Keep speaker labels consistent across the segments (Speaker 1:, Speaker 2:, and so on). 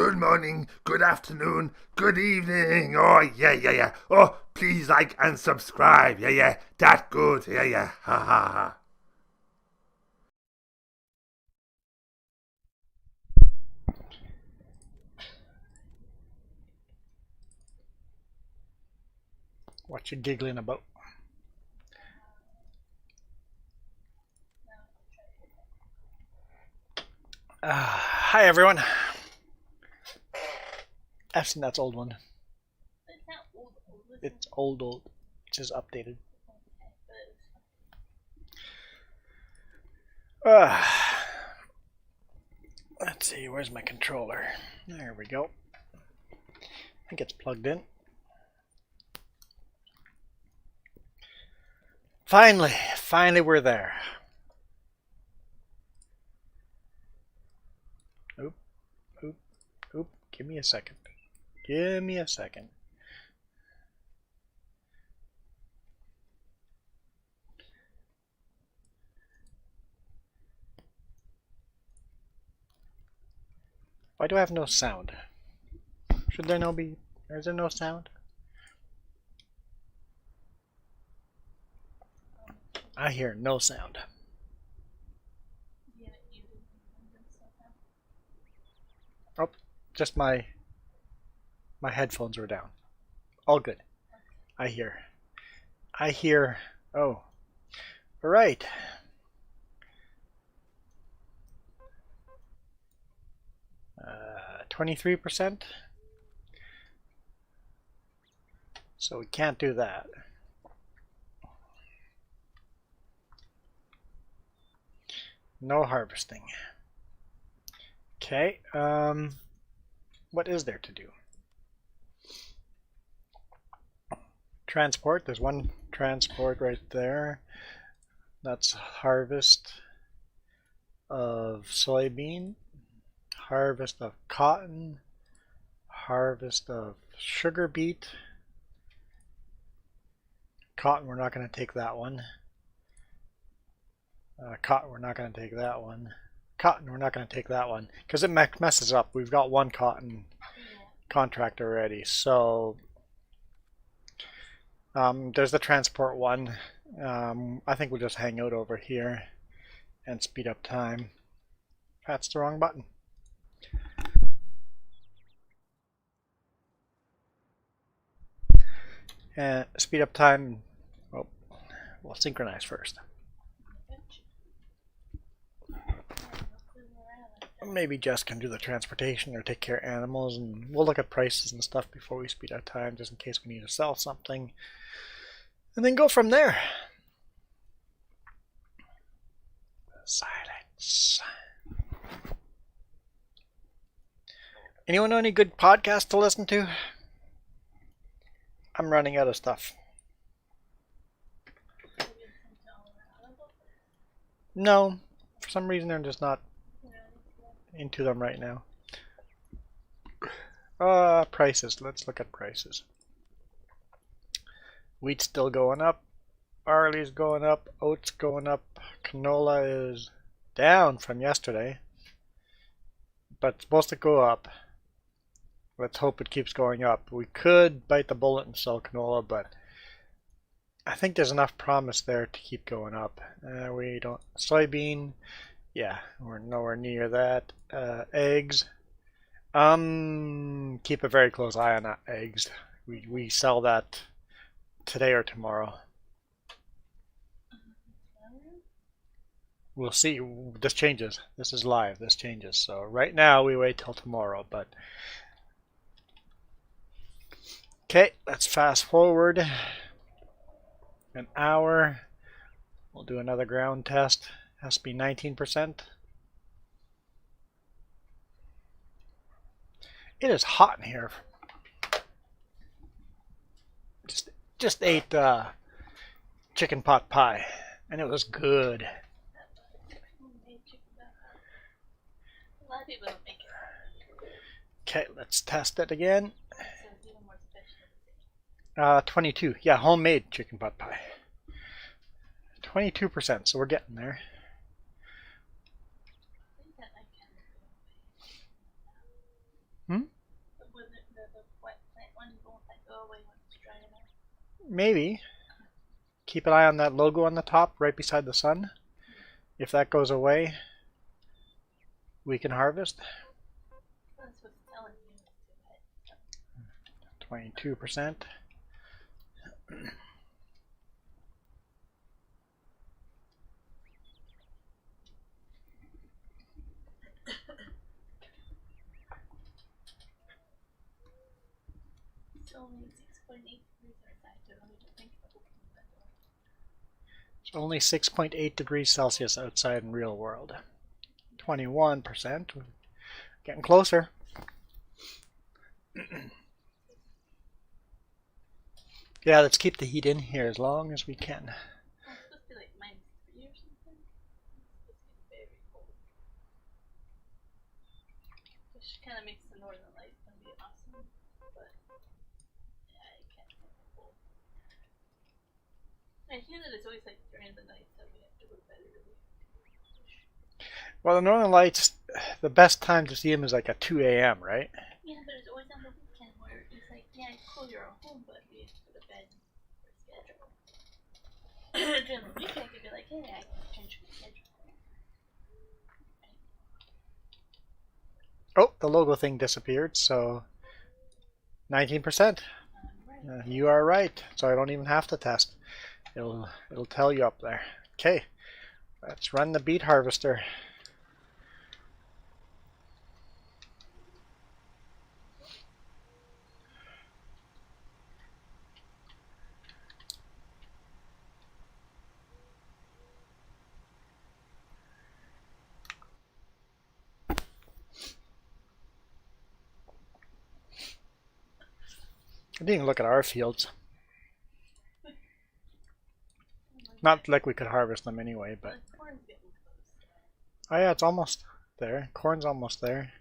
Speaker 1: good morning, good afternoon, good evening. Oh, yeah, yeah, yeah. Oh, please like and subscribe. Yeah, yeah, that good. Yeah, yeah. Ha, ha, ha.
Speaker 2: What you giggling about? Hi everyone. Actually, that's old one. It's old. It's just updated. Uh, let's see, where's my controller? There we go. I think it's plugged in. Finally we're there. Oop, oop, oop. Give me a second. Give me a second. Why do I have no sound? Should there no be? Is there no sound? I hear no sound. Oh, just my headphones were down. All good. I hear. Oh, all right. 23%. So we can't do that. No harvesting. Okay. What is there to do? Transport. There's one transport right there. That's harvest of soybean, harvest of cotton, harvest of sugar beet. Cotton, we're not going to take that one. Cotton, we're not going to take that one. Cotton, we're not going to take that one because it messes up. We've got one cotton contract already. So there's the transport one. I think we'll just hang out over here and speed up time. That's the wrong button. And speed up time. Well, we'll synchronize first. Maybe Jess can do the transportation or take care of animals, and we'll look at prices and stuff before we speed our time, just in case we need to sell something, and then go from there. Silence. Anyone know any good podcasts to listen to? I'm running out of stuff. No, for some reason I'm just not into them right now. Prices. Let's look at prices. Wheat's still going up. Barley's going up. Oats going up. Canola is down from yesterday, but it's supposed to go up. Let's hope it keeps going up. We could bite the bullet and sell canola, but I think there's enough promise there to keep going up. We don't. Soybean, yeah, we're nowhere near that. Eggs, keep a very close eye on that eggs. We sell that today or tomorrow. We'll see. This changes. This is live. This changes. So right now we wait till tomorrow, but okay, let's fast forward an hour. We'll do another ground test. Has to be 19%. It is hot in here. Just ate chicken pot pie, and it was good. Okay, let's test it again. 22. Yeah, homemade chicken pot pie. 22%, so we're getting there. Hmm? Maybe. Keep an eye on that logo on the top, right beside the sun. If that goes away, we can harvest.
Speaker 3: That's what's telling you.
Speaker 2: 22%.
Speaker 3: It's only 6.8 degrees outside, so I don't need to think about opening that door.
Speaker 2: It's only 6.8 degrees Celsius outside in real world. 21%. Getting closer. Yeah, let's keep the heat in here as long as we can.
Speaker 3: Oh, it's supposed to be like -3 or something. It's supposed to be very cold. Which kind of makes the northern lights gonna be awesome, but yeah, I can't take the cold. I hear that it's always like during the night that we have to go to bed early.
Speaker 2: Well, the Northern Lights, the best time to see them is like at 2 a.m., right?
Speaker 3: Yeah, but it's always on the weekend where it's like, yeah, it's cool, you're home, but we have to go to bed for schedule. During the weekend, I could be like, hey, I can change my schedule.
Speaker 2: Oh, the logo thing disappeared, so 19%.
Speaker 3: Right.
Speaker 2: You are right, so I don't even have to test. It'll tell you up there. Okay, let's run the beet harvester. I didn't even look at our fields. Not like we could harvest them anyway, but...
Speaker 3: The corn's getting close.
Speaker 2: Oh yeah, it's almost there. Corn's almost there.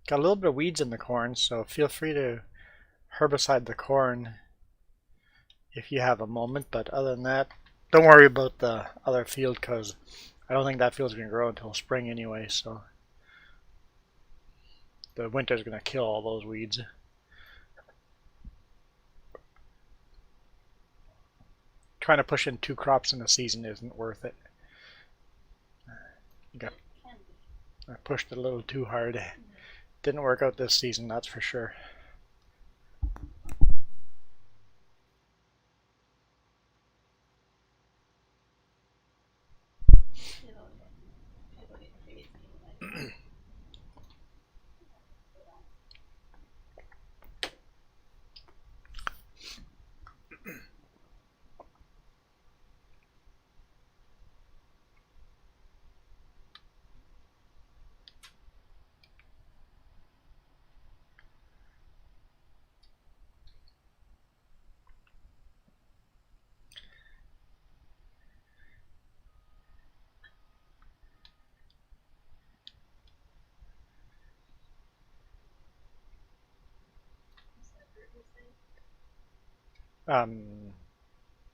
Speaker 2: Got a little bit of weeds in the corn, so feel free to herbicide the corn if you have a moment, but other than that, don't worry about the other field because I don't think that field's going to grow until spring anyway, so the winter's going to kill all those weeds. Trying to push in 2 crops in a season isn't worth it. I pushed it a little too hard. Didn't work out this season, that's for sure.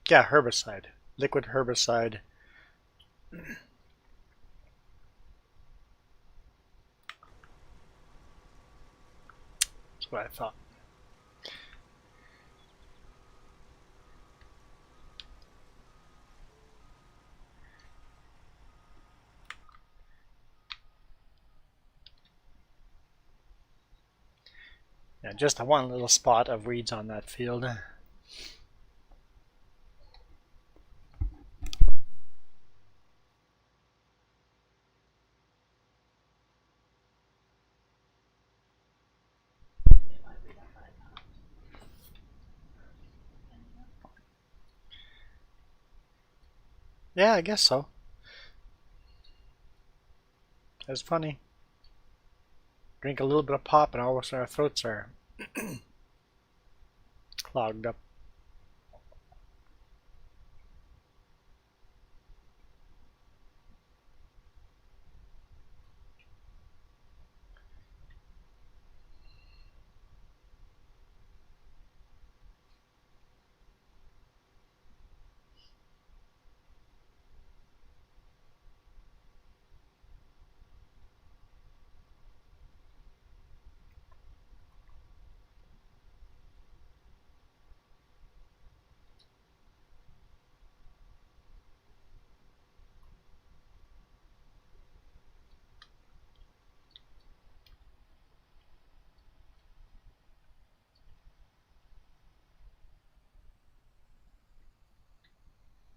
Speaker 2: Yeah, herbicide. Liquid herbicide. That's what I thought. Yeah, just one little spot of weeds on that field. Yeah, I guess so. It's funny. Drink a little bit of pop and all of a sudden our throats are clogged up.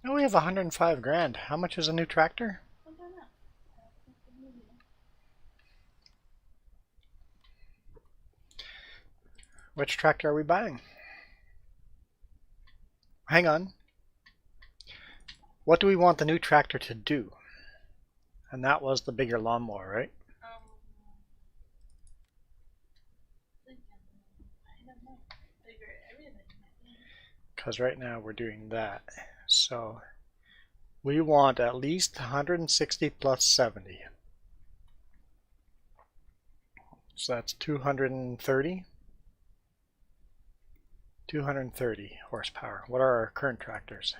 Speaker 2: Oh, we have 105 grand. How much is a new tractor?
Speaker 3: I don't know. That's the movie.
Speaker 2: Which tractor are we buying? Hang on. What do we want the new tractor to do? And that was the bigger lawnmower, right?
Speaker 3: I don't know. Figure everything. I think.
Speaker 2: Because right now we're doing that. So we want at least 160 plus 70. So that's 230. 230 horsepower. What are our current tractors?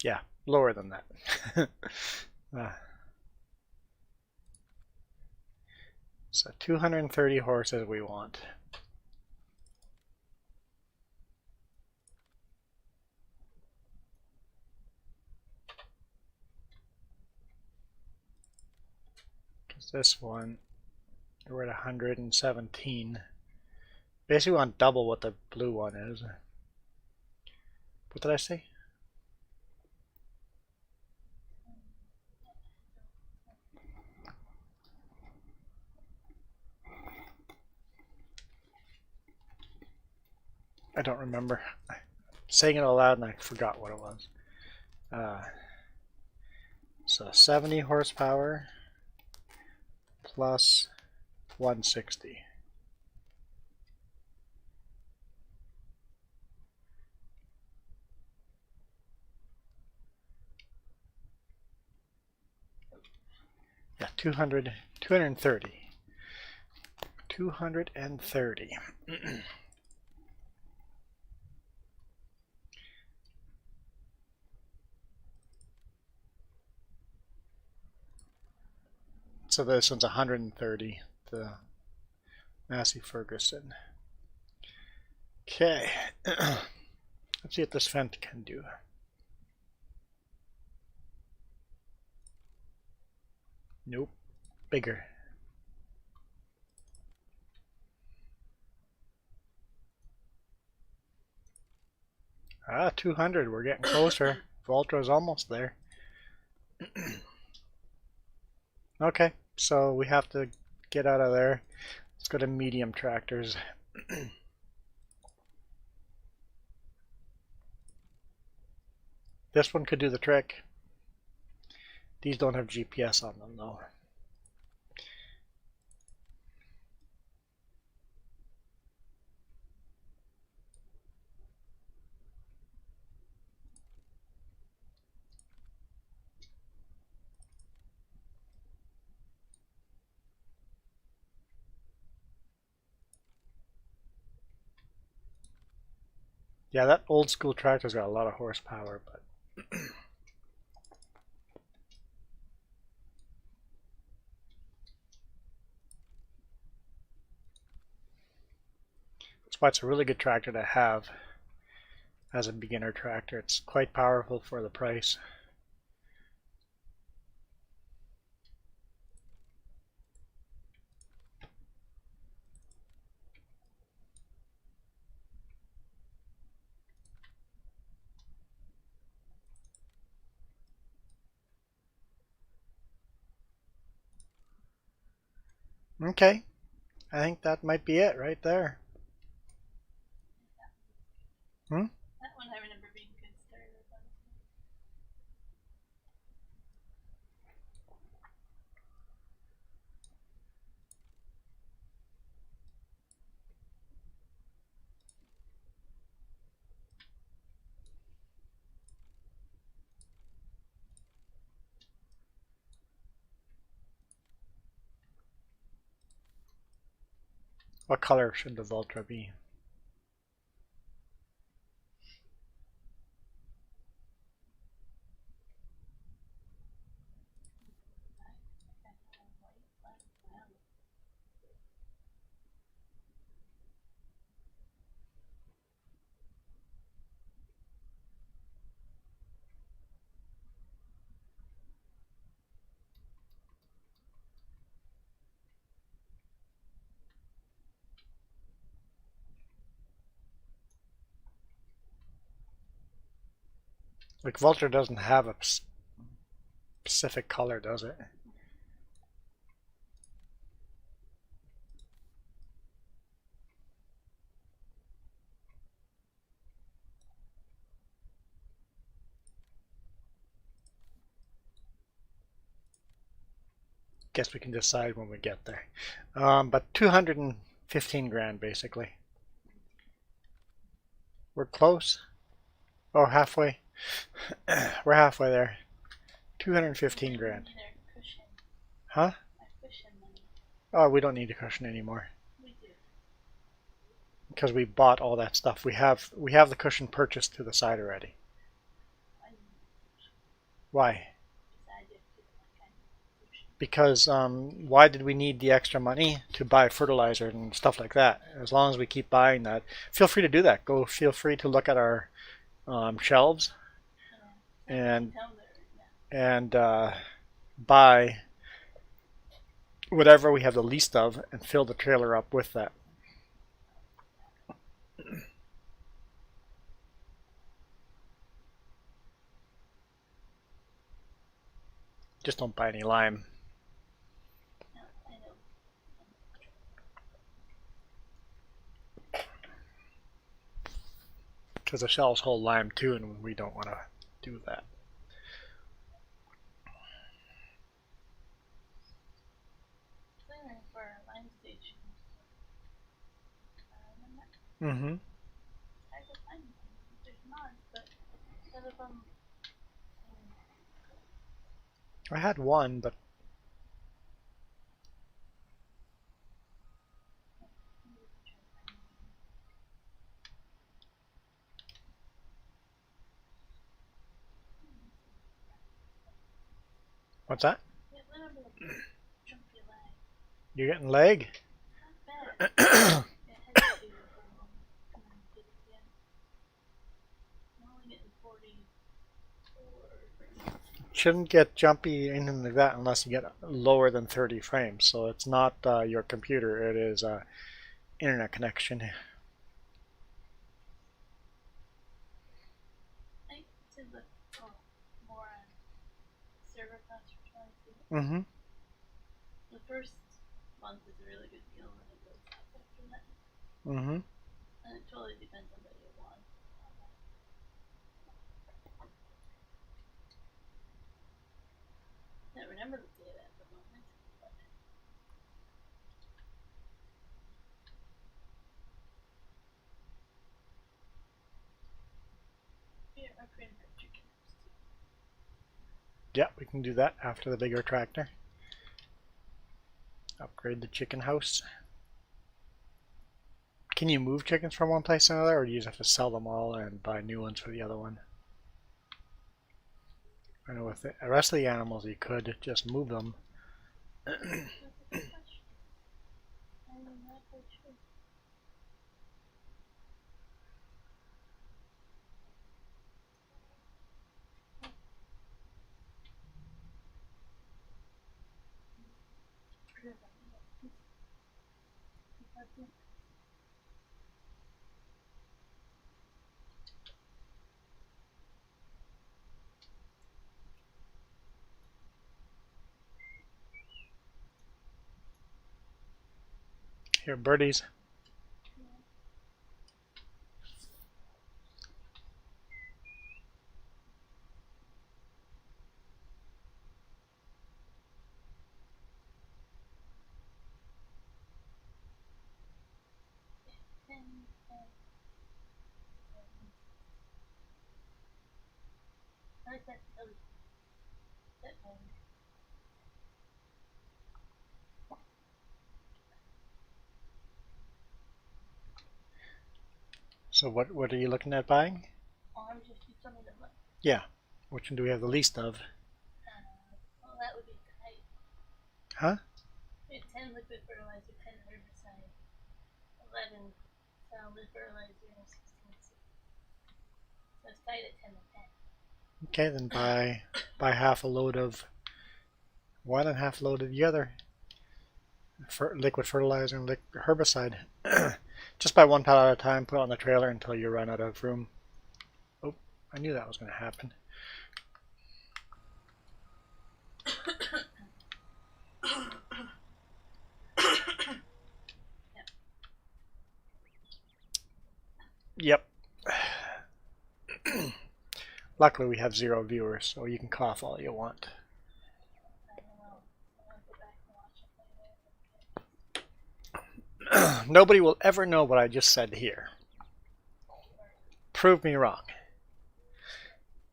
Speaker 2: Yeah, lower than that. So 230 horses we want. Because this one, we're at 117. Basically, we want double what the blue one is. What did I say? I don't remember. Saying it aloud and I forgot what it was. So 70 horsepower plus 160. Yeah, 200, 230. 230. So this one's 130, the Massey Ferguson. Okay, let's see what this Fendt can do. Nope, bigger. 200, we're getting closer. Valtra's almost there. Okay, so we have to get out of there. Let's go to medium tractors. This one could do the trick. These don't have GPS on them though. Yeah, that old school tractor's got a lot of horsepower, but that's why it's a really good tractor to have as a beginner tractor. It's quite powerful for the price. Okay, I think that might be it right there. Hmm?
Speaker 3: That one I remember being good story.
Speaker 2: What color should the Valtra be? Like Vulture doesn't have a specific color, does it? Guess we can decide when we get there. But 215 grand basically. We're close. Oh, halfway. We're halfway there. 215 grand.
Speaker 3: Need our cushion.
Speaker 2: Huh?
Speaker 3: Our cushion money.
Speaker 2: Oh, we don't need a cushion anymore
Speaker 3: We do.
Speaker 2: because we bought all that stuff. We have the cushion purchased to the side already.
Speaker 3: I need
Speaker 2: Why?
Speaker 3: decide if it's my kind of cushion.
Speaker 2: Because why did we need the extra money to buy fertilizer and stuff like that? As long as we keep buying that, feel free to do that. Feel free to look at our shelves and
Speaker 3: Tell her,
Speaker 2: buy whatever we have the least of and fill the trailer up with that. Just don't buy any lime.
Speaker 3: no, I know.
Speaker 2: Because the shelves hold lime too, and we don't want to do that.
Speaker 3: Clearing for our line station.
Speaker 2: Mm-hmm.
Speaker 3: I could find them. There's mods, but none of them.
Speaker 2: I had one, but what's that?
Speaker 3: Yeah, whatever the jumpy lag.
Speaker 2: You're getting leg?
Speaker 3: Not bad. It had to come and get it again. I'm only getting 44.
Speaker 2: Shouldn't get jumpy anything like that unless you get lower than 30 frames. So it's not your computer; it is internet connection.
Speaker 3: I to look more on server costs for 22.
Speaker 2: Mm-hmm.
Speaker 3: The first month is a really good deal, and it goes up after that.
Speaker 2: Mm-hmm.
Speaker 3: And it totally depends on what you want. I can't remember the data at the moment, but we are upgrading our chicken house too.
Speaker 2: Yeah, we can do that after the bigger tractor. Upgrade the chicken house. Can you move chickens from one place to another, or do you just have to sell them all and buy new ones for the other one? I know with the rest of the animals you could just move them.
Speaker 3: That's a good question. I'm not quite sure.
Speaker 2: Here, birdies.
Speaker 3: I like that. That one.
Speaker 2: So what are you looking at buying?
Speaker 3: Oh, I would just do some of them.
Speaker 2: Yeah. Which one do we have the least of?
Speaker 3: Well, that would be tight.
Speaker 2: Huh?
Speaker 3: We had 10 liquid fertilizer, 10 herbicide, 11 solid fertilizer, and 16 seed. So it's tight at 10 and 10.
Speaker 2: Okay, then buy half a load of one and half a load of the other. Liquid fertilizer and herbicide. Just buy one pallet at a time, put it on the trailer until you run out of room. Oh, I knew that was going to happen. Luckily, we have 0 viewers, so you can cough all you want.
Speaker 3: I don't know. I'm gonna go back and watch it later.
Speaker 2: Nobody will ever know what I just said here. Prove me wrong.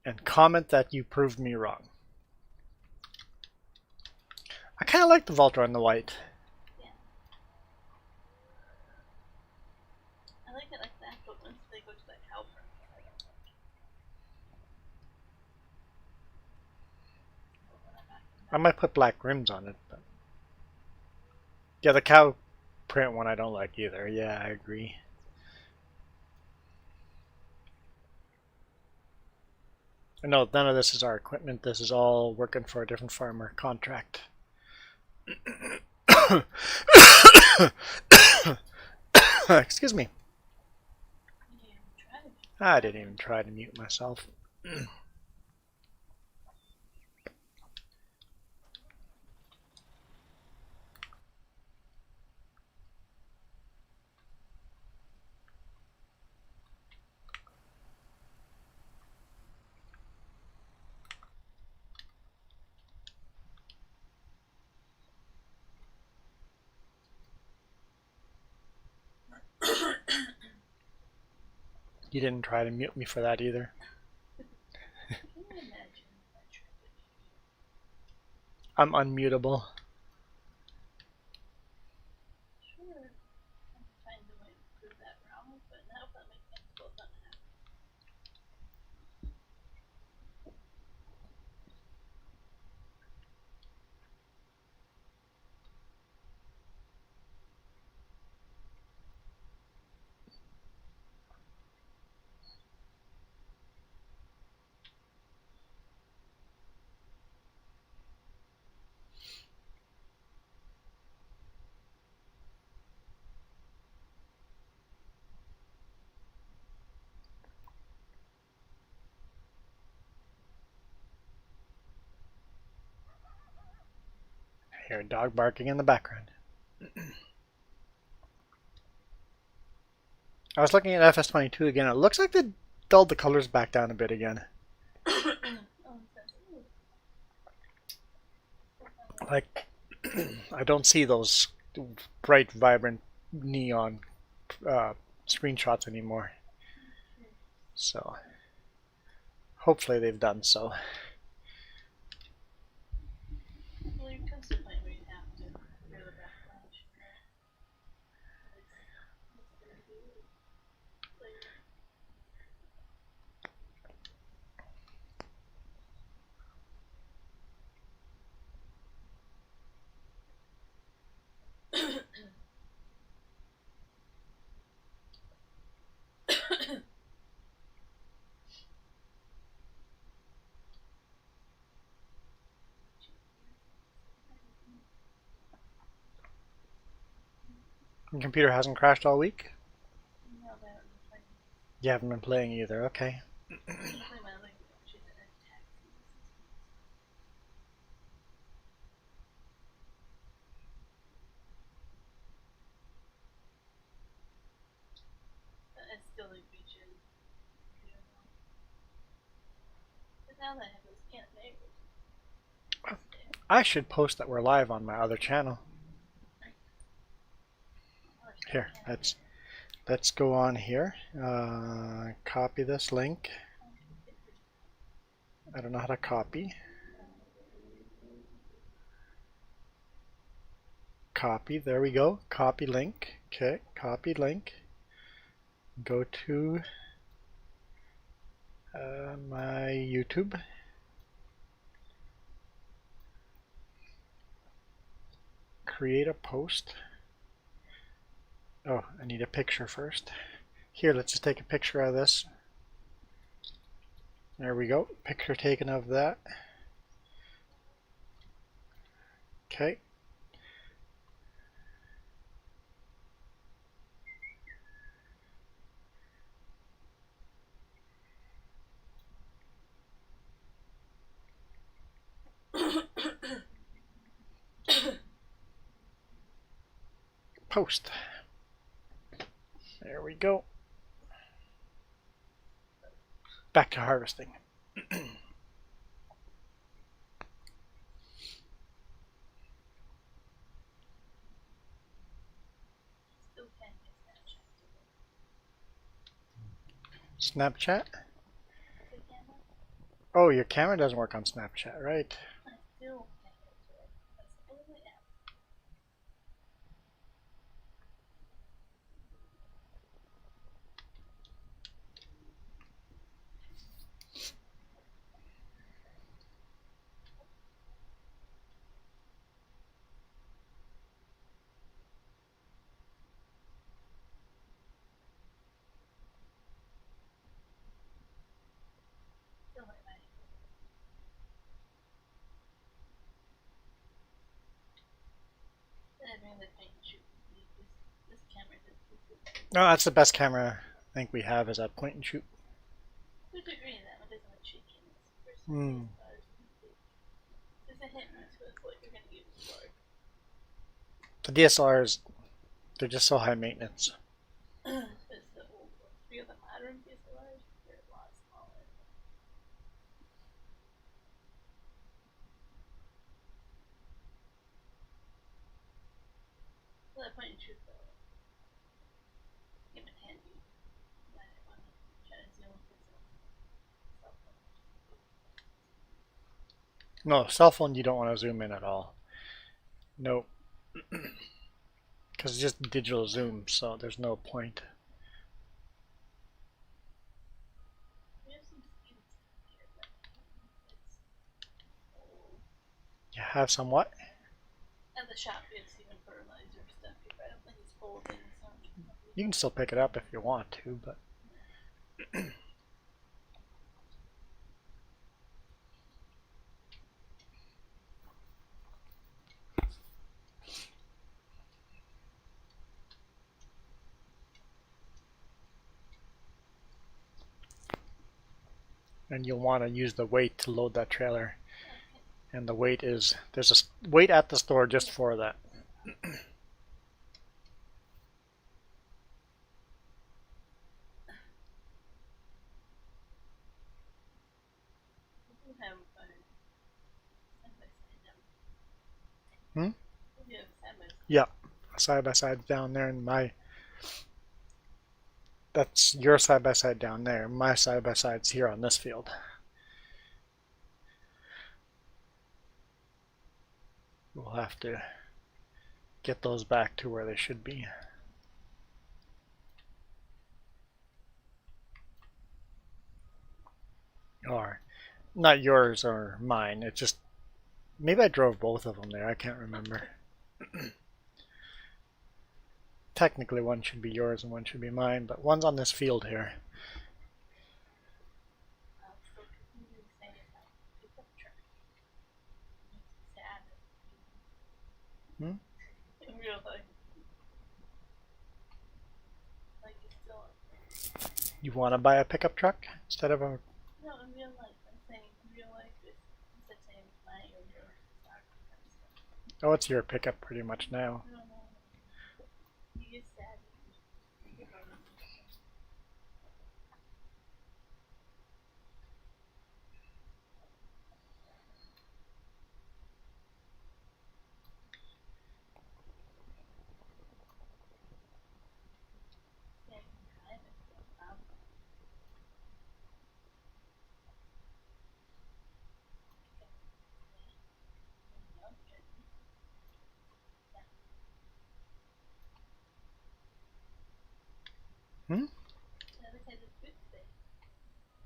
Speaker 2: And comment that you proved me wrong. I kind of like the Voltor on the white.
Speaker 3: I like it like that, but once they go to that cow print, I don't like it.
Speaker 2: I might put black rims on it. But yeah, the cow print one I don't like either. Yeah, I agree. No, none of this is our equipment. This is all working for a different farmer contract. Excuse me.
Speaker 3: Yeah, try to be.
Speaker 2: I didn't even try to mute myself. You didn't try to mute me for that either.
Speaker 3: Can you imagine that trick?
Speaker 2: I'm unmutable.
Speaker 3: Sure, I'm trying to like prove that wrong, but now that makes sense, both unhappy.
Speaker 2: I hear a dog barking in the background. I was looking at FS22 again. It looks like they dulled the colors back down a bit again.
Speaker 3: Oh, that's ooh.
Speaker 2: Like, I don't see those bright, vibrant neon screenshots anymore. So, hopefully they've done so.
Speaker 3: Well, you come to the point where you have to wear the backlash. It's gonna be like,
Speaker 2: Your computer hasn't crashed all week?
Speaker 3: no, that would be funny.
Speaker 2: You haven't been playing either, okay.
Speaker 3: Usually my other she's in a taxi. But I still like reaching. You know. But now that I have those canapes.
Speaker 2: I should post that we're live on my other channel. Here, let's go on here. Copy this link. I don't know how to copy. Copy, there we go. Copy link. Okay, copy link. Go to my YouTube. Create a post. Oh, I need a picture first. Here, let's just take a picture of this. There we go. Picture taken of that. Okay. Post. There we go. Back to harvesting.
Speaker 3: Still can't get Snapchat to work.
Speaker 2: Snapchat?
Speaker 3: The camera?
Speaker 2: Oh, your camera doesn't work on Snapchat, right?
Speaker 3: I still can't get it to work. That's the only app. Still like my Then I bring the paint and shoot. This camera does
Speaker 2: No, that's the best camera I think we have is that point and shoot.
Speaker 3: Who'd agree that one doesn't like shaking this first
Speaker 2: Hmm.
Speaker 3: There's a hint to what you're gonna use it for.
Speaker 2: The DSLRs, they're just so high maintenance.
Speaker 3: It's the old ones. Three of the modern DSLRs, they're a lot smaller. So that point and shoot though. Came in handy. When I want to try to zoom with a cell phone.
Speaker 2: No, cell phone you don't want to zoom in at all. Nope. Because it's just digital zoom, so there's no point.
Speaker 3: We have some speed stuff here, but it's old.
Speaker 2: You have some what?
Speaker 3: At the shop we have Steven fertilizer stuff here, but I don't think it's old in so much.
Speaker 2: You can still pick it up if you want to, but and you'll want to use the weight to load that trailer.
Speaker 3: Okay.
Speaker 2: And the weight is there's a weight at the store just for that.
Speaker 3: We do have side by side now.
Speaker 2: Hmm?
Speaker 3: We do have side by side.
Speaker 2: Yeah, side by side down there, and that's your side by side down there. My side by side's here on this field. We'll have to get those back to where they should be. Or not yours or mine. It just maybe I drove both of them there. I can't remember. Technically, one should be yours and one should be mine, but one's on this field here.
Speaker 3: So continue to say about pickup truck. It's sad.
Speaker 2: Hmm?
Speaker 3: In real life. Like it's still
Speaker 2: You want to buy a pickup truck instead of a?
Speaker 3: no, in real life. I'm saying in real life it's the same as mine or yours.
Speaker 2: Oh, it's your pickup pretty much now.
Speaker 3: I don't know. You get sad. Yeah, you can drive it. No problem.
Speaker 2: Hmm?
Speaker 3: The other side is good today.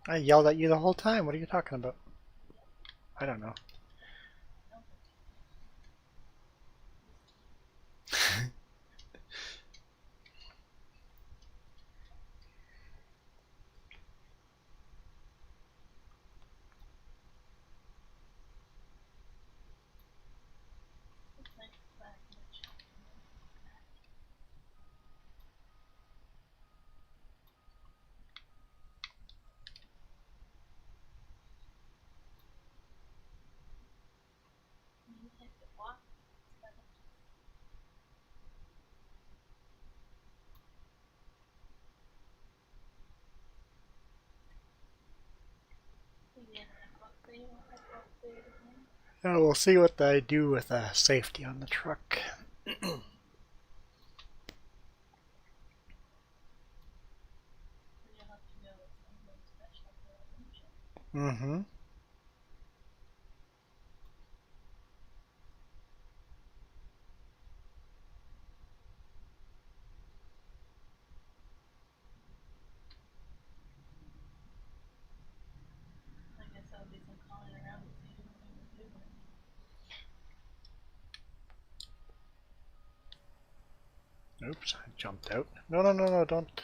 Speaker 2: I yelled at you the whole time. What are you talking about? I don't know.
Speaker 3: It's like black much.
Speaker 2: And we'll see what I do with safety on the truck.
Speaker 3: You'll have to go with something special for a windshield.
Speaker 2: Mm-hmm.
Speaker 3: I guess that'll be some calling around to see what we would do.
Speaker 2: Oops, I jumped out. No, no, no, no, don't.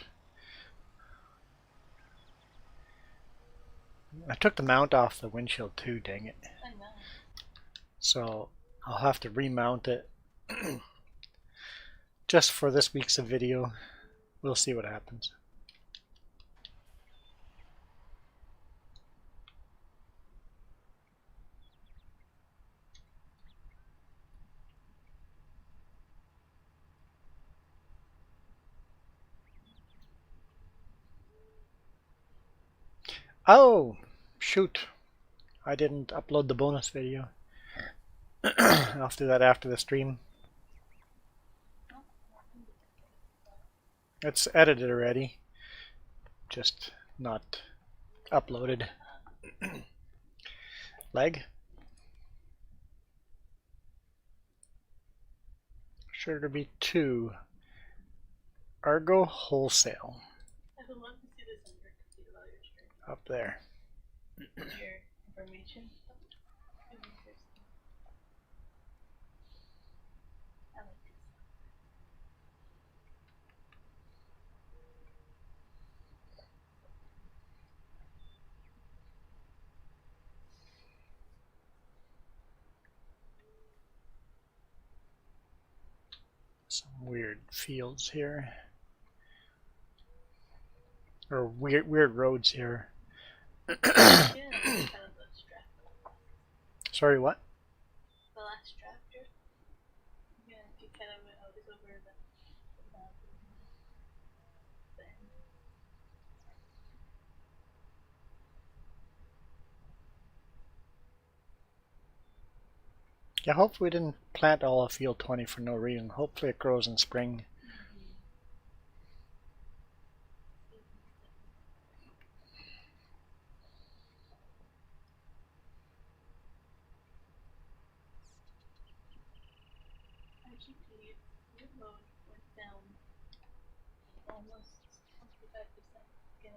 Speaker 2: I took the mount off the windshield too, dang it.
Speaker 3: I know.
Speaker 2: So I'll have to remount it just for this week's video. We'll see what happens. Oh, shoot. I didn't upload the bonus video. I'll do that after the stream.
Speaker 3: Oh,
Speaker 2: It's edited already, just not uploaded. Leg. Sure to be 2. Argo Wholesale.
Speaker 3: I would love to see this on your computer while you're streaming.
Speaker 2: Up there.
Speaker 3: Your information. Interesting. I like this.
Speaker 2: Some weird fields here. Or weird roads here.
Speaker 3: Yeah, kind of a strap.
Speaker 2: Sorry, what?
Speaker 3: The last chapter. Yeah, you kind of went over the thing.
Speaker 2: Yeah, hopefully we didn't plant all of field 20 for no reason. Hopefully it grows in spring.
Speaker 3: Actually, your load went down almost 25% again.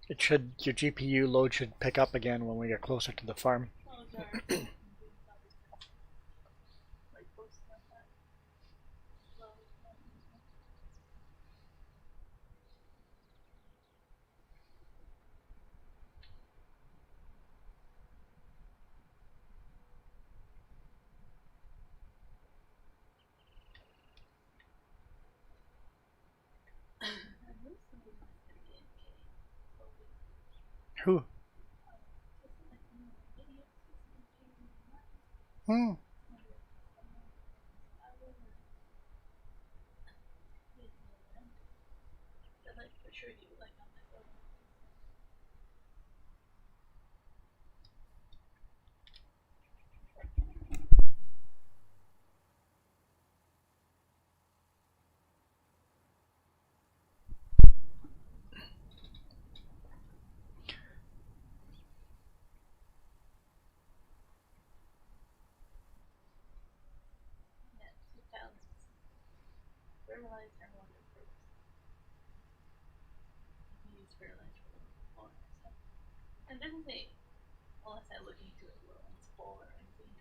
Speaker 2: It should, your GPU load should pick up again when we get closer to the farm.
Speaker 3: Oh, sorry. Like, posting on that. Load. I know somebody was gonna get K.
Speaker 2: Who? Hmm.
Speaker 3: Like, for sure you like on my phone. Yeah, 2 pounds. Fertilizer waterproof. You use fertilizer for so. And doesn't say, unless I look into it, well, it's full or anything.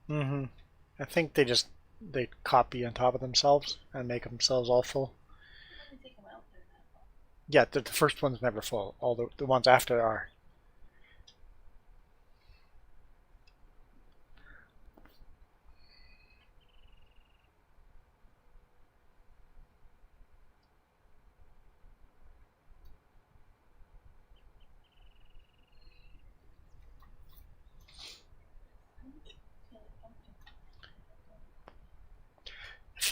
Speaker 2: Mm-hmm. I think they copy on top of themselves and make themselves all full.
Speaker 3: Let me take them out there that long.
Speaker 2: Yeah, the first one's never full. All the ones after are.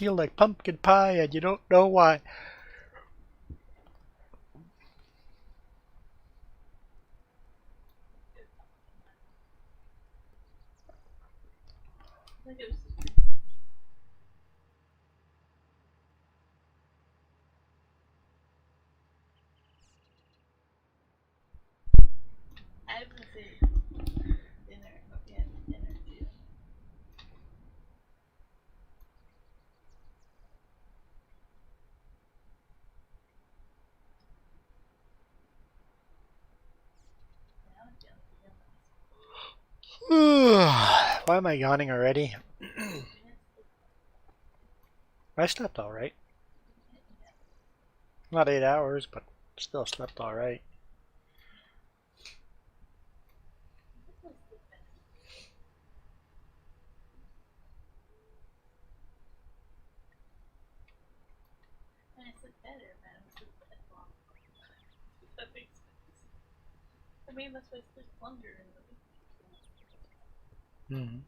Speaker 2: feel like pumpkin pie and you don't know why.
Speaker 3: Like it was. I was gonna say dinner, but we had dinner too. Now I'm feeling
Speaker 2: Why am I yawning already?
Speaker 3: feeling.
Speaker 2: I slept alright. Not 8 hours, but still slept alright.
Speaker 3: And I slept better, but I slept that long. If that makes sense. I mean, that's why I sleep longer in the week.
Speaker 2: Mm.
Speaker 3: And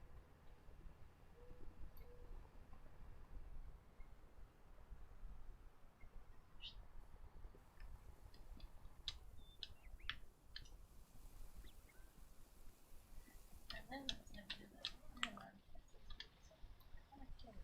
Speaker 3: then I was gonna do that fire alarm test this week, so I'm kinda kidding.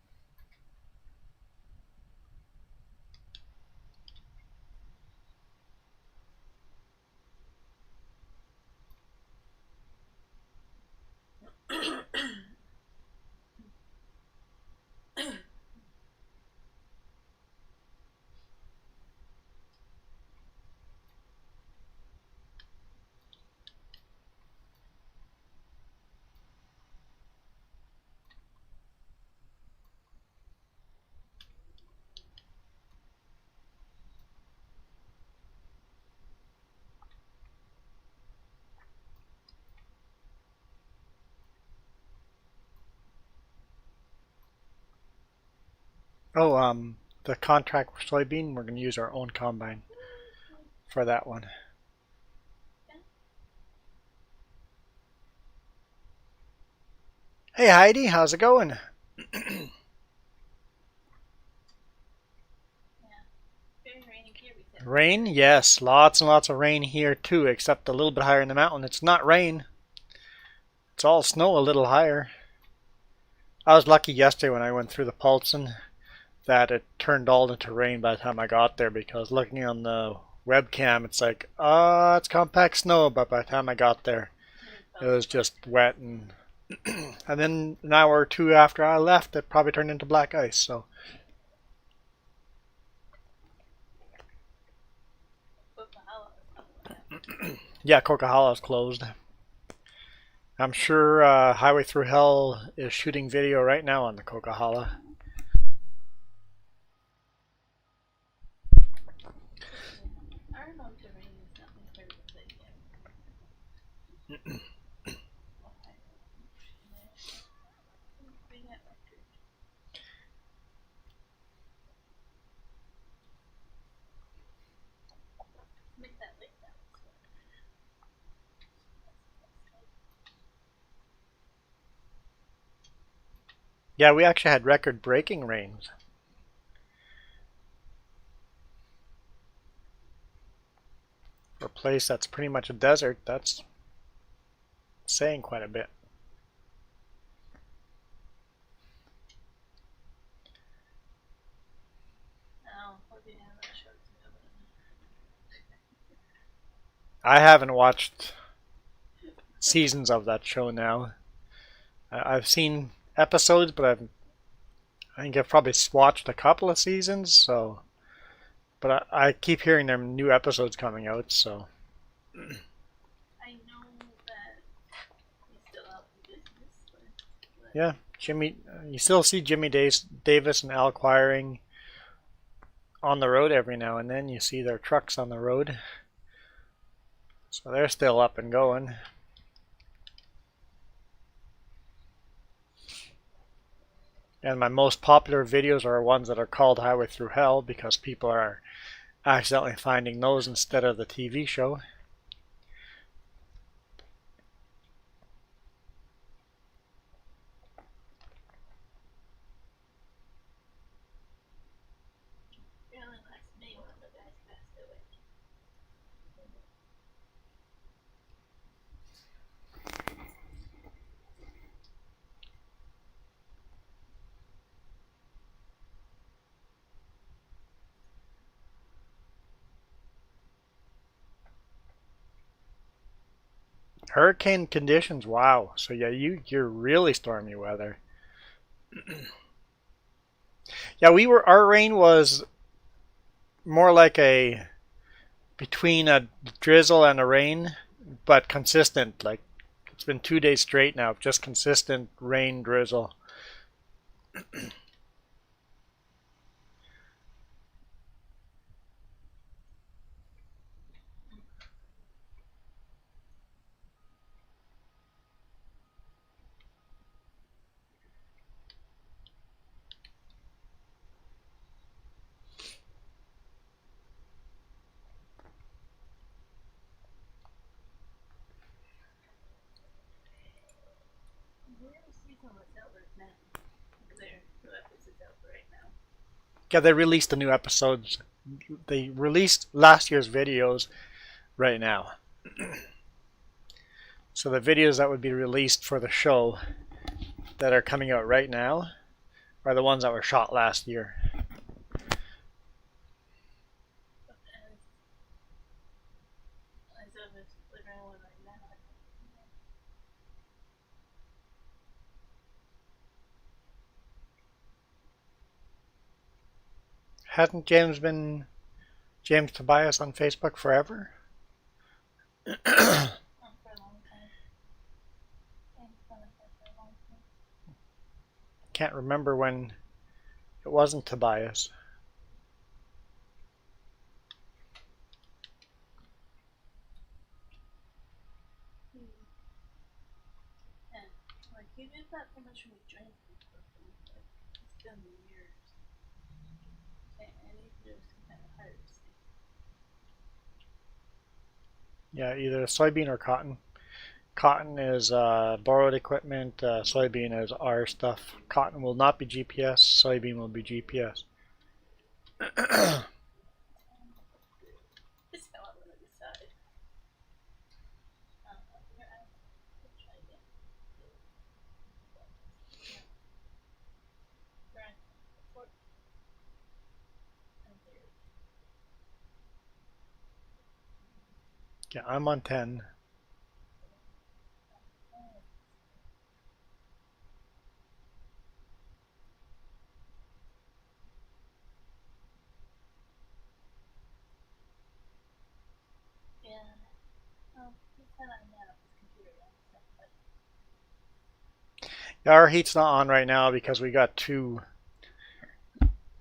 Speaker 2: Oh, the contract for soybean, we're going to use our own combine for that one. Hey Heidi, how's it going?
Speaker 3: Very rainy here, we said.
Speaker 2: Rain? Yes, lots and lots of rain here too, except a little bit higher in the mountain. It's not rain. It's all snow a little higher. I was lucky yesterday when I went through the Paulson that it turned all into rain by the time I got there, because looking on the webcam it's like, it's compact snow, but by the time I got there it was just wet, and and then an hour or two after I left it probably turned into black ice. So yeah, Coquihalla is closed. I'm sure Highway Through Hell is shooting video right now on the Coquihalla.
Speaker 3: Our home terrain is not my favorite place yet. Bring that record. Make that like that.
Speaker 2: Yeah, we actually had record-breaking rains. For a place that's pretty much a desert, that's saying quite a bit.
Speaker 3: Oh, what do you have that show to do?
Speaker 2: I haven't watched seasons of that show now. I've seen episodes, but I think I've probably watched a couple of seasons. So, but I keep hearing there are new episodes coming out. So
Speaker 3: I know that he's still out in business. But
Speaker 2: yeah, Jimmy, you still see Jimmy Davis and Al Quiring on the road every now and then. You see their trucks on the road, so they're still up and going. And my most popular videos are ones that are called Highway Through Hell, because people are accidentally finding those instead of the TV show.
Speaker 3: one of the guys passed away.
Speaker 2: Hurricane conditions, wow. So yeah, you're really stormy weather. Yeah, our rain was more like a between a drizzle and a rain, but consistent. Like it's been 2 days straight now, just consistent rain drizzle. Yeah, they released the new episodes. They released last year's videos right now. So the videos that would be released for the show that are coming out right now are the ones that were shot last year. Hasn't James been James Tobias on Facebook forever? Can't remember when it wasn't Tobias.
Speaker 3: You did that so much when we drank. It's been years. Okay, I need to do some kind of harvesting.
Speaker 2: Yeah, either soybean or cotton. Cotton is borrowed equipment. Soybean is our stuff. Cotton will not be GPS. Soybean will be GPS.
Speaker 3: This fell out on the side. Try again.
Speaker 2: Yeah, I'm on 10.
Speaker 3: Yeah. It's kind of now. This computer
Speaker 2: Yeah, our heat's not on right now because we got two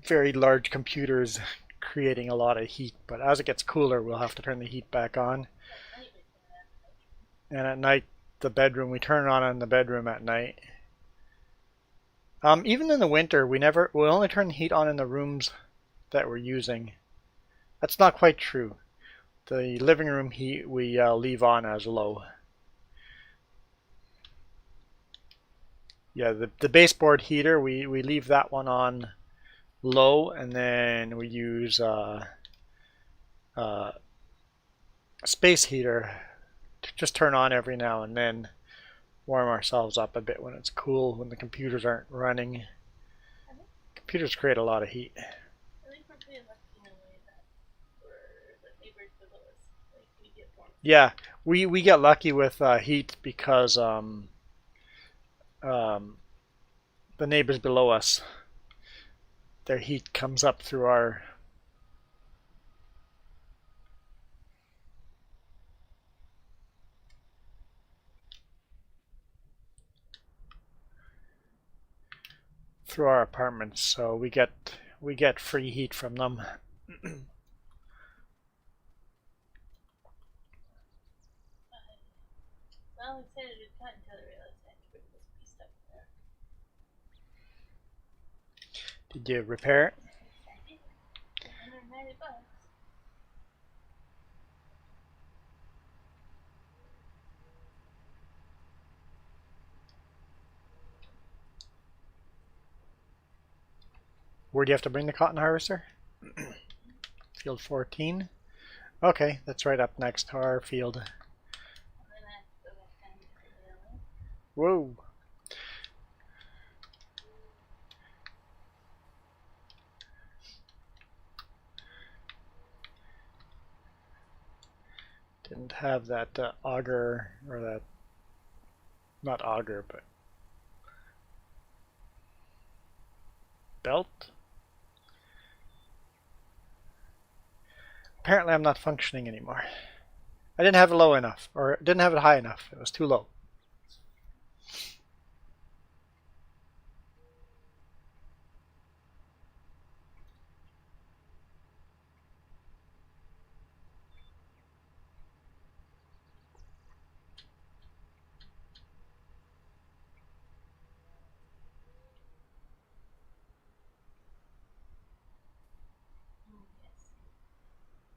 Speaker 2: very large computers creating a lot of heat. But as it gets cooler, we'll have to turn the heat back on. And at night, the bedroom, we turn it on in the bedroom at night. Even in the winter, we only turn the heat on in the rooms that we're using. That's not quite true. The living room heat we leave on as low. Yeah, the baseboard heater, we leave that one on low, and then we use a space heater to just turn on every now and then, warm ourselves up a bit when it's cool, when the computers aren't running. Computers create a lot of heat. Yeah, we get lucky with heat because the neighbors below us, their heat comes up through our apartments, so we get free heat from them.
Speaker 3: Well, we said it cut until I realized I had to bring this piece up there.
Speaker 2: Did you repair it?
Speaker 3: I did. $190.
Speaker 2: Where do you have to bring the cotton harvester? Field 14. Okay, that's right up next to our field.
Speaker 3: And then I have to go back down to the yellow.
Speaker 2: Whoa. Didn't have that auger, or that, not auger, but belt. Apparently I'm not functioning anymore. I didn't have it low enough, or didn't have it high enough. It was too low.
Speaker 3: Yes.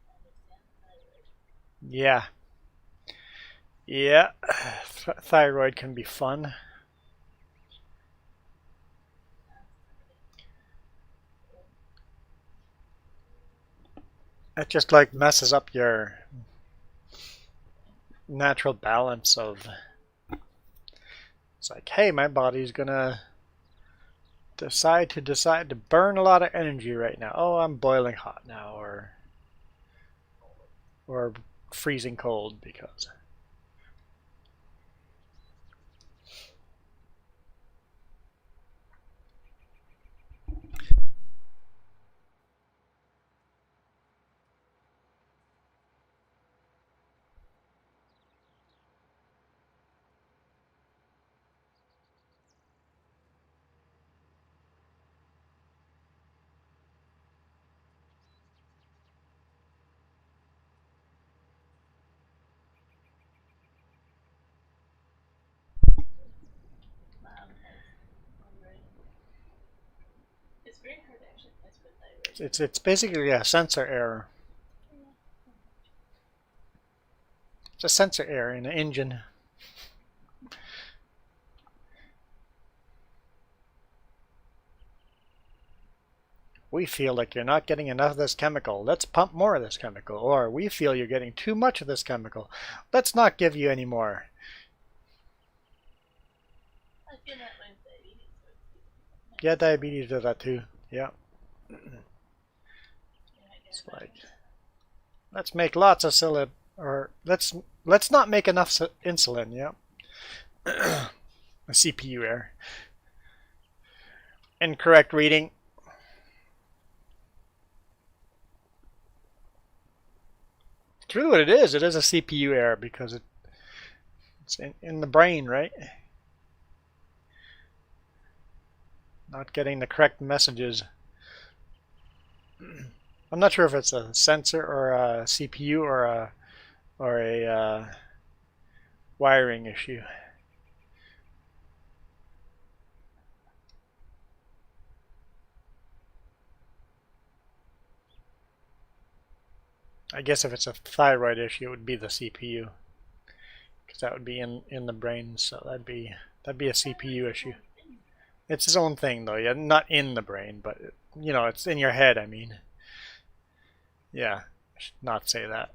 Speaker 3: I understand the thyroid.
Speaker 2: Yeah. Yeah. Thyroid can be fun. It just like messes up your natural balance of, it's like, hey, my body's gonna decide to burn a lot of energy right now. Oh, I'm boiling hot now, or freezing cold because.
Speaker 3: Mom has thyroid. It's very hard to actually test for thyroid.
Speaker 2: It's basically a sensor error. It's a sensor error in the engine. We feel like you're not getting enough of this chemical. Let's pump more of this chemical. Or we feel you're getting too much of this chemical. Let's not give you any more.
Speaker 3: I feel that way with diabetes.
Speaker 2: Yeah, diabetes does that too. Yeah.
Speaker 3: Yeah, I get
Speaker 2: It's
Speaker 3: it.
Speaker 2: like, let's make lots of insulin, or let's not make enough insulin. Yeah. A CPU error. Incorrect reading. It's really what it is. It is a CPU error because it's in the brain, right? Not getting the correct messages. I'm not sure if it's a sensor or a CPU or a wiring issue. I guess if it's a thyroid issue, it would be the CPU, because that would be in the brain. So that'd be a CPU issue. It's its own thing though. Yeah, not in the brain, but you know, it's in your head. I mean, yeah, I should not say that.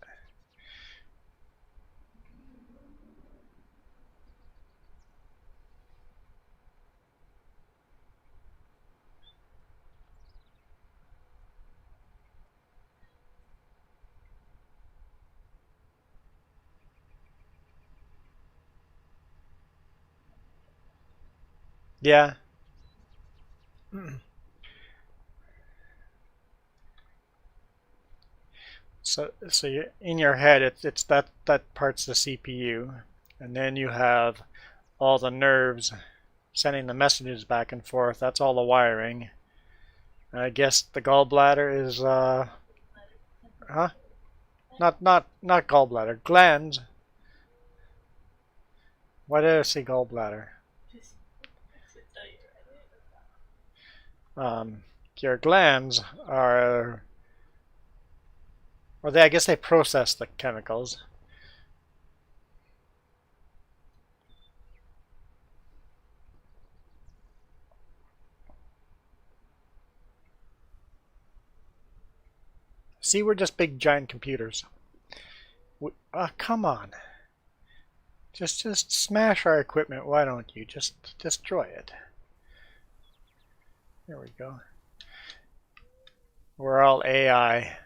Speaker 2: Yeah. So you're, in your head, it's that part's the CPU, and then you have all the nerves sending the messages back and forth. That's all the wiring. And I guess the gallbladder is huh? Not gallbladder, glands. Why did I say gallbladder? Your glands are, or I guess they process the chemicals. See, we're just big giant computers. Come on. Just smash our equipment. Why don't you? Just destroy it. There we go. We're all AI.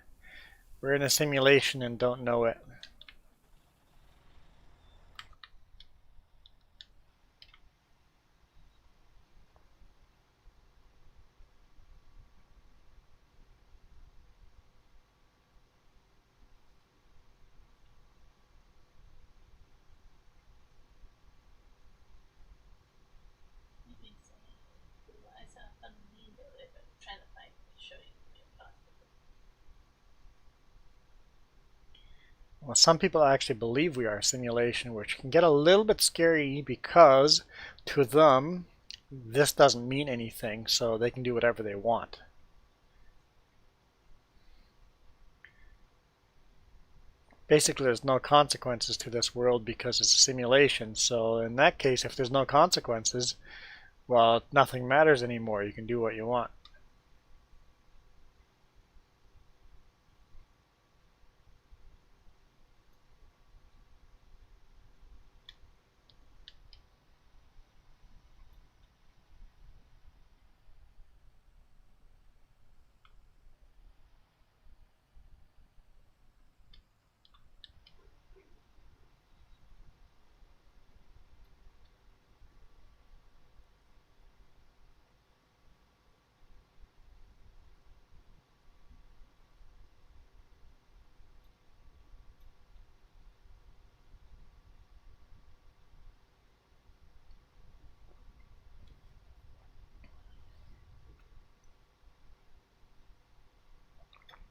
Speaker 2: We're in a simulation and don't know it.
Speaker 3: I saw a fun meme earlier, but I'm trying to find it and show you if possible.
Speaker 2: Well, some people actually believe we are a simulation, which can get a little bit scary because to them, this doesn't mean anything, so they can do whatever they want. Basically, there's no consequences to this world because it's a simulation. So in that case, if there's no consequences, well, nothing matters anymore. You can do what you want.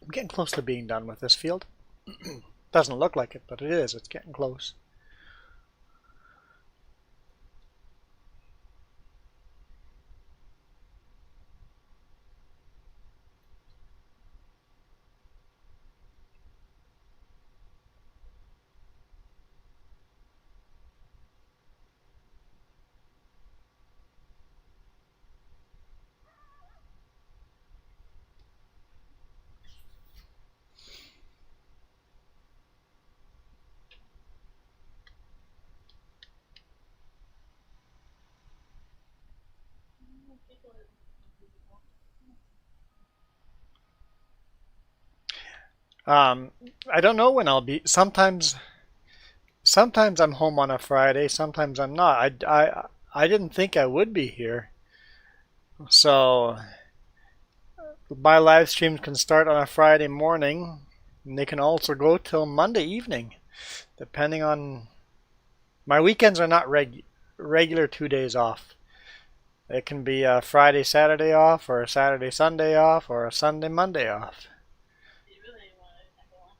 Speaker 2: I'm getting close to being done with this field. Doesn't look like it, but it is. It's getting close.
Speaker 3: People are
Speaker 2: I don't know when I'll be. Sometimes I'm home on a Friday. Sometimes I'm not. I didn't think I would be here. So my live streams can start on a Friday morning, and they can also go till Monday evening, depending on. My weekends are not regular 2 days off. It can be a Friday Saturday off, or a Saturday Sunday off, or a Sunday Monday off.
Speaker 3: really want to, I don't want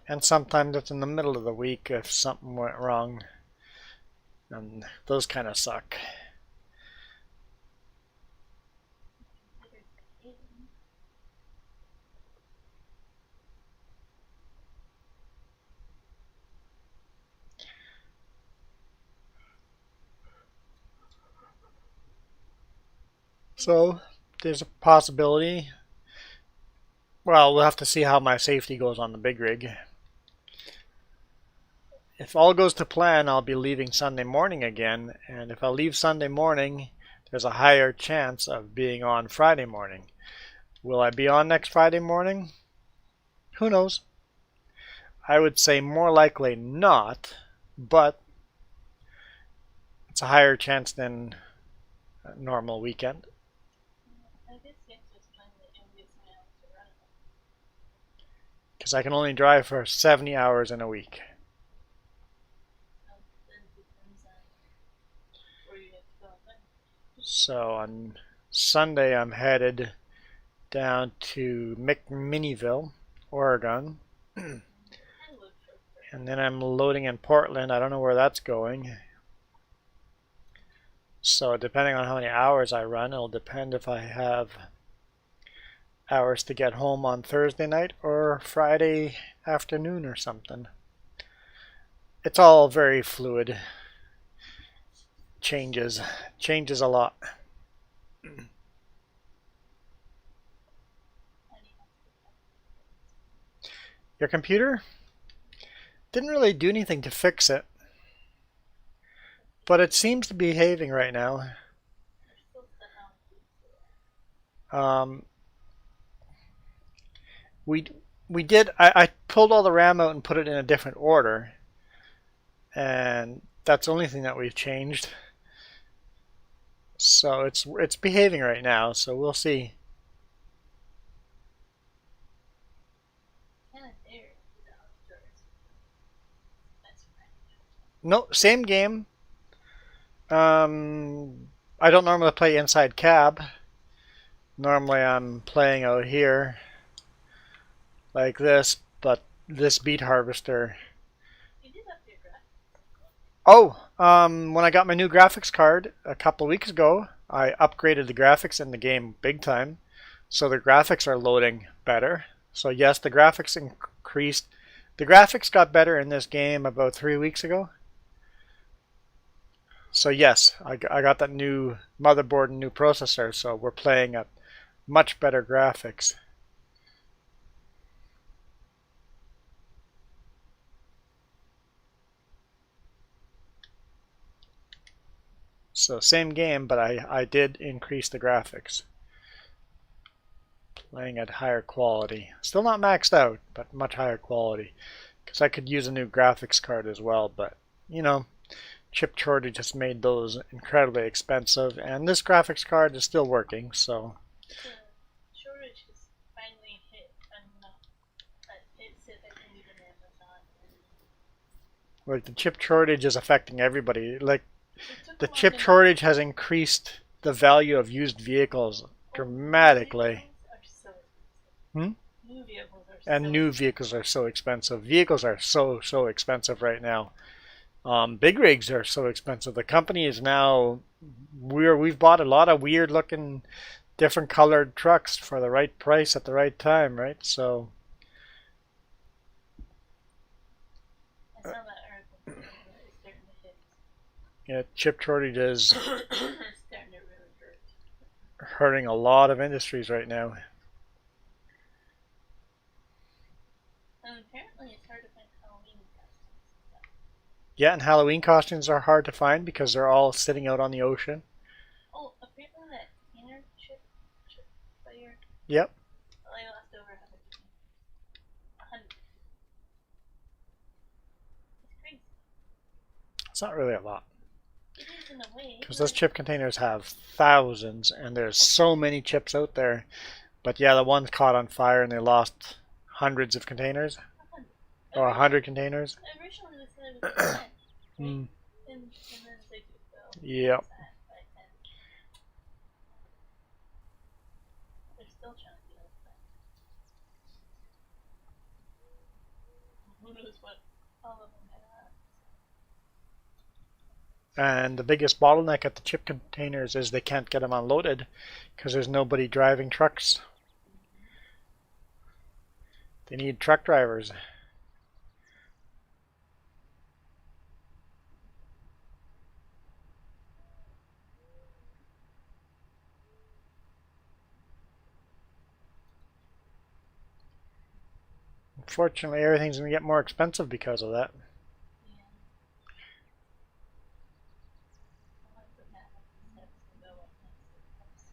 Speaker 3: to
Speaker 2: And sometimes it's in the middle of the week if something went wrong, and those kind of suck. So there's a possibility. Well, we'll have to see how my safety goes on the big rig. If all goes to plan, I'll be leaving Sunday morning again, and if I leave Sunday morning, there's a higher chance of being on Friday morning. Will I be on next Friday morning? Who knows? I would say more likely not, but it's a higher chance than a normal weekend.
Speaker 3: I guess you have to explain that you'll get some hours to run it.
Speaker 2: Because I can only drive for 70 hours in a week.
Speaker 3: Then it depends on where you have to go.
Speaker 2: So on Sunday, I'm headed down to McMinnville, Oregon. And then I'm loading in Portland. I don't know where that's going. So depending on how many hours I run, it'll depend if I have hours to get home on Thursday night or Friday afternoon or something. It's all very fluid. Changes a lot.
Speaker 3: I
Speaker 2: Your computer didn't really do anything to fix it, but it seems to be behaving right now.
Speaker 3: There's still stuff on.
Speaker 2: We did. I pulled all the RAM out and put it in a different order, and that's the only thing that we've changed. So it's behaving right now. So we'll see.
Speaker 3: Kind of there. The outdoors. That's right.
Speaker 2: No, same game. I don't normally play inside cab. Normally I'm playing out here like this, but this beet harvester.
Speaker 3: You did up your graphics.
Speaker 2: Oh, when I got my new graphics card a couple of weeks ago, I upgraded the graphics in the game big time. So the graphics are loading better. So yes, the graphics increased. The graphics got better in this game about 3 weeks ago. So yes, I got that new motherboard and new processor, so we're playing at much better graphics. So same game, but I did increase the graphics. Playing at higher quality. Still not maxed out, but much higher quality. Because I could use a new graphics card as well, but you know, chip shortage has made those incredibly expensive, and this graphics card is still working, so.
Speaker 3: The shortage has finally hit enough that it's affecting even Amazon.
Speaker 2: Like the chip shortage is affecting everybody. Like
Speaker 3: It took
Speaker 2: the
Speaker 3: a while
Speaker 2: chip
Speaker 3: to-
Speaker 2: shortage has increased the value of used vehicles dramatically.
Speaker 3: Vehicles are so expensive.
Speaker 2: Hmm?
Speaker 3: New vehicles are
Speaker 2: And
Speaker 3: so
Speaker 2: new vehicles are so expensive. Vehicles are so expensive right now. Big rigs are so expensive. The company is now we've bought a lot of weird looking, different colored trucks for the right price at the right time, right? So
Speaker 3: I saw that article. It's starting to hit.
Speaker 2: yeah, chip shortage is
Speaker 3: It's starting to really hurt.
Speaker 2: hurting a lot of industries right now.
Speaker 3: And apparently it's hard to find Halloween costumes and stuff.
Speaker 2: Yeah, and Halloween costumes are hard to find because they're all sitting out on the ocean.
Speaker 3: Oh, apparently that container chip player,
Speaker 2: Yep.
Speaker 3: I lost over 100. It's crazy.
Speaker 2: It's not really a lot.
Speaker 3: It is in a way.
Speaker 2: Because those chip containers have thousands, and there's so many chips out there. But yeah, the one's caught on fire and they lost hundreds of containers, or 100 containers.
Speaker 3: Originally they said it was 10, right?
Speaker 2: Mm.
Speaker 3: And then they could go.
Speaker 2: Yep.
Speaker 3: By 10. They're still trying to get out of that. Who knows what all of them had.
Speaker 2: And the biggest bottleneck at the chip containers is they can't get them unloaded because there's nobody driving trucks. They need truck drivers. Unfortunately, everything's going to get more expensive because of that.
Speaker 3: Yeah. I'll have to have steps to go up next.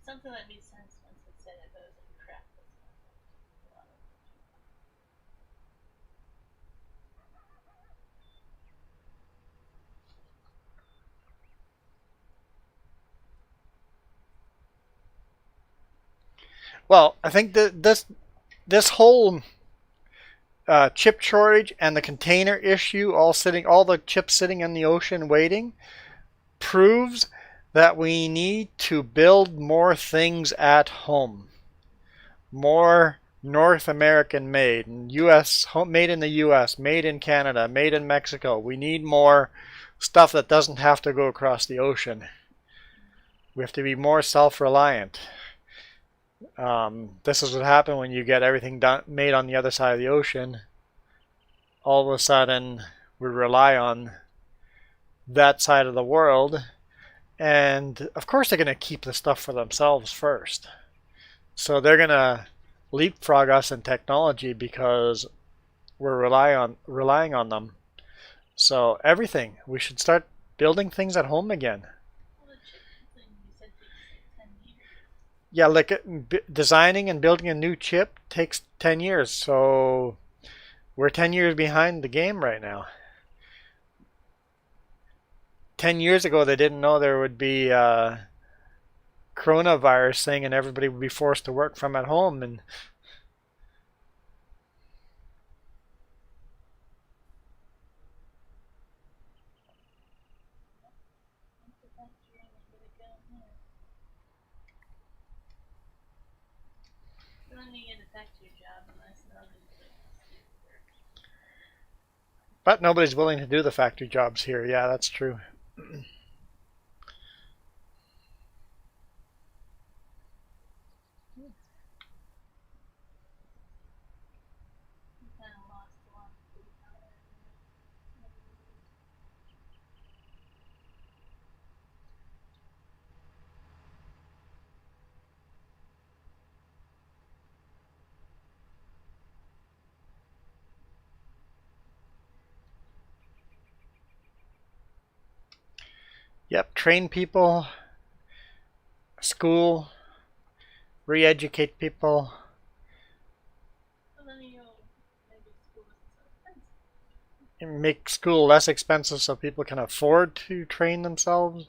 Speaker 3: Something that made sense once it said it, but it was like crap. That's not a lot of it.
Speaker 2: Well, I think that this whole chip shortage and the container issue, all the chips sitting in the ocean waiting, proves that we need to build more things at home, more North American made, made in the U.S., made in Canada, made in Mexico. We need more stuff that doesn't have to go across the ocean. We have to be more self-reliant. This is what happens when you get everything made on the other side of the ocean. All of a sudden, we rely on that side of the world, and of course they're going to keep the stuff for themselves first. So they're gonna leapfrog us in technology because we're relying on them. So everything, we should start building things at home again.
Speaker 3: Well, the chip thing you said takes like 10 years.
Speaker 2: Yeah, like designing and building a new chip takes 10 years. So we're 10 years behind the game right now. 10 years ago, they didn't know there would be a coronavirus thing and everybody would be forced to work from at home. And
Speaker 3: Once the factory and they get it going here. So then you get a factory job unless nobody's willing to do the work.
Speaker 2: but nobody's willing to do the factory jobs here. Yeah, that's true.
Speaker 3: You kind of lost a lot of blue collar.
Speaker 2: Yep, train people, school, re-educate people.
Speaker 3: Well, then you'll maybe school isn't so expensive.
Speaker 2: And make school less expensive so people can afford to train themselves.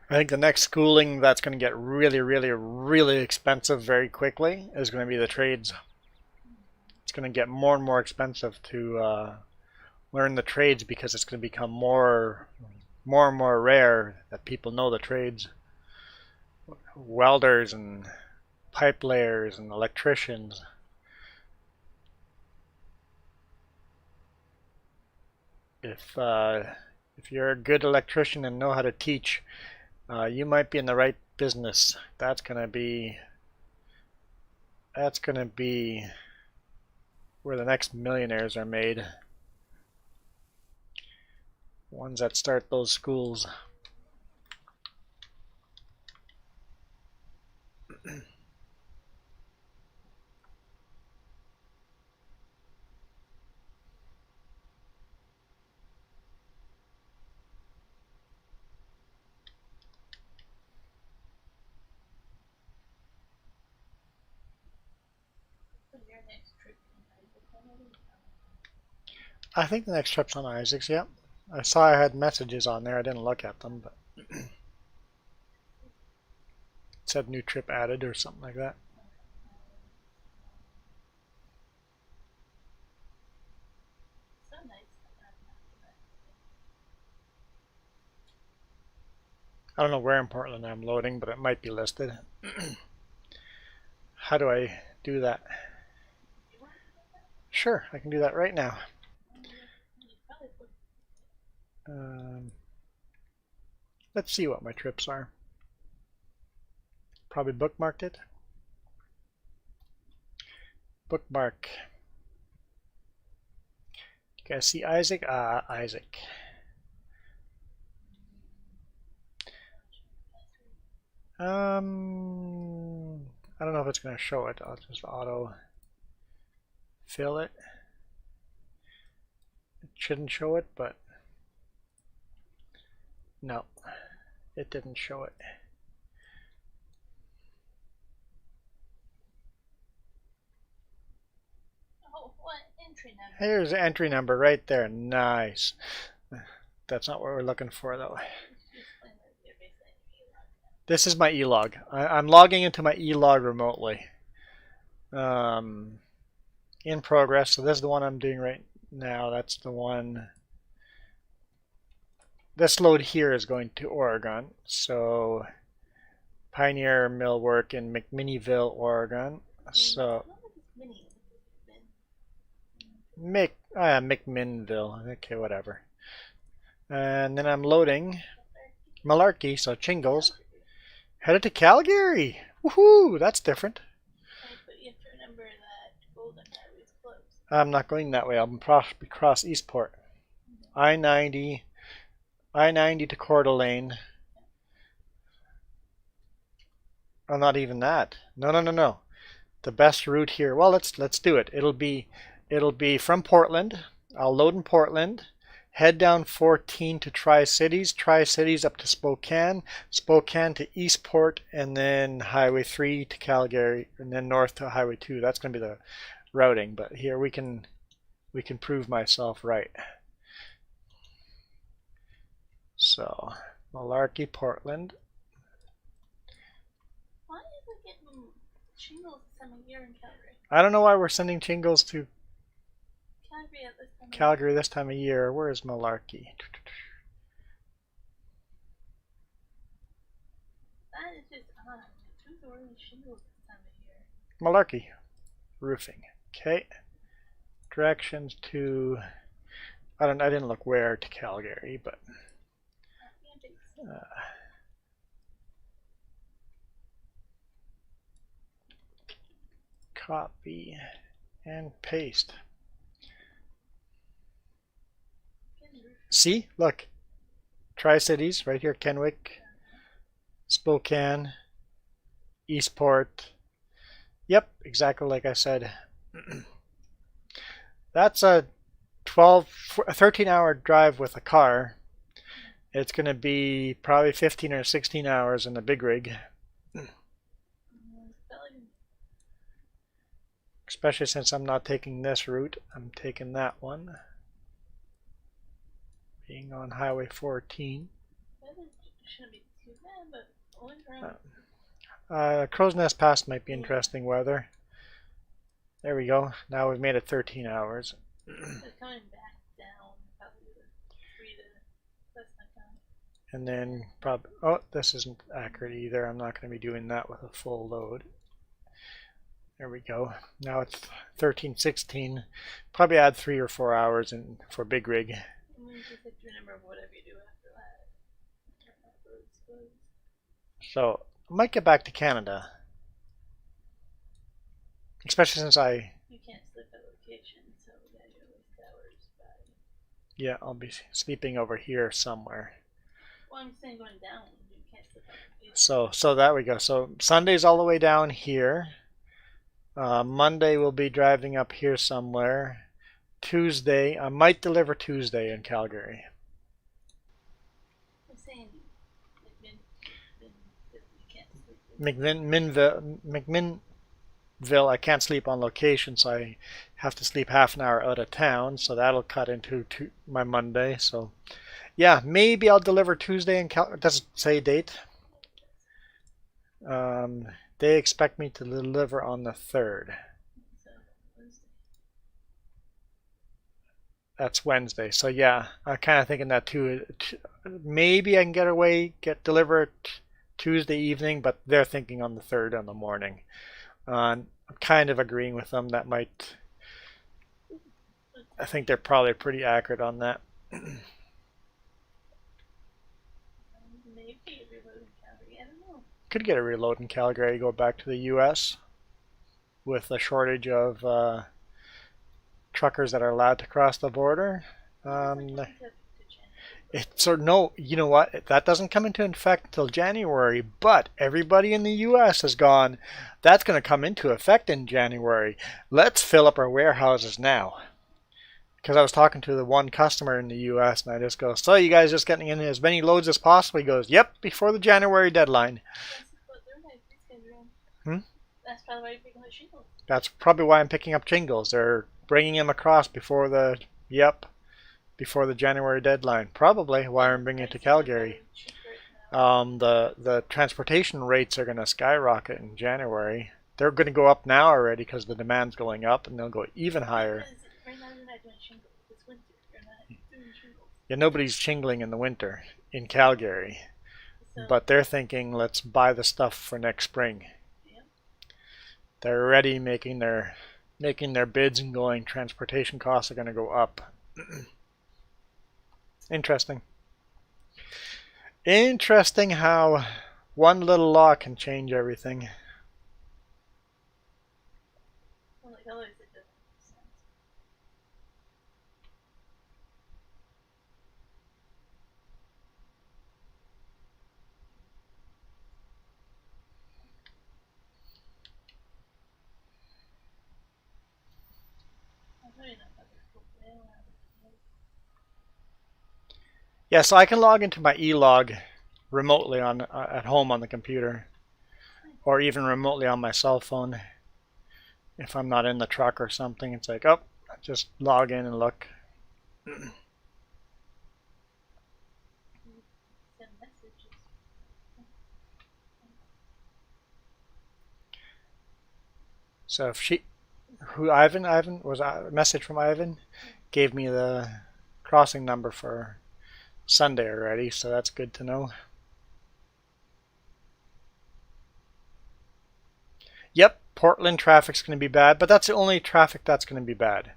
Speaker 2: I think the next schooling that's going to get really, really, really expensive very quickly is going to be the trades. It's going to get more and more expensive to learn the trades because it's going to become more and more rare that people know the trades. Welders and pipe layers and electricians. If you're a good electrician and know how to teach, you might be in the right business. That's gonna be where the next millionaires are made. Ones that start those schools.
Speaker 3: So your next trip in Isaac already?
Speaker 2: I think the next trip's on Isaac's, yep. I saw I had messages on there, I didn't look at them, but it said new trip added or something like that.
Speaker 3: So nice that I'm not that.
Speaker 2: I don't know where in Portland I'm loading, but it might be listed. How do I do that?
Speaker 3: You want to do that?
Speaker 2: Sure, I can do that right now.
Speaker 3: You probably put
Speaker 2: Let's see what my trips are. Probably bookmarked it. Bookmark. You guys see Isaac? Isaac. I don't know if it's going to show it. I'll just auto fill it. It shouldn't show it, but no, it didn't show it.
Speaker 3: oh, what entry number?
Speaker 2: Here's the entry number right there. Nice. That's not what we're looking for, though.
Speaker 3: Let's just explain what everything.
Speaker 2: This is my e-log. I'm logging into my e-log remotely. In progress. So this is the one I'm doing right now. That's the one. This load here is going to Oregon. So Pioneer Millwork in McMinnville, Oregon. So McMinnville. Okay, whatever. And then I'm loading Malarkey, so Chingles. Headed to Calgary. Woohoo! That's different.
Speaker 3: But you have to remember that Golden Highway is closed.
Speaker 2: I'm not going that way. I'll cross Eastport. I-90 to Coeur d'Alene. Oh, not even that. No. The best route here. Well, let's do it. It'll be from Portland. I'll load in Portland. Head down 14 to Tri-Cities. Tri-Cities up to Spokane. Spokane to Eastport, and then Highway 3 to Calgary, and then north to Highway 2. That's going to be the routing. But here we can prove myself right. So Malarkey, Portland.
Speaker 3: Why is it getting shingles this time of year in Calgary?
Speaker 2: I don't know why we're sending Chingles to
Speaker 3: Calgary at this time.
Speaker 2: Calgary this time of year. Where is Malarkey?
Speaker 3: That is just odd. Who's ordering shingles this time of year?
Speaker 2: Malarkey roofing. Okay. Directions to I didn't look where to Calgary, but copy and paste. See, look, Tri-Cities right here, Kenwick, Spokane, Eastport. Yep, exactly like I said. That's a 13-hour drive with a car. It's going to be probably 15 or 16 hours in the big rig. Especially since I'm not taking this route. I'm taking that one. Being on Highway 14.
Speaker 3: Shouldn't be too bad, but only around.
Speaker 2: Crow's Nest Pass might be interesting weather. There we go. Now we've made it 13 hours.
Speaker 3: Coming back down, probably 3 to less than time.
Speaker 2: And then probably, oh, this isn't accurate either. I'm not going to be doing that with a full load. There we go. Now it's 13:16. Probably add 3 or 4 hours in for big rig.
Speaker 3: And then you just have to remember whatever you do after that.
Speaker 2: So I might get back to Canada, especially since
Speaker 3: You can't sleep at location, so yeah, you're waste hours by.
Speaker 2: Yeah, I'll be sleeping over here somewhere.
Speaker 3: Well, I'm saying going down, you can't sleep at location.
Speaker 2: So there we go. So Sunday's all the way down here. Monday we'll be driving up here somewhere. Tuesday, I might deliver Tuesday in Calgary.
Speaker 3: I'm saying you can't sleep.
Speaker 2: McMinnville, I can't sleep on location, so I have to sleep half an hour out of town, so that'll cut into my Monday. So yeah, maybe I'll deliver Tuesday in Calgary. It doesn't say a date. They expect me to deliver on the 3rd.
Speaker 3: So Wednesday.
Speaker 2: That's Wednesday. So yeah, I'm kind of thinking that too. Maybe I can get delivered Tuesday evening, but they're thinking on the 3rd in the morning. I'm kind of agreeing with them. That might. I think they're probably pretty accurate on that.
Speaker 3: Maybe reload in Calgary. I don't know.
Speaker 2: Could get a reload in Calgary, go back to the U.S. with a shortage of truckers that are allowed to cross the border. No, you know what? That doesn't come into effect until January, but everybody in the U.S. has gone, that's going to come into effect in January. Let's fill up our warehouses now. Because I was talking to the one customer in the U.S. and I just go, so you guys just getting in as many loads as possible? He goes, yep, before the January deadline.
Speaker 3: That's probably why you're picking up shingles.
Speaker 2: That's probably why I'm picking up Chingles. They're bringing them across before the January deadline. Probably why I'm bringing it to Calgary. The transportation rates are going to skyrocket in January. They're going to go up now already because the demand's going up, and they'll go even higher.
Speaker 3: Because right now you're not doing shingles. It's winter. You're not doing shingles.
Speaker 2: Yeah, nobody's shingling in the winter in Calgary,
Speaker 3: So,
Speaker 2: but they're thinking, let's buy the stuff for next spring.
Speaker 3: yeah.
Speaker 2: They're already making their bids and going. Transportation costs are going to go up. Interesting. Interesting how one little law can change everything.
Speaker 3: Well, like otherwise it doesn't make sense. I'm really not about to go whale out of it.
Speaker 2: Yeah, so I can log into my e-log remotely on at home on the computer, or even remotely on my cell phone. If I'm not in the truck or something, it's like, oh, just log in and look.
Speaker 3: Send messages.
Speaker 2: So if Ivan was a message from Ivan, gave me the crossing number for Sunday already, so that's good to know. Yep, Portland traffic's going to be bad, but that's the only traffic that's going to be bad.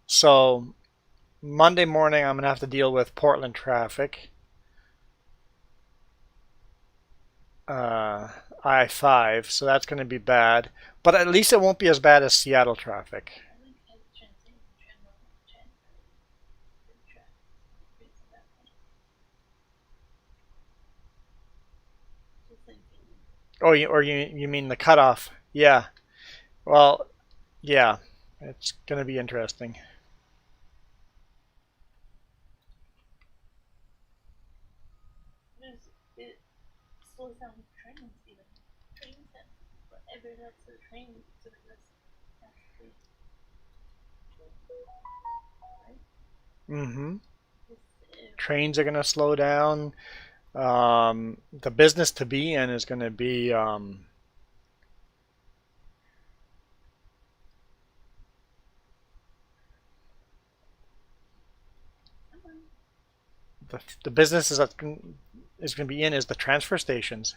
Speaker 2: So Monday morning, I'm going to have to deal with Portland traffic. I-5, so that's going to be bad. But at least it won't be as bad as Seattle traffic.
Speaker 3: I think I was trying to say general chat for traffic. Reason that way. Just thinking.
Speaker 2: Oh, you mean the cutoff? Yeah. Well, yeah. It's going to be interesting.
Speaker 3: It slows down trains even. Trains have whatever that's the train to the rest has to be. Right?
Speaker 2: Mm-hmm.
Speaker 3: Just,
Speaker 2: Trains are going to slow down. The business to be in is going to be the business is going to be in is the transfer stations.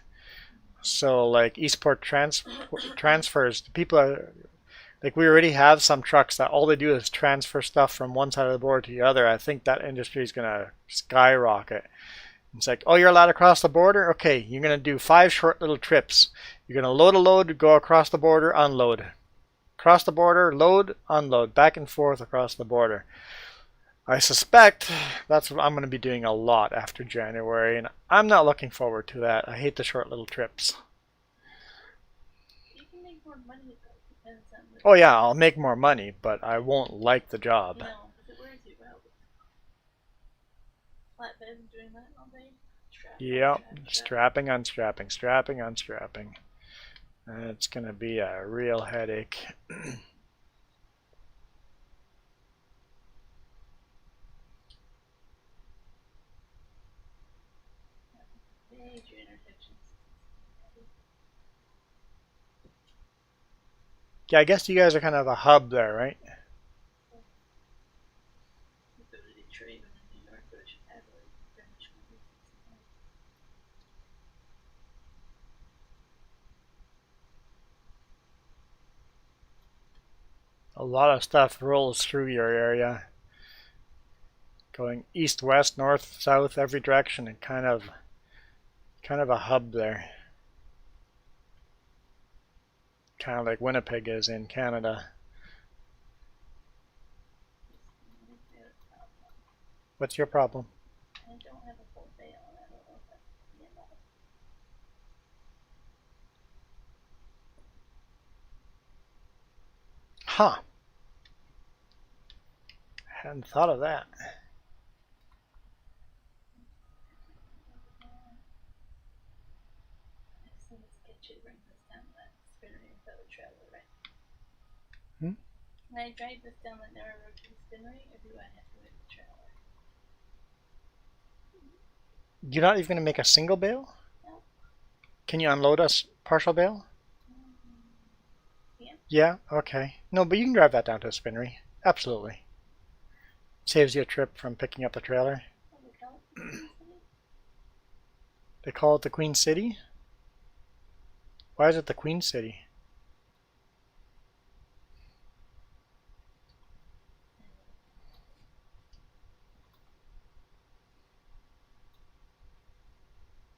Speaker 2: So like Eastport transfers, people are like, we already have some trucks that all they do is transfer stuff from one side of the border to the other. I think that industry is going to skyrocket. It's like, oh, you're allowed to cross the border? Okay, you're going to do 5 short little trips. You're going to load a load, go across the border, unload. Cross the border, load, unload, back and forth across the border. I suspect that's what I'm going to be doing a lot after January, and I'm not looking forward to that. I hate the short little trips.
Speaker 3: you can make more money though. Depends on the.
Speaker 2: Oh yeah, I'll make more money, but I won't like the job.
Speaker 3: No, because it wears you out. Flatbed doing that all day.
Speaker 2: Yep, strapping, unstrapping, strapping, unstrapping. It's going to be a real headache.
Speaker 3: Major intersections.
Speaker 2: Yeah, I guess you guys are kind of a hub there, right?
Speaker 3: You go to Detroit and New York or Chicago, very much more.
Speaker 2: A lot of stuff rolls through your area, going east, west, north, south, every direction, and kind of a hub there. Kind of like Winnipeg is in Canada. What's your problem?
Speaker 3: I don't have a full day on. I don't know if that's enough.
Speaker 2: Huh. Hadn't thought of that.
Speaker 3: As soon as Sketchy brings us down that spinnery without a trailer, right?
Speaker 2: Hmm?
Speaker 3: Can I drive this down the narrow road to the spinnery, or do I have to wait the trailer?
Speaker 2: You're not even going to make a single bale?
Speaker 3: No.
Speaker 2: Can you unload us partial bale?
Speaker 3: Yeah.
Speaker 2: Yeah, okay. No, but you can drive that down to a spinnery. Absolutely. Saves you a trip from picking up the trailer.
Speaker 3: What do we call it? The Queen City?
Speaker 2: They call it the Queen City? Why is it the Queen City?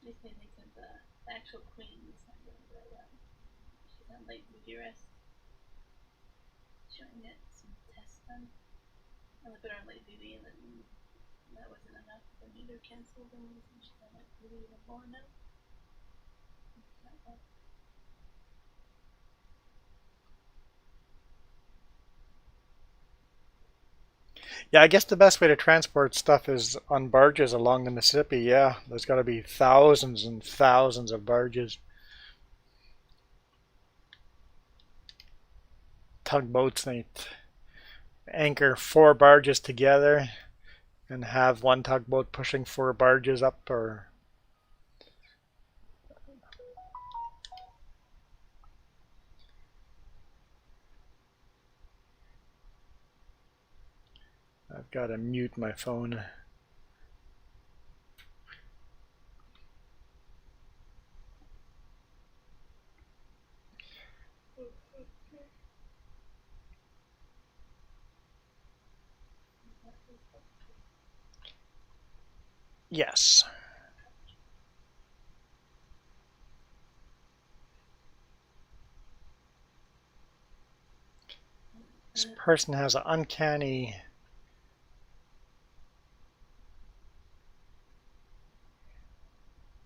Speaker 3: Makes me think of the actual queen is not doing very well. She's on Lake Bucharest. Showing it some tests done. I looked at her on Lake Beauty and then that wasn't enough. The meter canceled and she's on Lake Beauty even more now. Not bad.
Speaker 2: Yeah, I guess the best way to transport stuff is on barges along the Mississippi. Yeah, there's got to be thousands and thousands of barges. Tugboats, they anchor 4 barges together and have one tugboat pushing 4 barges up, or I've got to mute my phone. Yes. This person has an uncanny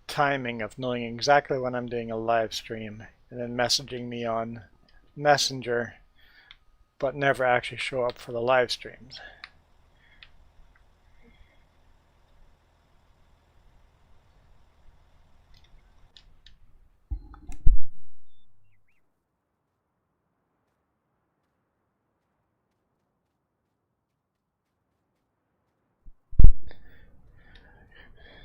Speaker 2: timing of knowing exactly when I'm doing a live stream and then messaging me on Messenger, but never actually show up for the live streams.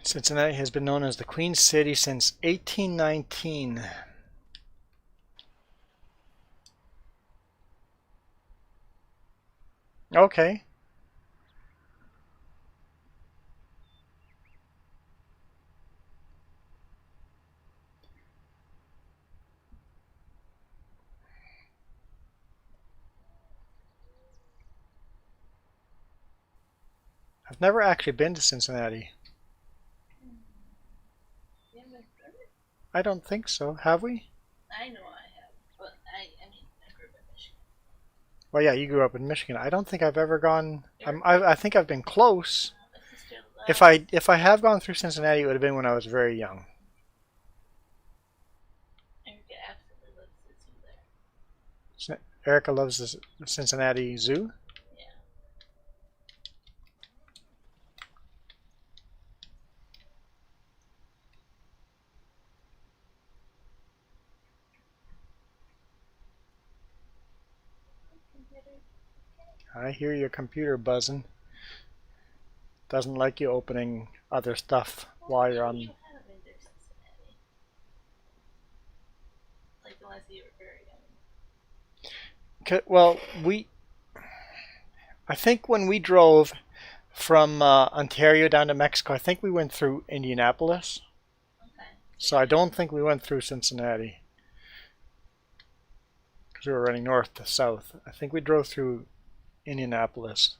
Speaker 2: Cincinnati has been known as the Queen City since 1819. Okay. I've never actually been to Cincinnati.
Speaker 3: You haven't heard it?
Speaker 2: I don't think so. Have we?
Speaker 3: I know I have, but I mean, I grew up in Michigan.
Speaker 2: Well, yeah, you grew up in Michigan. I don't think I've ever gone. I think I've been close.
Speaker 3: My sister
Speaker 2: If I have gone through Cincinnati, it would have been when I was very young.
Speaker 3: Erica absolutely loves the zoo there.
Speaker 2: Erica loves the Cincinnati Zoo.
Speaker 3: Yeah. Computer.
Speaker 2: I hear your computer buzzing. Doesn't like you opening other stuff while you're on.
Speaker 3: You have been to Cincinnati. Like unless you were very young.
Speaker 2: Well, I think when we drove from Ontario down to Mexico, I think we went through Indianapolis.
Speaker 3: Okay.
Speaker 2: So I don't think we went through Cincinnati. Because we were running north to south. I think we drove through Indianapolis.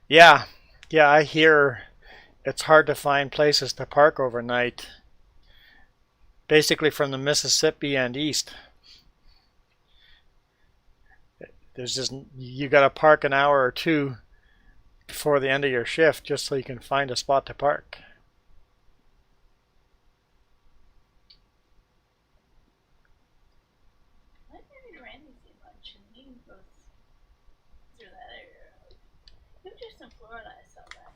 Speaker 2: Yeah, I hear it's hard to find places to park overnight. Basically from the Mississippi and east. There's just, you got to park an hour or two before the end of your shift just so you can find a spot to park.
Speaker 3: I married Randy too much, and he goes through that area. He was just in Florida, I saw that.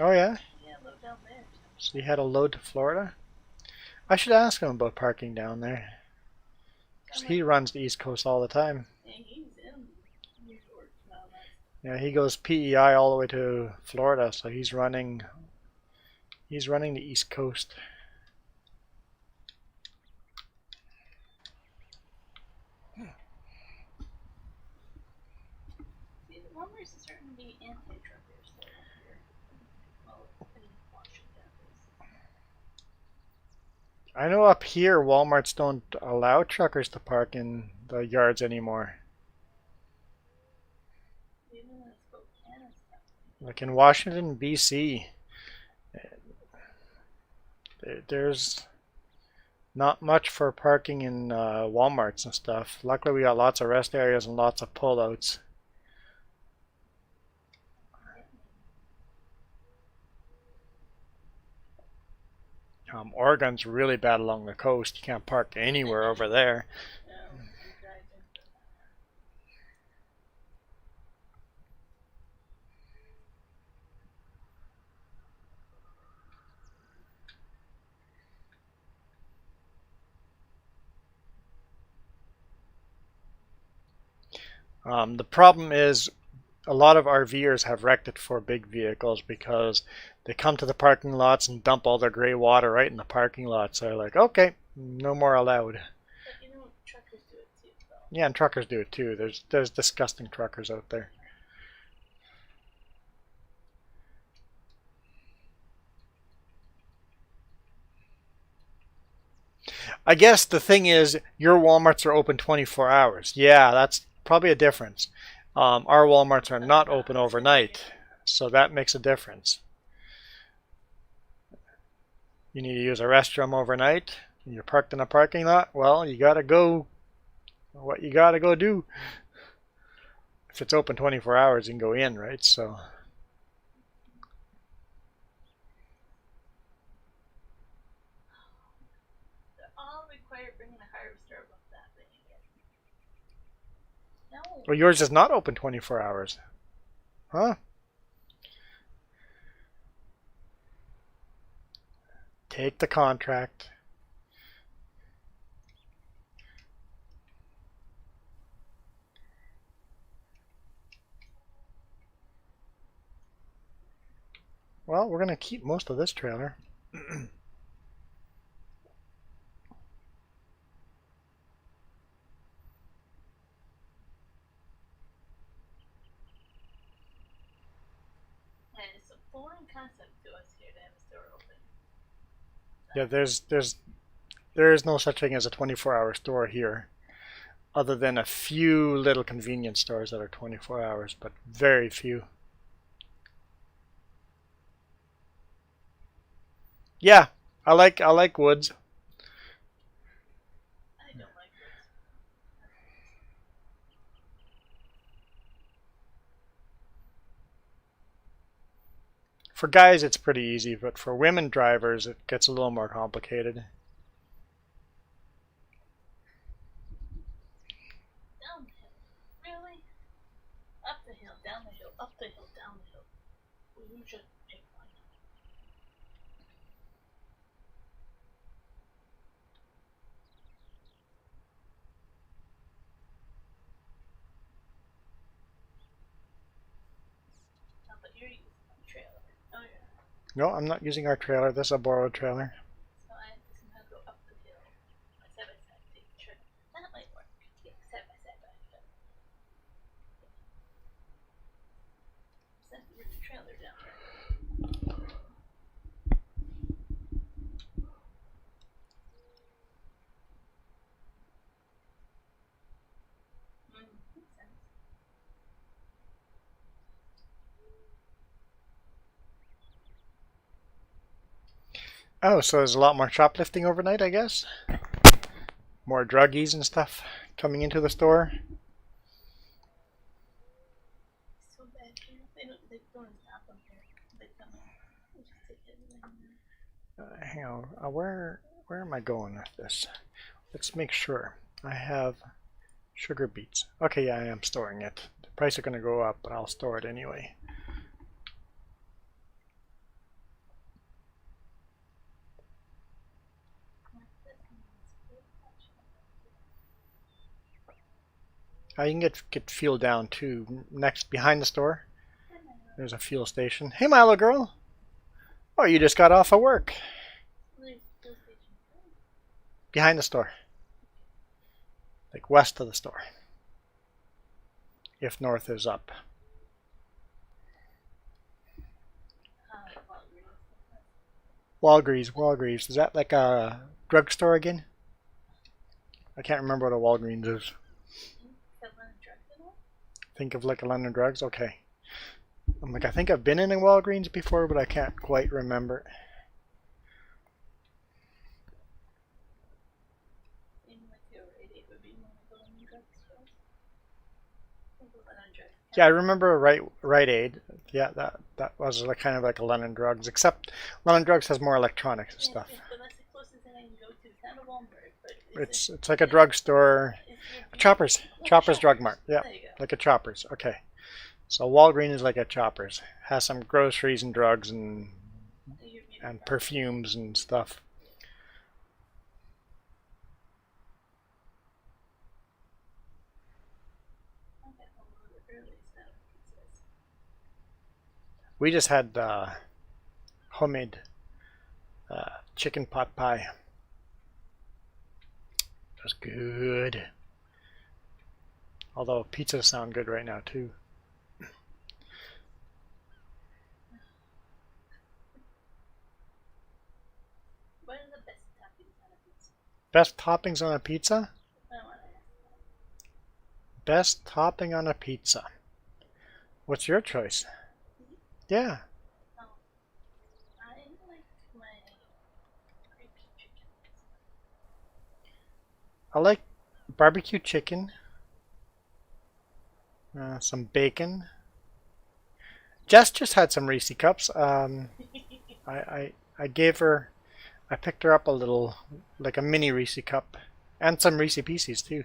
Speaker 2: Oh yeah?
Speaker 3: Yeah, I lived down there.
Speaker 2: So he had a load to Florida? I should ask him about parking down there. 'Cause he runs the East Coast all the time.
Speaker 3: Yeah, he's in New York now.
Speaker 2: Yeah, he goes PEI all the way to Florida, so he's running the East Coast.
Speaker 3: See, the Walmart's is starting to be anti-truckers. So here. Well, in Washington is.
Speaker 2: I know up here Walmarts don't allow truckers to park in the yards anymore.
Speaker 3: Even in Spokane and stuff.
Speaker 2: Like in Washington, BC, there's not much for parking in Walmarts and stuff. Luckily, we got lots of rest areas and lots of pullouts. Oregon's really bad along the coast. You can't park anywhere over there.
Speaker 3: No, I'm driving.
Speaker 2: The problem is a lot of RVers have wrecked it for big vehicles because they come to the parking lots and dump all their gray water right in the parking lot. So they're like, okay, no more allowed.
Speaker 3: But you know, truckers do it too, though.
Speaker 2: Yeah, and truckers do it too. There's disgusting truckers out there. I guess the thing is, your Walmarts are open 24 hours. Yeah, that's probably a difference. Our Walmarts are not open overnight, so that makes a difference. You need to use a restroom overnight. You're parked in a parking lot. Well, you gotta go. What you gotta go do. If it's open 24 hours, you can go in, right? So.
Speaker 3: They're all required bringing a harvester above that thing again. No.
Speaker 2: Well, yours is not open 24 hours. Huh? Take the contract. Well, we're going to keep most of this trailer.
Speaker 3: And it's a foreign concept to us here to have a store open.
Speaker 2: Yeah, there is no such thing as a 24-hour store here, other than a few little convenience stores that are 24 hours, but very few. Yeah, I like woods.
Speaker 3: I don't like this.
Speaker 2: For guys, it's pretty easy, but for women drivers, it gets a little more complicated.
Speaker 3: Down the hill. Really? Up the hill, down the hill, up the hill, down the hill. Well, you should pick one. Oh, but you're using a trailer. Oh, yeah.
Speaker 2: No, I'm not using our trailer. This is a borrowed trailer.
Speaker 3: So I have to somehow go up the hill. My side by side, take the trailer. That might work. Yeah, side by side by side. Send your trailer down there. Makes sense.
Speaker 2: Oh, so there's a lot more shoplifting overnight, I guess? More druggies and stuff coming into the store?
Speaker 3: So bad here. They don't stop them here. They come in. They just take everything.
Speaker 2: Hang on, where am I going with this? Let's make sure. I have sugar beets. Okay, yeah, I am storing it. Price are going to go up, but I'll store it anyway. You can get fuel down too. Next, behind the store, there's a fuel station. Hey, Milo girl. Oh, you just got off of work. Behind the store. Like west of the store. If north is up. Walgreens. Is that like a drugstore again? I can't remember what a Walgreens is. Think of like a London Drugs? Okay. I'm like, I think I've been in a Walgreens before, but I can't quite remember. Yeah, I remember Rite Aid. Yeah, that was like, kind of like a London Drugs, except London Drugs has more electronics and stuff. It's like a drugstore. Choppers Drug Mart. Yeah, like a Choppers. Okay. So Walgreens is like a Choppers. Has some groceries and drugs and perfumes and stuff. We just had homemade chicken pot pie. It was good. Although pizzas sound good right now too.
Speaker 3: What are the best toppings on a pizza?
Speaker 2: Best toppings on a pizza? Best topping on a pizza. What's your choice? Yeah.
Speaker 3: I like my crispy chicken.
Speaker 2: I like barbecue chicken. Some bacon. Jess just had some Reese cups. I gave her, I picked her up a little, like a mini Reese cup, and some Reese Pieces too.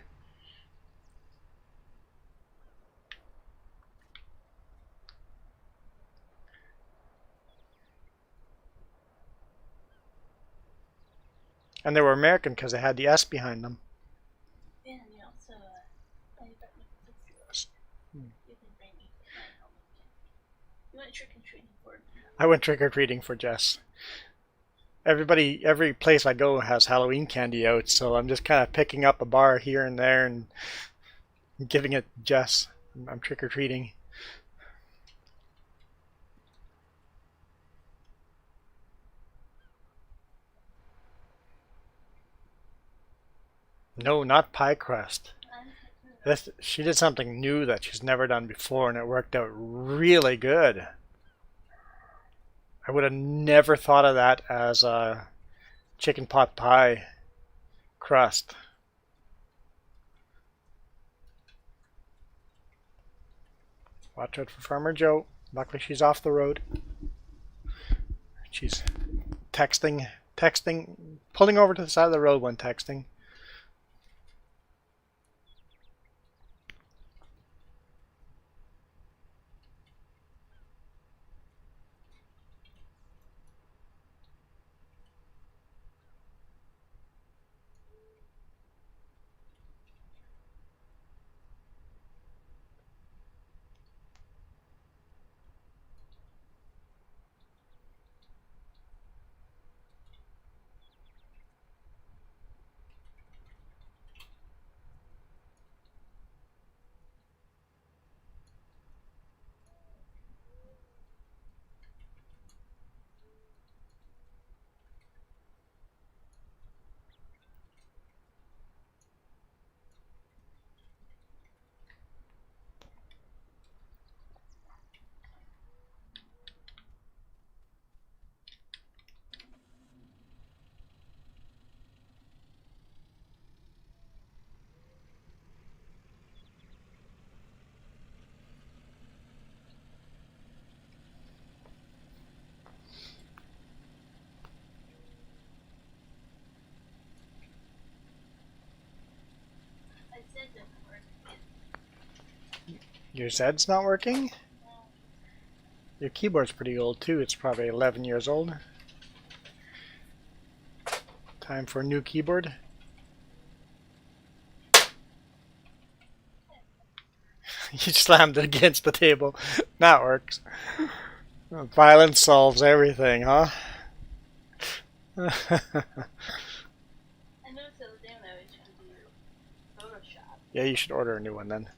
Speaker 2: And they were American because they had the S behind them.
Speaker 3: Yeah, and you also you went trick or treating for me.
Speaker 2: I went trick or treating for Jess. Every place I go has Halloween candy out, so I'm just kind of picking up a bar here and there and giving it to Jess. I'm trick or treating. No, not pie crust. She did something new that she's never done before, and it worked out really good. I would have never thought of that as a chicken pot pie crust. Watch out for Farmer Joe. Luckily she's off the road. She's texting, pulling over to the side of the road when texting. Your Zed's not working? Your keyboard's pretty old too. It's probably 11 years old. Time for a new keyboard. You slammed it against the table. That works. Violence solves everything, huh?
Speaker 3: I noticed the other day when I was trying to do Photoshop.
Speaker 2: Yeah, you should order a new one then.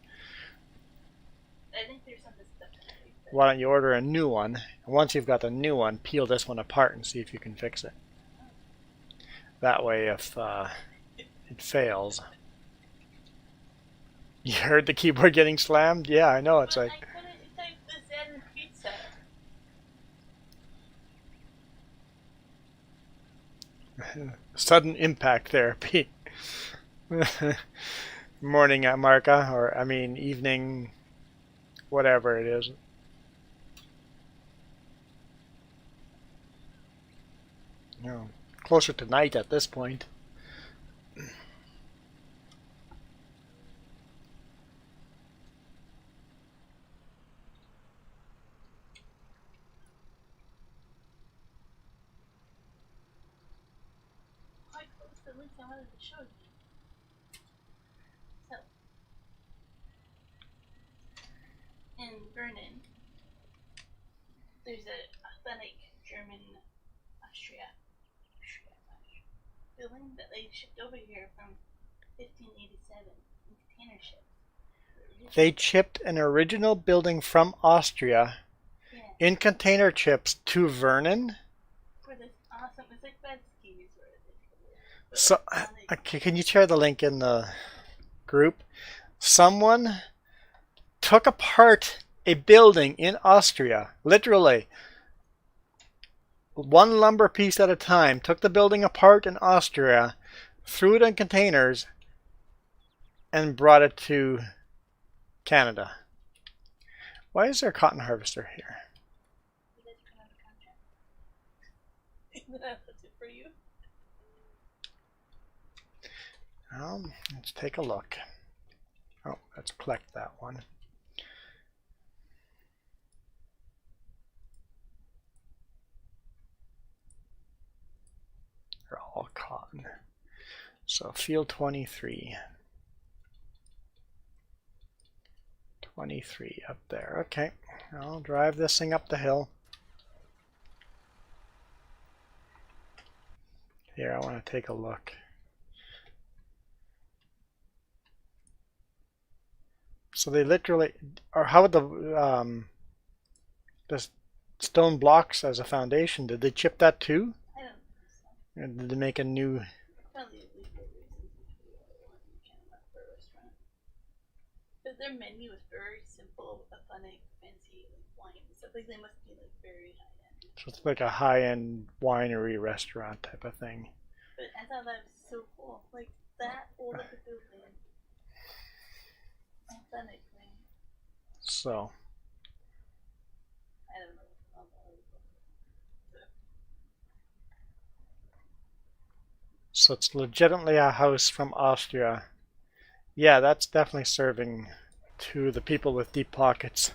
Speaker 3: I think there's something stuck in it.
Speaker 2: Why don't you order a new one? And once you've got the new one, peel this one apart and see if you can fix it. That way, if it fails. You heard the keyboard getting slammed? Yeah, I know. It's
Speaker 3: But
Speaker 2: like...
Speaker 3: I couldn't type the Z in pizza.
Speaker 2: Sudden impact therapy. Morning at Marca, or I mean evening, whatever it is. No, closer to night at this point.
Speaker 3: I closed the link I wanted to show you. So, in Vernon, there's a authentic German Austria building that they shipped over here from 1587 in container ships.
Speaker 2: They chipped an original building from Austria
Speaker 3: Yeah,
Speaker 2: in container chips to Vernon.
Speaker 3: for this awesome, it's like Betsky Resort. But
Speaker 2: So,
Speaker 3: authentic-
Speaker 2: okay, can you share the link in the group? Someone took apart a building in Austria, literally, one lumber piece at a time, took the building apart in Austria, threw it in containers, and brought it to Canada. Why is there a cotton harvester here?
Speaker 3: You guys come on the contract. That's it for you.
Speaker 2: Let's take a look. Oh, let's collect that one. They're all cotton. So field 23. 23 up there. Okay, I'll drive this thing up the hill. Here, I want to take a look. So they literally, or how would the stone blocks as a foundation, did they chip that too?
Speaker 3: I don't think so.
Speaker 2: Or did they make a new?
Speaker 3: Probably legal reasons if you want in Canada for a restaurant. But their menu is very simple, authentic, fancy, like wine and stuff. Like they must be like very high end.
Speaker 2: So it's like a high-end winery restaurant type of thing.
Speaker 3: But I thought that was so cool. Like that old of a building. Authentic thing.
Speaker 2: So
Speaker 3: I don't know.
Speaker 2: So it's legitimately a house from Austria. Yeah, that's definitely serving to the people with deep pockets.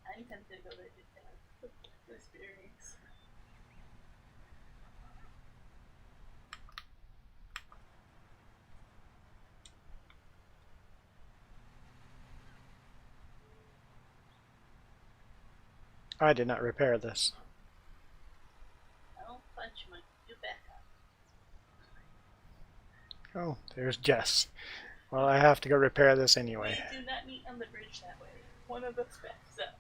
Speaker 3: I'm tempted to go there just to have the experience.
Speaker 2: I did not repair this.
Speaker 3: I'll punch my you back up.
Speaker 2: Oh, there's Jess. Well, I have to go repair this anyway.
Speaker 3: We do not meet on the bridge that way. One of us backs up.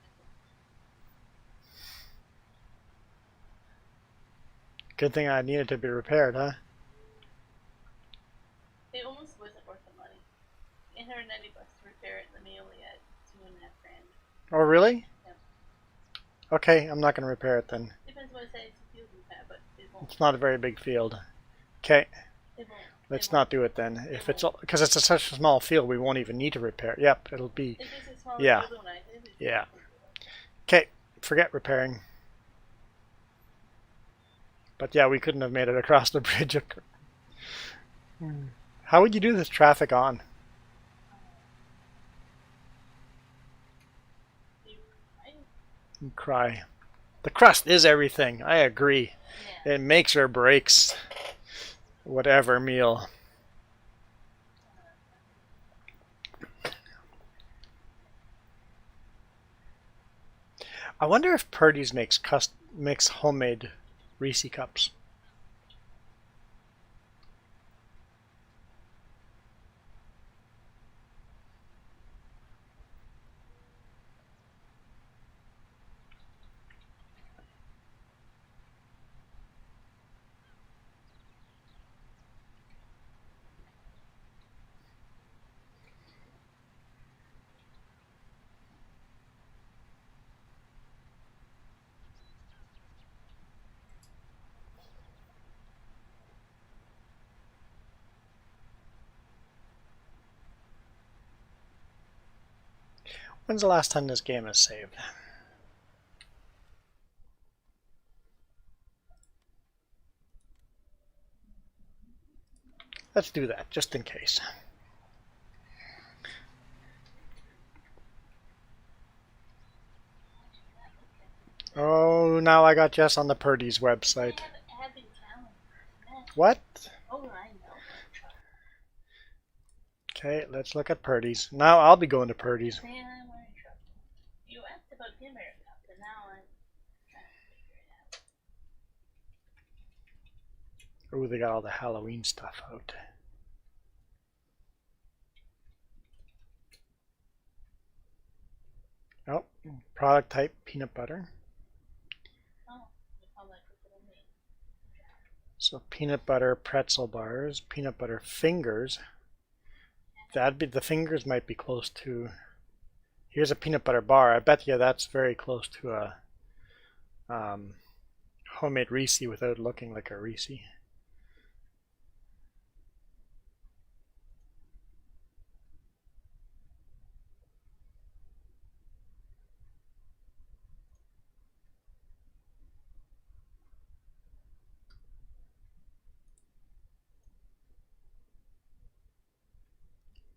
Speaker 2: Good thing I needed to be repaired, huh?
Speaker 3: It almost wasn't worth the money. $890 to repair it, and then we only had $2.5 grand.
Speaker 2: Oh, really?
Speaker 3: Yeah.
Speaker 2: Okay, I'm not going to repair it then.
Speaker 3: Depends what size field you have, but it won't.
Speaker 2: It's not a very big field. Okay,
Speaker 3: It won't.
Speaker 2: let's
Speaker 3: It
Speaker 2: not do it then. If it's because it's such a small field, we won't even need to repair. Yep, it'll be.
Speaker 3: If it's a small
Speaker 2: Yeah.
Speaker 3: field when I did it,
Speaker 2: Yeah. Okay, forget repairing. But yeah, we couldn't have made it across the bridge. How would you do this traffic on? and cry. The crust is everything. I agree.
Speaker 3: Yeah.
Speaker 2: It makes or breaks whatever meal. I wonder if Purdy's makes homemade Reese cups. When's the last time this game is saved? Let's do that, just in case. Oh, now I got Jess on the Purdy's website.
Speaker 3: I have been counting.
Speaker 2: What?
Speaker 3: Oh, I know.
Speaker 2: Okay, let's look at Purdy's. Now I'll be going to Purdy's.
Speaker 3: Man, I'm in trouble. You asked about dinner cup, and now I'm trying to figure it out.
Speaker 2: Oh, they got all the Halloween stuff out. Oh, product type peanut butter.
Speaker 3: Oh, you call that little name.
Speaker 2: So peanut butter pretzel bars, peanut butter fingers. That'd be, the fingers might be close to. Here's a peanut butter bar. I bet you that's very close to a homemade Reese without looking like a Reese.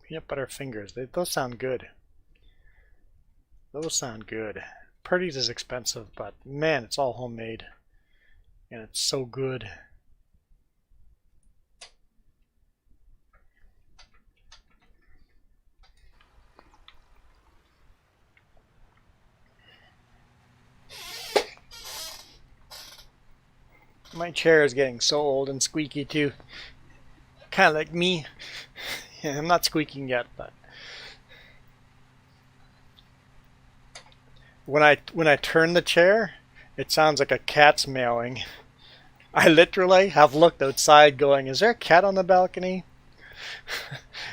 Speaker 2: Peanut butter fingers. Those sound good. Those sound good. Purdy's is expensive, but man, it's all homemade. And it's so good. My chair is getting so old and squeaky too. Kind of like me. Yeah, I'm not squeaking yet, but when I turn the chair, it sounds like a cat's meowing. I literally have looked outside going, is there a cat on the balcony?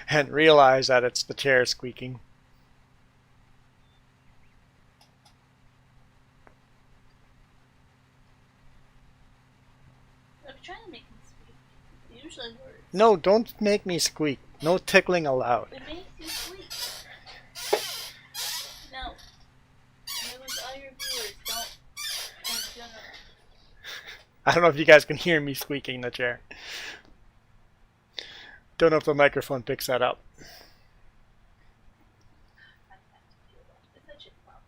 Speaker 2: And realize that it's the chair squeaking.
Speaker 3: I'm trying to make them squeak. It usually works.
Speaker 2: No, don't make me squeak. No tickling allowed.
Speaker 3: It makes you squeak. No. It was all your viewers. Don't in general.
Speaker 2: I don't know if you guys can hear me squeaking the chair. Don't know if the microphone picks that up.
Speaker 3: I have to feel that. It's such a problem.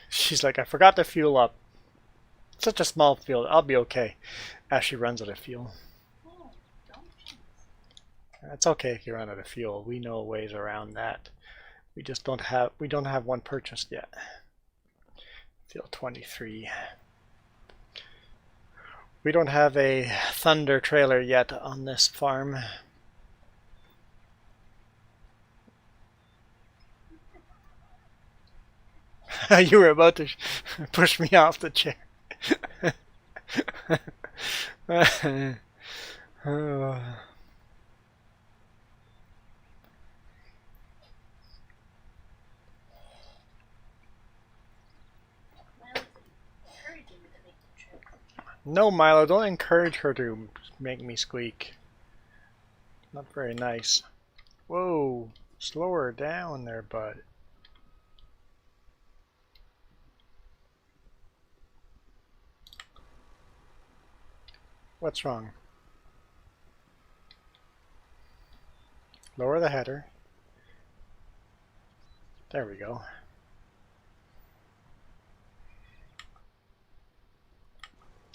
Speaker 2: She's like, I forgot to fuel up. Such a small fuel. I'll be okay. As she runs out of fuel.
Speaker 3: Oh, don't jinx.
Speaker 2: It's okay if you run out of fuel. We know ways around that. We just don't have one purchased yet. Fuel 23. We don't have a Thunder trailer yet on this farm. You were about to push me off the chair. Oh. No, Milo, don't encourage her to make me squeak. Not very nice. Whoa, slow her down there, bud. What's wrong? Lower the header. There we go.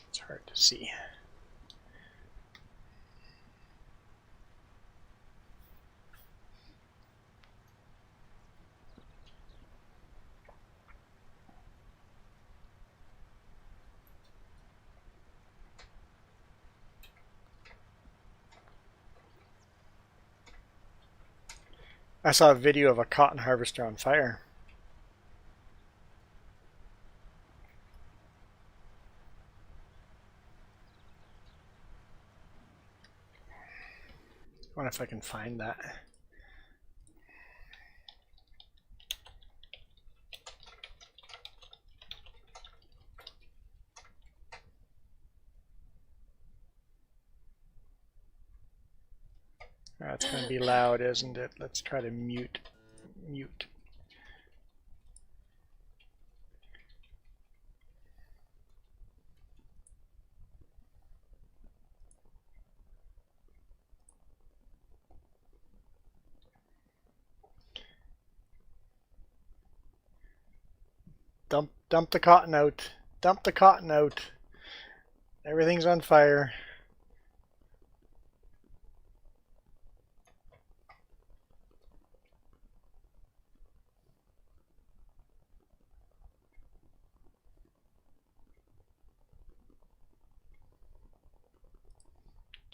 Speaker 2: It's hard to see. I saw a video of a cotton harvester on fire. I wonder if I can find that. That's going to be loud, isn't it? Let's try to mute. Dump the cotton out. Dump the cotton out. Everything's on fire.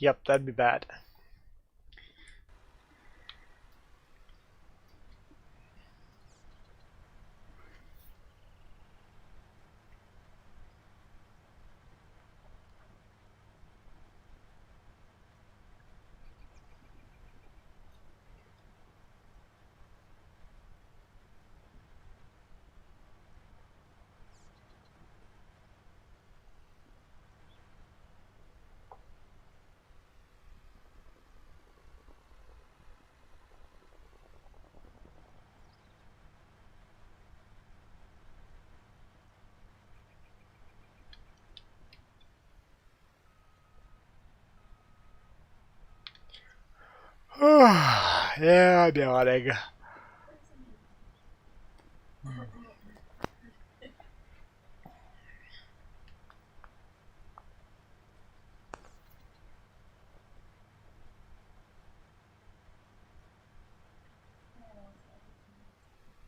Speaker 2: Yep, that'd be bad. Yeah, I'm yawning.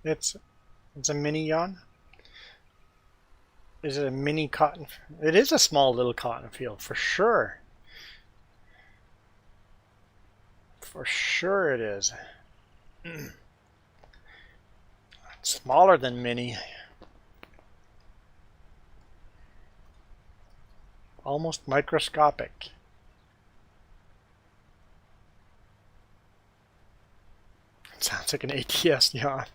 Speaker 2: It's a mini yawn. Is it a mini cotton? It is a small little cotton field for sure. For sure it is. It's smaller than mini. Almost microscopic. It sounds like an ATS yawn.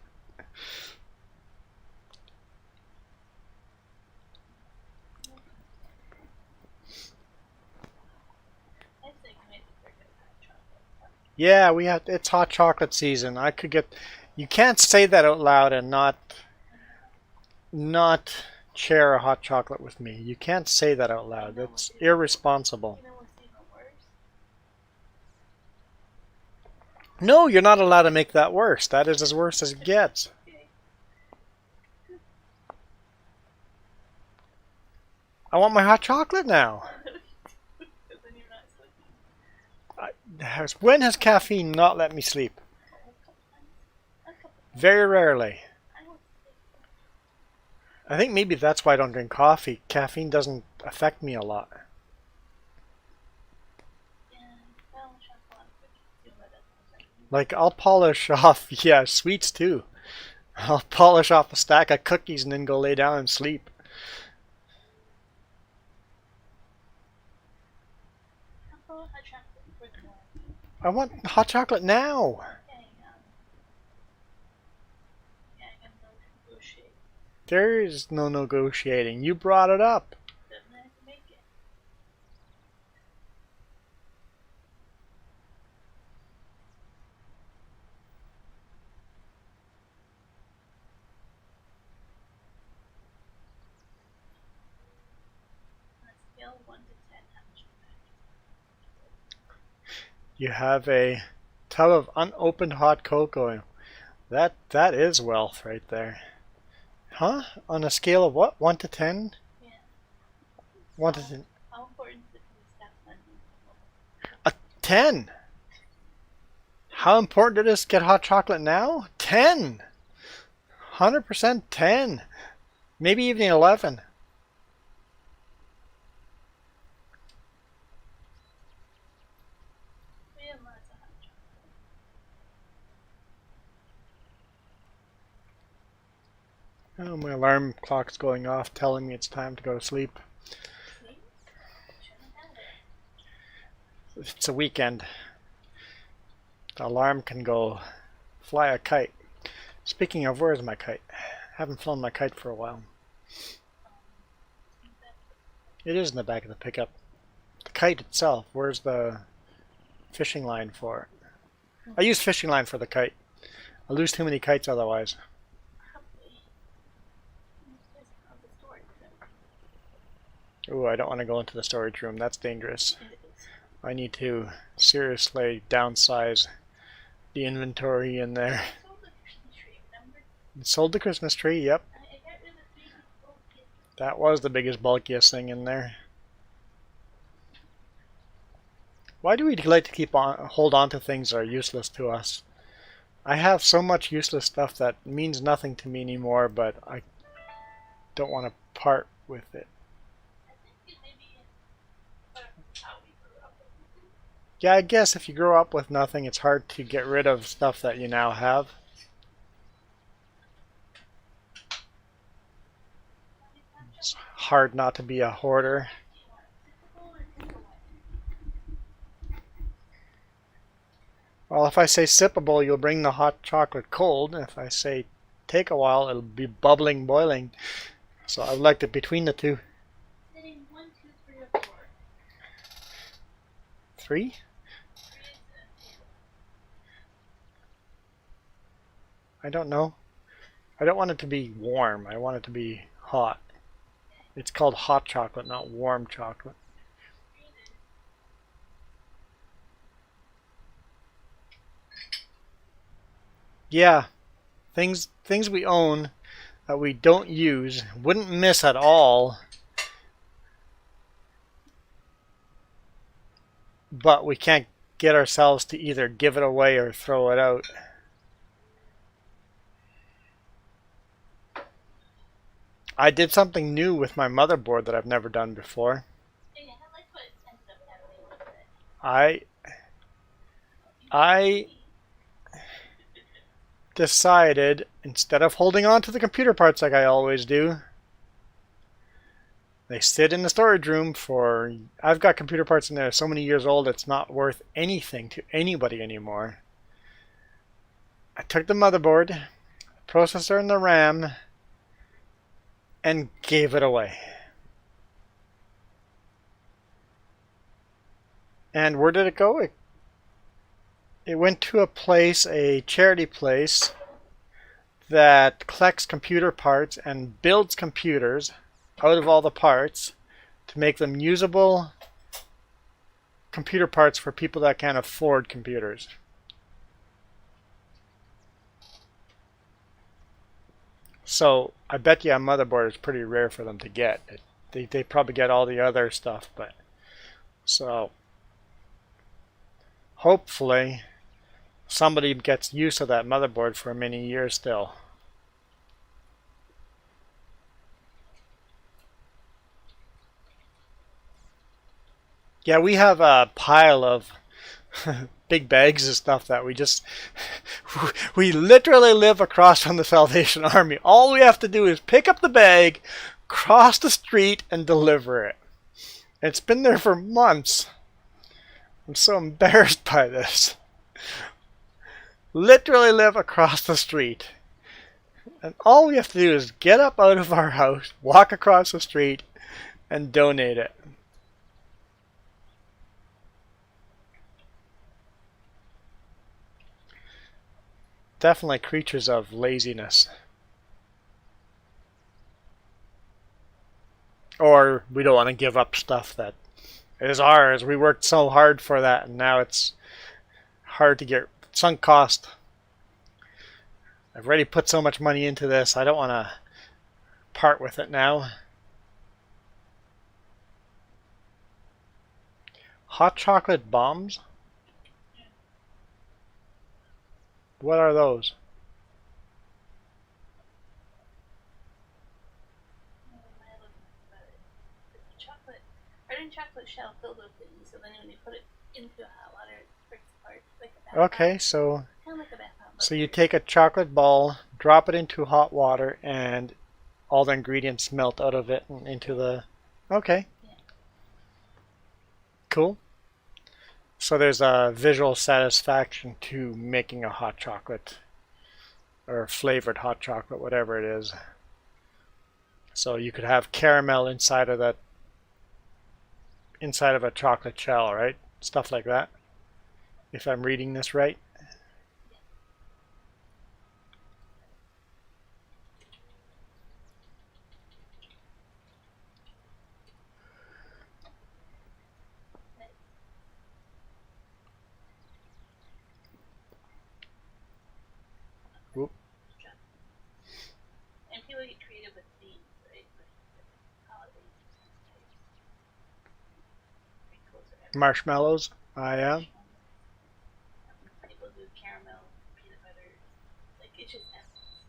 Speaker 2: Yeah, we have. It's hot chocolate season. I could get. You can't say that out loud and not share a hot chocolate with me. You can't say that out loud. That's irresponsible. No, you're not allowed to make that worse. That is as worse as it gets. I want my hot chocolate now. When has caffeine not let me sleep? Very rarely. I think maybe that's why I don't drink coffee. Caffeine doesn't affect me a lot. Like, I'll polish off, yeah, sweets too. I'll polish off a stack of cookies and then go lay down and sleep. I want hot chocolate now. There is no negotiating. You brought it up. You have a tub of unopened hot cocoa That is wealth right there. Huh? On a scale of what? 1 to 10?
Speaker 3: Yeah.
Speaker 2: 1 to 10.
Speaker 3: How important is it to stop funding?
Speaker 2: A 10! How important it is to get hot chocolate now? 10! 100% 10. Maybe even 11.
Speaker 3: We have lots of hot chocolate.
Speaker 2: Oh, my alarm clock's going off telling me it's time to go to sleep.
Speaker 3: See? Shouldn't have had it.
Speaker 2: It's a weekend. The alarm can go fly a kite. Speaking of, where's my kite? I haven't flown my kite for a while. It is in the back of the pickup. The kite itself, where's the fishing line for it? I use fishing line for the kite. I lose too many kites otherwise.
Speaker 3: Probably. It's on the storage room.
Speaker 2: Ooh, I don't want to go into the storage room. That's dangerous.
Speaker 3: It is.
Speaker 2: I need to seriously downsize the inventory in there.
Speaker 3: Sold the Christmas tree, remember?
Speaker 2: Sold the Christmas tree, yep.
Speaker 3: I got rid of the three people.
Speaker 2: That was the biggest, bulkiest thing in there. Why do we like to hold on to things that are useless to us? I have so much useless stuff that means nothing to me anymore, but I don't want to part with it.
Speaker 3: I think it maybe how we grew up.
Speaker 2: Yeah, I guess if you grow up with nothing, it's hard to get rid of stuff that you now have. It's hard not to be a hoarder. Well, if I say sippable, you'll bring the hot chocolate cold. If I say take a while, it'll be bubbling, boiling. So I've liked it between the two.
Speaker 3: Sitting 1, 2, 3, or 4.
Speaker 2: 3?
Speaker 3: 3 is the table.
Speaker 2: I don't know. I don't want it to be warm. I want it to be hot. It's called hot chocolate, not warm chocolate. Yeah, things we own that we don't use, wouldn't miss at all, but we can't get ourselves to either give it away or throw it out. I did something new with my motherboard that I've never done before.
Speaker 3: Yeah, I like what it ends up happening with it.
Speaker 2: I decided, instead of holding on to the computer parts like I always do, they sit in the storage room for, I've got computer parts in there so many years old it's not worth anything to anybody anymore. I took the motherboard, the processor and the RAM, and gave it away. And where did it go? It went to a place, a charity place, that collects computer parts and builds computers out of all the parts to make them usable computer parts for people that can't afford computers. So I bet you a motherboard is pretty rare for them to get. They probably get all the other stuff, but so hopefully somebody gets use of that motherboard for many years still. Yeah, we have a pile of big bags of stuff that we literally live across from the Salvation Army. All we have to do is pick up the bag, cross the street, and deliver it. It's been there for months. I'm so embarrassed by this. Literally live across the street. And all we have to do is get up out of our house, walk across the street, and donate it. Definitely creatures of laziness. Or we don't want to give up stuff that is ours. We worked so hard for that, and now it's hard to get sunk cost. I've already put so much money into this. I don't want to part with it now. Hot chocolate bombs? What are those?
Speaker 3: Chocolate, hardened chocolate shell filled with things. So then when you put it into hot water, it breaks apart like a bath
Speaker 2: Okay,
Speaker 3: bomb.
Speaker 2: so
Speaker 3: Kind of like a bath bomb.
Speaker 2: so you take a chocolate ball, drop it into hot water, and all the ingredients melt out of it and into the... Okay.
Speaker 3: Yeah.
Speaker 2: Cool. So there's a visual satisfaction to making a hot chocolate or flavored hot chocolate, whatever it is. So you could have caramel inside of a chocolate shell, right? Stuff like that. If I'm reading this right. Whoop.
Speaker 3: And people get creative with themes, right? Like holidays.
Speaker 2: Marshmallows. I am.
Speaker 3: People do caramel, peanut butter. Like it's just essence.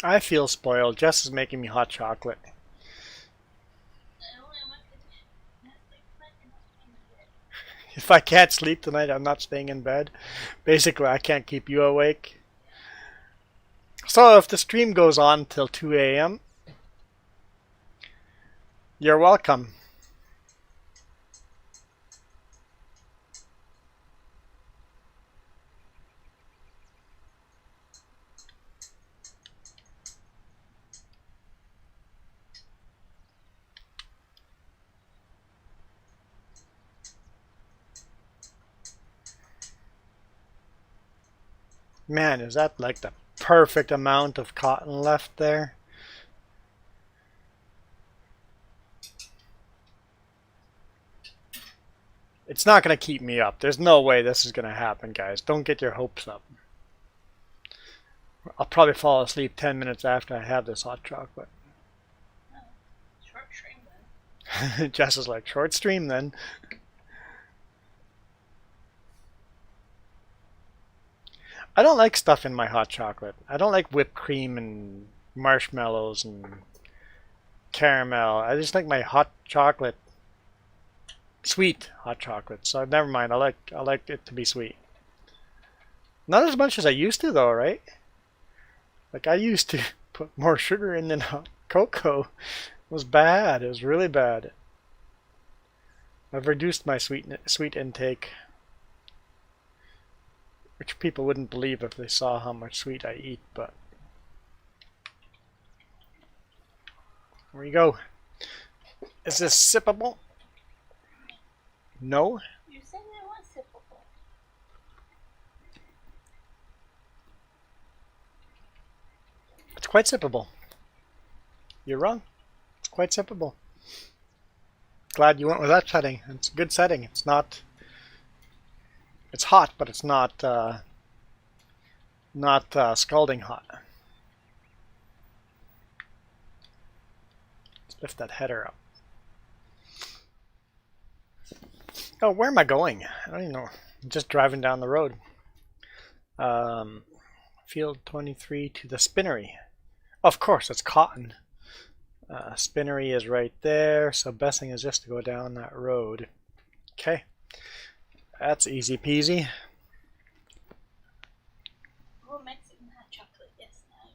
Speaker 2: I feel spoiled. Jess is making me hot chocolate. If I can't sleep tonight, I'm not staying in bed. Basically, I can't keep you awake. So if the stream goes on till 2 a.m., you're welcome. Man, is that like the perfect amount of cotton left there? It's not going to keep me up. There's no way this is going to happen, guys. Don't get your hopes up. I'll probably fall asleep 10 minutes after I have this hot chocolate.
Speaker 3: Oh, short stream then.
Speaker 2: Jess is like, short stream then. I don't like stuff in my hot chocolate. I don't like whipped cream and marshmallows and caramel. I just like my hot chocolate sweet hot chocolate. So never mind. I like it to be sweet. Not as much as I used to though, right? Like I used to put more sugar in than hot cocoa. It was bad. It was really bad. I've reduced my sweet intake, which people wouldn't believe if they saw how much sweet I eat, but here we go. Is this sippable? No?
Speaker 3: You said it was sippable.
Speaker 2: It's quite sippable. You're wrong. It's quite sippable. Glad you went with that setting. It's a good setting. It's not... It's hot, but it's not scalding hot. Let's lift that header up. Oh, where am I going? I don't even know. I'm just driving down the road. Field 23 to the spinnery. Of course, it's cotton. Spinnery is right there, so best thing is just to go down that road. Okay. That's easy peasy.
Speaker 3: Oh, Mexican hot chocolate. Yes, now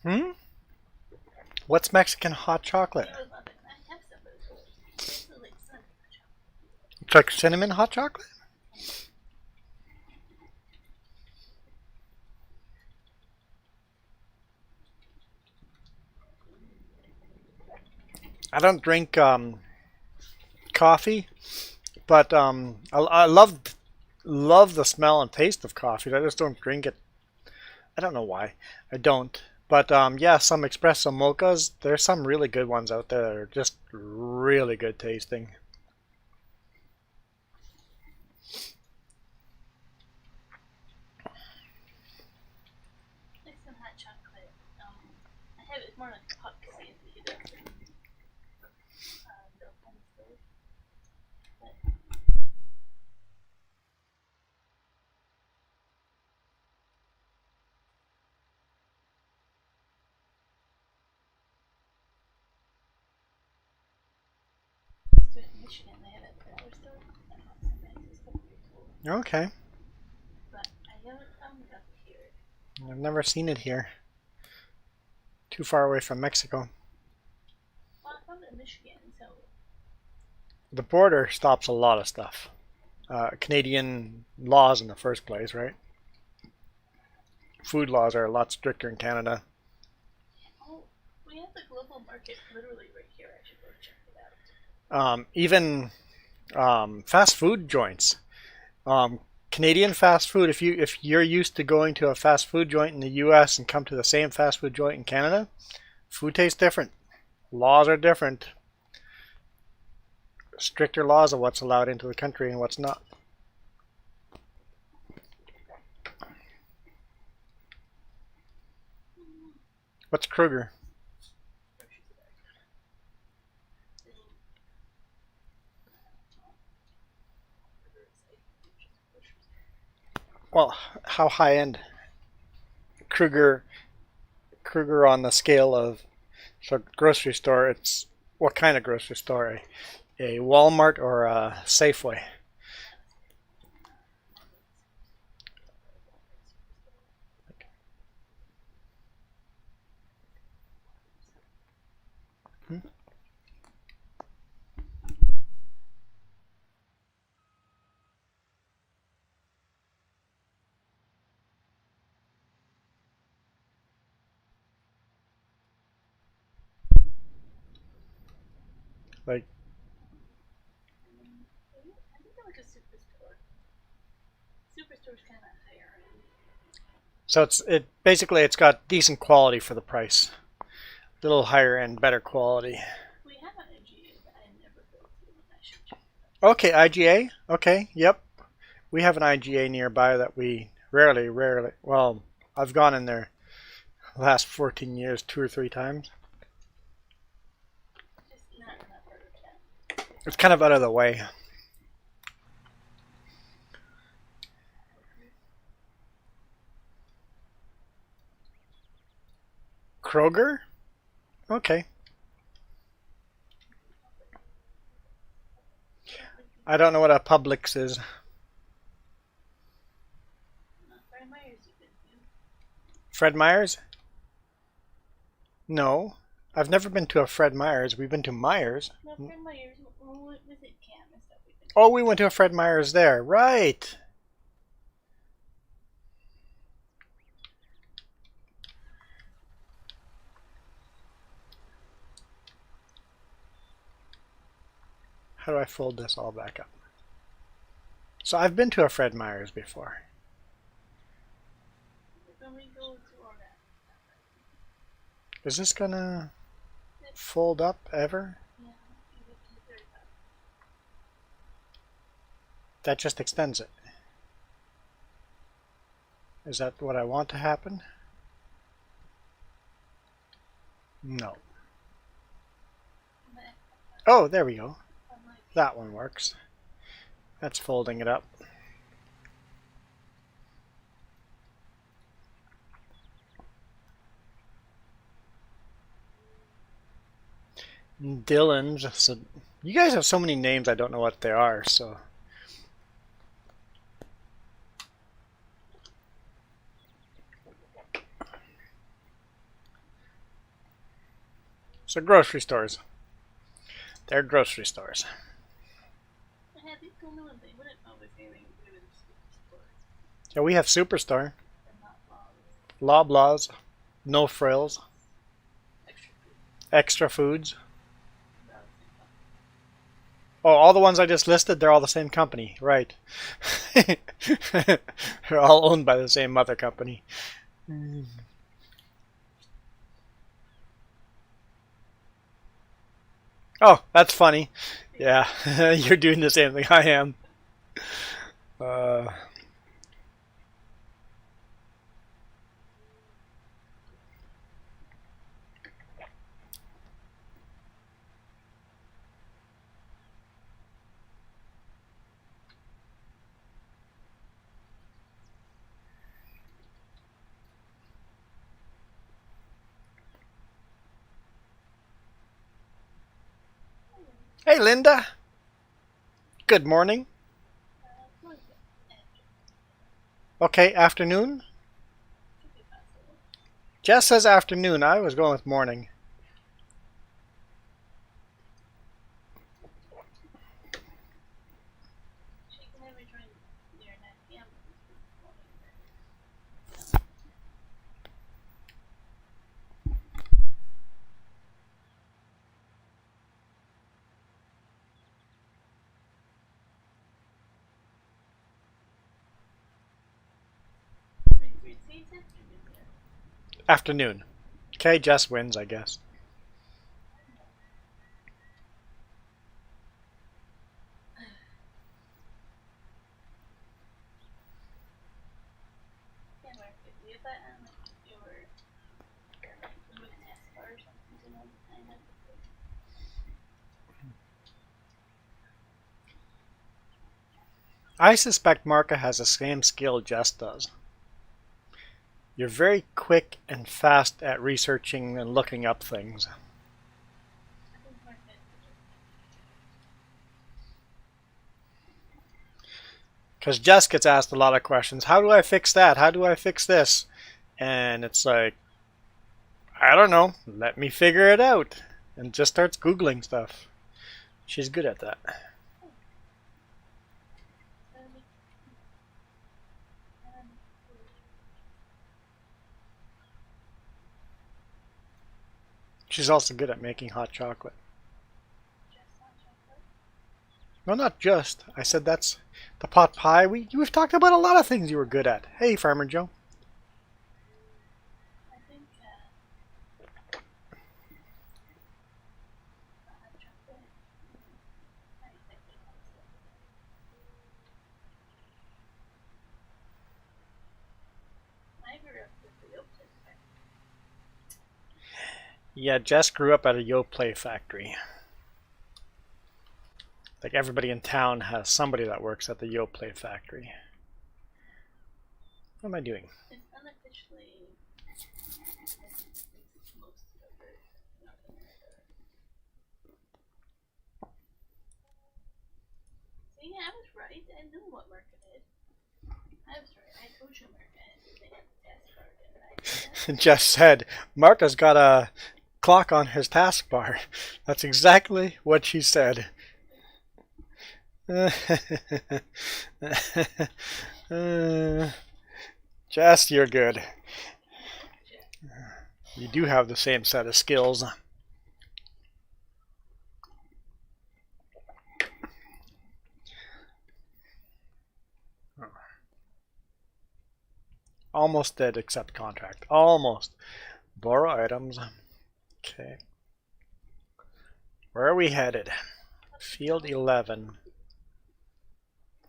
Speaker 3: you're
Speaker 2: Hmm? What's Mexican hot chocolate?
Speaker 3: I would love it. I have some, but it's like cinnamon hot chocolate.
Speaker 2: It's like cinnamon hot chocolate? I don't drink coffee, but I love the smell and taste of coffee. I just don't drink it. I don't know why. I don't. But yeah, some espresso mochas. There's some really good ones out there that are just really good tasting.
Speaker 3: Like some hot chocolate. I have it more like a puck because I have to heat up and milk on the stove. But it's in Michigan. They have it at the dollar store. Sometimes it's still pretty cool.
Speaker 2: Okay,
Speaker 3: But I haven't found it up here.
Speaker 2: I've never seen it here. Too far away from Mexico.
Speaker 3: Well, I found it in Michigan, so
Speaker 2: The border stops a lot of stuff. Canadian laws in the first place, right? Food laws are a lot stricter in Canada.
Speaker 3: oh, we have the global market literally right here. I should go check it out.
Speaker 2: Even fast food joints. Canadian fast food. If you're used to going to a fast food joint in the U.S. and come to the same fast food joint in Canada, food tastes different. Laws are different. Stricter laws of what's allowed into the country and what's not. What's Kruger? Well, how high end? Kruger on the scale of, so grocery store, it's what kind of grocery store? A Walmart or a Safeway? Like,
Speaker 3: I think they're like a superstore. Superstore's kind of higher end.
Speaker 2: so basically it's got decent quality for the price. A little higher end, better quality.
Speaker 3: We have an IGA, but I never go to one. I should check it out.
Speaker 2: Okay, IGA. Okay, yep. We have an IGA nearby that we rarely. Well, I've gone in there the last 14 years 2 or 3 times.
Speaker 3: Just not enough for the cat.
Speaker 2: It's kind of out of the way. Kroger? Okay. I don't know what a Publix is.
Speaker 3: Fred Meyer's you've been to.
Speaker 2: Fred Meyer's? No. I've never been to a Fred Meyer's. We've been to Meyer's.
Speaker 3: No, Fred Meyer's. Was it Cam and stuff? We've been
Speaker 2: Oh, we went to a Fred Meyer's there. Right. How do I fold this all back up? So I've been to a Fred Meyer's before.
Speaker 3: when we go to all that.
Speaker 2: Is this gonna fold up ever?
Speaker 3: Yeah, you look to the very top.
Speaker 2: That just extends it. Is that what I want to happen? No.
Speaker 3: But
Speaker 2: Oh, there we go.
Speaker 3: I'm like,
Speaker 2: That one works. That's folding it up. Dylan's. So you guys have so many names I don't know what they are, so grocery stores. They're grocery stores.
Speaker 3: I had these go no and they wouldn't always say they would in the store.
Speaker 2: Yeah, we have Superstore,
Speaker 3: They're not laws.
Speaker 2: Loblaws, No Frills,
Speaker 3: Extra food.
Speaker 2: Extra Foods.
Speaker 3: They're all the same company.
Speaker 2: Oh, all the ones I just listed, they're all the same company, right? They're all owned by the same mother company. Oh, that's funny. Yeah, you're doing the same thing I am. Uh, hey, Linda. Good morning.
Speaker 3: Going to after.
Speaker 2: Okay, afternoon.
Speaker 3: Should be possible.
Speaker 2: Jess says afternoon. I was going with morning.
Speaker 3: She can never join near 9 p.m. morning. Three seats afternoon there.
Speaker 2: Afternoon. Okay, Jess wins, I guess.
Speaker 3: Yeah, Mark, if you had that on, like, you were doing a taskbar or something, you know, behind it.
Speaker 2: I suspect Marka has the same skill Jess does. You're very quick and fast at researching and looking up things.
Speaker 3: I think Mark did.
Speaker 2: Because Jess gets asked a lot of questions. How do I fix that? How do I fix this? And it's like, I don't know. Let me figure it out. And just starts Googling stuff. She's good at that. She's also good at making hot chocolate. No, not just. I said that's the pot pie. We've talked about a lot of things you were good at. Hey, Farmer Joe.
Speaker 3: I think hot chocolate. I exactly know what's up. I grew up with the yolk factory.
Speaker 2: Yeah, Jess grew up at a Yoplait factory. Like everybody in town has somebody that works at the Yoplait factory. What am I doing?
Speaker 3: It's unofficially most yogurt in North America. See, I was right. I knew what Merca did. I was right. I told you Merca and they had the task bar, didn't I?
Speaker 2: Jess said, Marka's got a clock on his taskbar. That's exactly what she said. Jess, you're good. You do have the same set of skills. Almost did accept contract. Almost. Borrow items. Okay. Where are we headed? Field 11.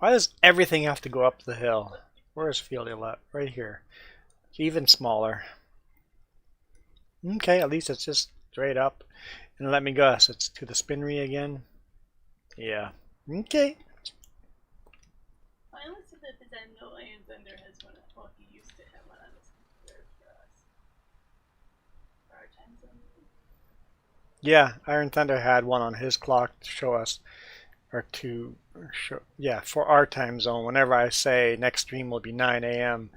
Speaker 2: Why does everything have to go up the hill? Where is field 11? Right here. It's even smaller. Okay, at least it's just straight up. And let me guess, it's to the spinnery again? Yeah. Okay.
Speaker 3: I always said that I know Iron Thunder has one. Well, he used to have one on his computer for us. For our time zone.
Speaker 2: Yeah, Iron Thunder had one on his clock to show us, or to show, yeah, for our time zone. Whenever I say next stream will be 9 a.m.,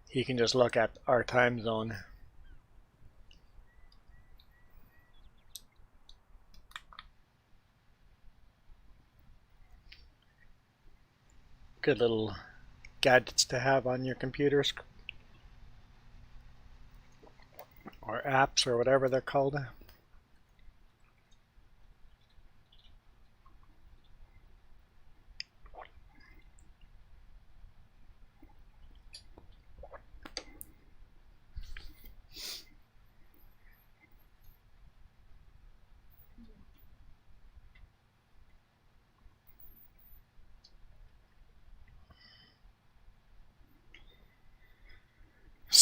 Speaker 2: he can just look at our time zone. Good little gadgets to have on your computers, or apps, or whatever they're called.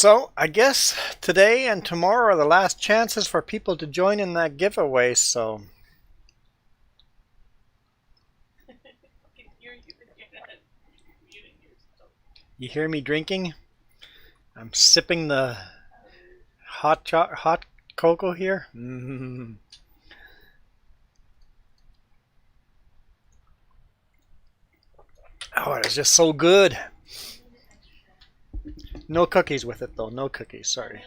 Speaker 2: So, I guess today and tomorrow are the last chances for people to join in that giveaway, so... You hear me drinking? I'm sipping the hot cocoa here. Oh, it is just so good. No cookies with it though. No cookies. Sorry.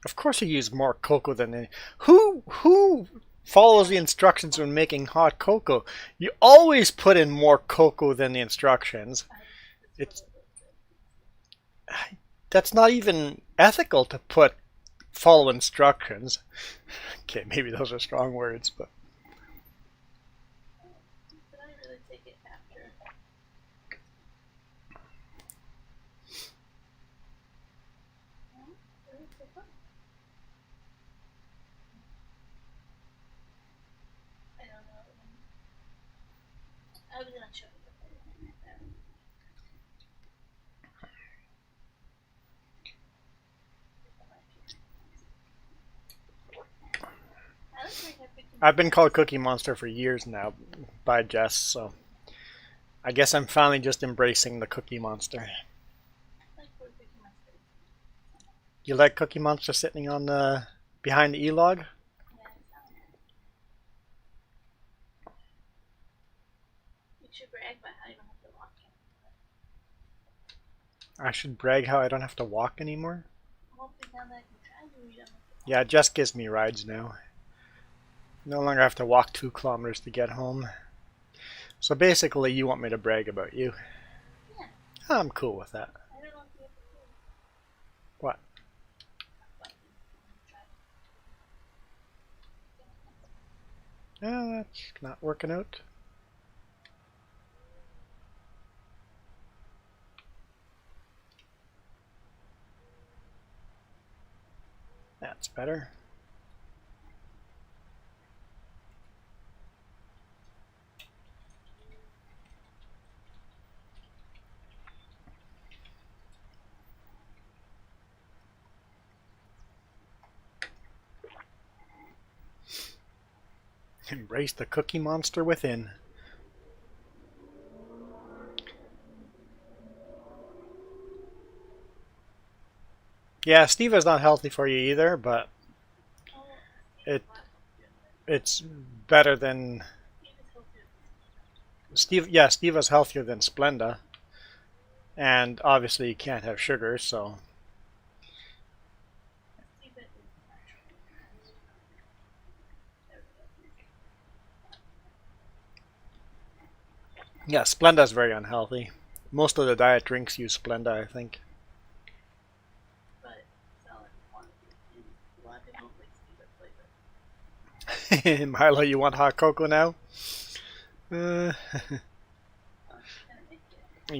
Speaker 2: Of course, you use more cocoa than any. Who follows the instructions when making hot cocoa? You always put in more cocoa than the instructions. That's not even ethical to follow instructions. Okay, maybe those are strong words, but.
Speaker 3: I was gonna show you.
Speaker 2: I've been called Cookie Monster for years now by Jess, so I guess I'm finally just embracing the Cookie Monster. You like Cookie Monster sitting on the behind the E-log? I should brag how I don't have to walk anymore? Yeah, Jess gives me rides now. No longer have to walk 2 kilometers to get home. So basically, you want me to brag about you.
Speaker 3: Yeah.
Speaker 2: I'm cool with that. What? That's not working out. That's better. Embrace the Cookie Monster within. Yeah, Steva's not healthy for you either, but it's better than Steve. Yeah, Steva's healthier than Splenda, and obviously you can't have sugar, so. Yeah, Splenda's very unhealthy. Most of the diet drinks use Splenda, I think. Milo, you want hot cocoa now? You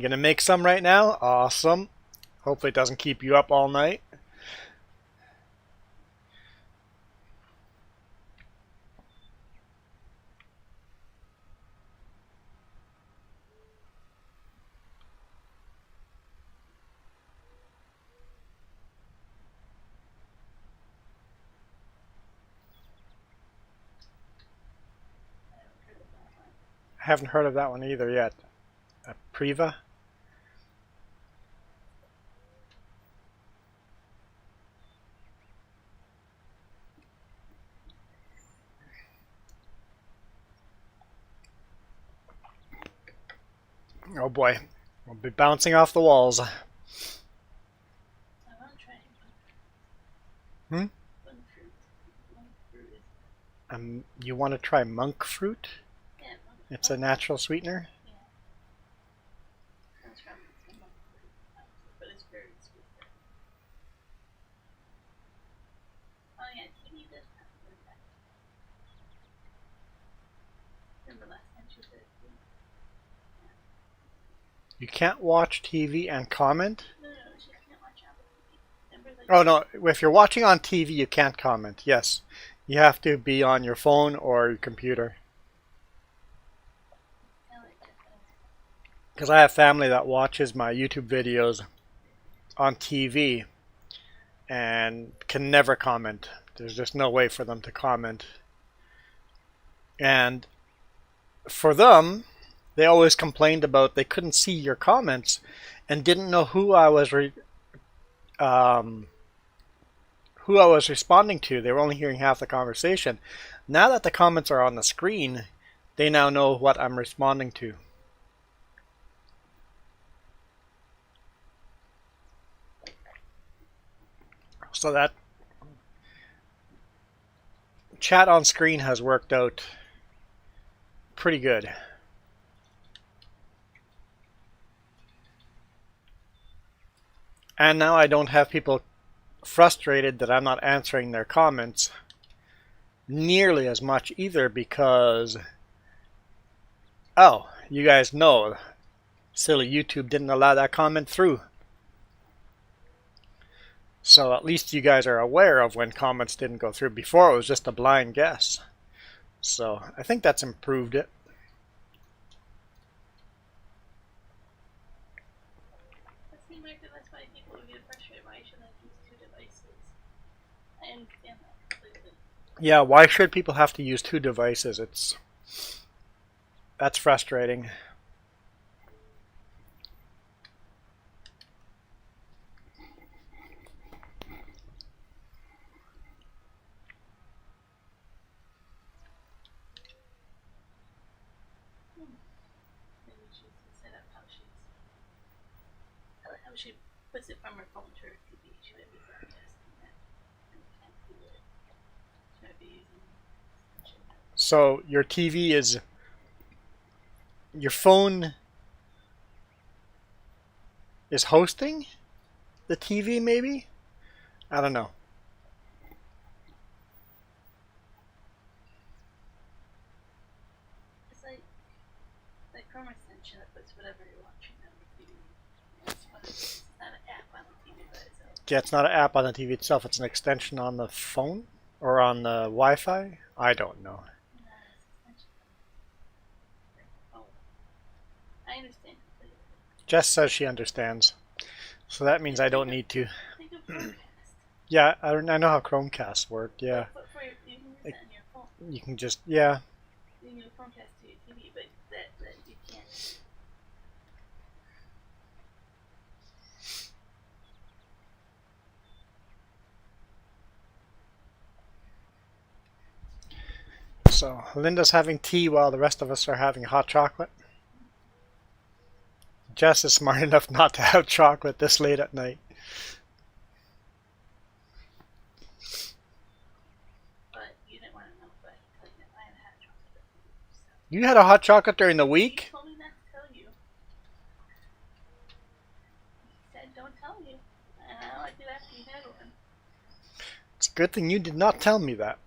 Speaker 2: gonna make some right now? Awesome. Hopefully it doesn't keep you up all night. I haven't heard of that one either yet. A Priva? Oh boy, we'll be bouncing off the walls. You want to try monk fruit? It's a natural sweetener. You can't watch TV and comment? Oh no, if you're watching on TV you can't comment, yes. You have to be on your phone or your computer. because I have family that watches my YouTube videos on TV and can never comment. There's just no way for them to comment. And for them, they always complained about they couldn't see your comments and didn't know who I was responding to. They were only hearing half the conversation. Now that the comments are on the screen, they now know what I'm responding to. So that chat on screen has worked out pretty good. And now I don't have people frustrated that I'm not answering their comments nearly as much either, because, oh, you guys know, silly YouTube didn't allow that comment through. So at least you guys are aware of when comments didn't go through. Before it was just a blind guess. So I think that's improved it.
Speaker 3: That's why people get frustrated. Why should I use two devices? I understand that completely.
Speaker 2: Yeah, why should people have to use two devices? That's frustrating.
Speaker 3: Maybe she set up how she puts it from her phone to her TV. She might be broadcasting that and can't do it. She might be using.
Speaker 2: So your TV is, your phone is hosting the TV, maybe? I don't know.
Speaker 3: It's like Chrome extension that puts whatever you're watching on the TV. That's what it is. It's not an app on the TV by itself.
Speaker 2: Yeah, it's not an app on the TV itself. It's an extension on the phone or on the Wi-Fi. I don't know.
Speaker 3: I understand completely.
Speaker 2: Jess says she understands. So that means I don't need to.
Speaker 3: Think of Chromecast.
Speaker 2: Yeah, I know how Chromecast work. Yeah.
Speaker 3: But for your, you can use that on your phone.
Speaker 2: You can just, yeah.
Speaker 3: You can use Chromecast to your TV, but that you can't.
Speaker 2: So Linda's having tea while the rest of us are having hot chocolate. Jess is smart enough not to have chocolate this late at night.
Speaker 3: But you didn't want to know, but I had hot chocolate. So.
Speaker 2: You had a hot chocolate during the week?
Speaker 3: You told me not to tell you. You said don't tell you. And I like it after you had one.
Speaker 2: It's a good thing you did not tell me that.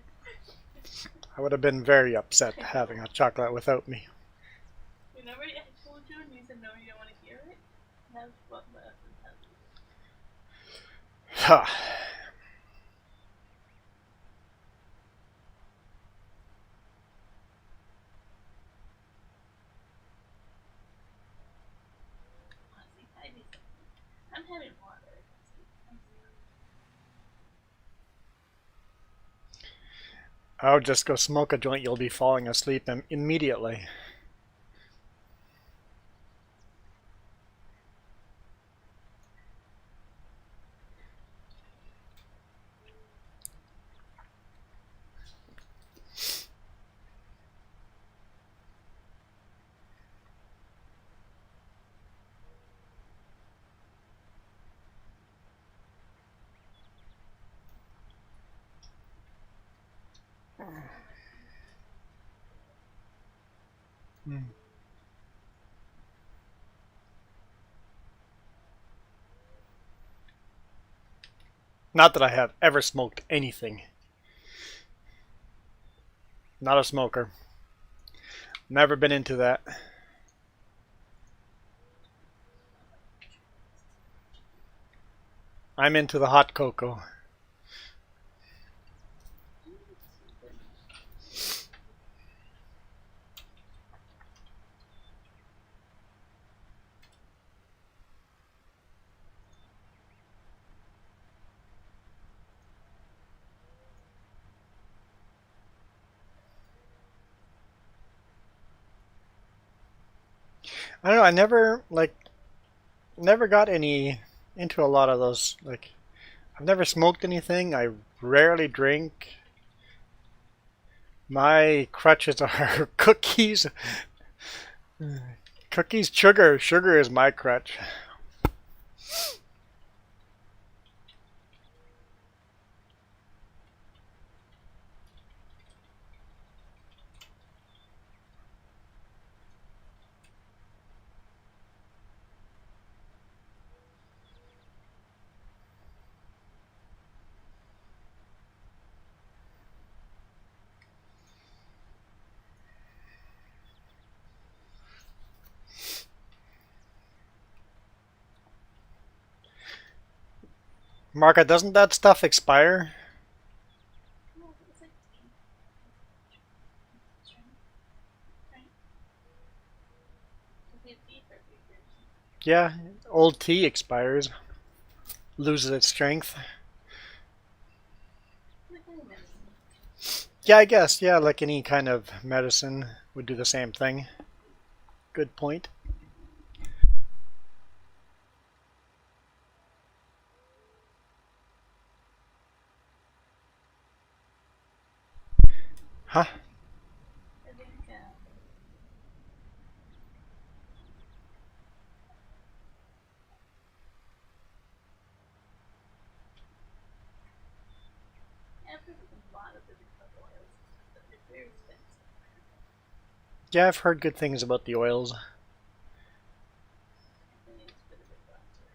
Speaker 2: I would have been very upset having hot chocolate without me.
Speaker 3: Remember I told you and you said no, you don't want to hear it? And that's what my husband tells you.
Speaker 2: Ha.
Speaker 3: I'm having water.
Speaker 2: I'll just go smoke a joint. You'll be falling asleep immediately. Not that I have ever smoked anything. Not a smoker. Never been into that. I'm into the hot cocoa. I don't know. I never got any into a lot of those. Like, I've never smoked anything. I rarely drink. My crutches are cookies. Cookies, sugar. Sugar is my crutch. Marka, doesn't that stuff expire?
Speaker 3: No, it's like tea. Strength, right? Because we have tea for 3 years.
Speaker 2: Yeah, old tea expires, loses its strength.
Speaker 3: Like any medicine.
Speaker 2: Yeah, I guess. Yeah, like any kind of medicine would do the same thing. Good point. Huh?
Speaker 3: I think, I've heard of a lot of different oils, but they're very expensive.
Speaker 2: Yeah, I've heard good things about the oils.
Speaker 3: I think it's a bit of a process.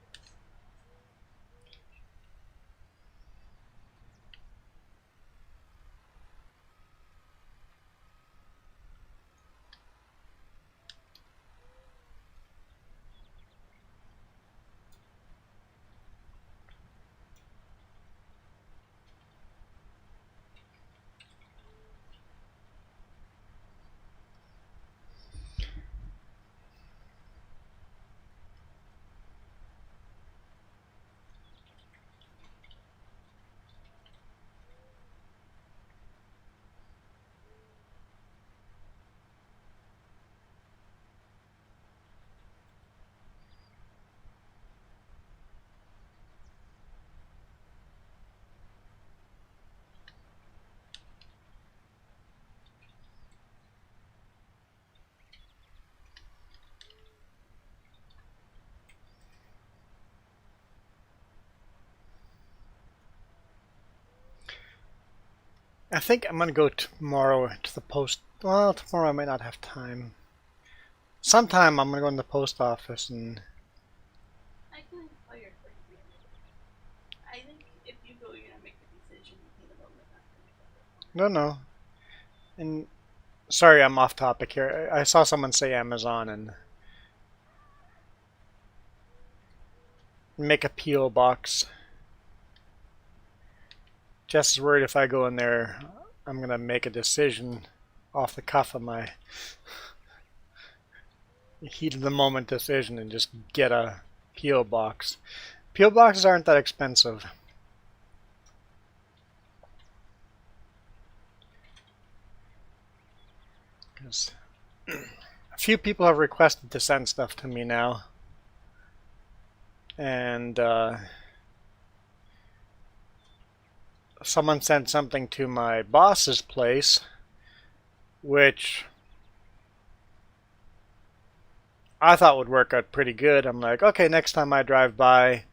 Speaker 2: I think I'm gonna go tomorrow to the post. Well, tomorrow I might not have time. Sometime I'm gonna go in the post office and.
Speaker 3: I can inquire for you. I think if you go, you're gonna make the decision in the moment after.
Speaker 2: No, no. And sorry, I'm off topic here. I saw someone say Amazon and make a PO box. Jess is worried if I go in there, I'm gonna make a decision off the cuff of my heat of the moment decision and just get a PO box. PO boxes aren't that expensive. Because a few people have requested to send stuff to me now, and someone sent something to my boss's place, which I thought would work out pretty good. I'm like, okay, next time I drive by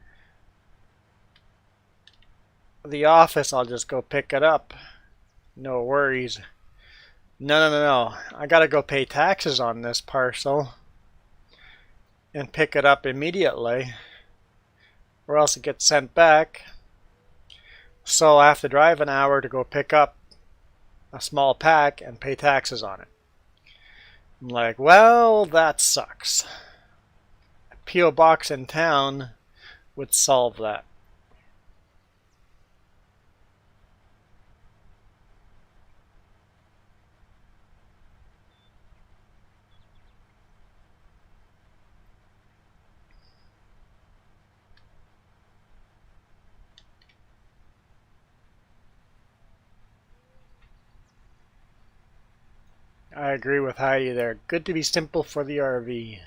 Speaker 2: the office, I'll just go pick it up. No worries. No, no, no, no. I gotta go pay taxes on this parcel and pick it up immediately, or else it gets sent back. So I have to drive an hour to go pick up a small pack and pay taxes on it. I'm like, well, that sucks. A P.O. box in town would solve that. I agree with Heidi there. Good to be simple for the RV.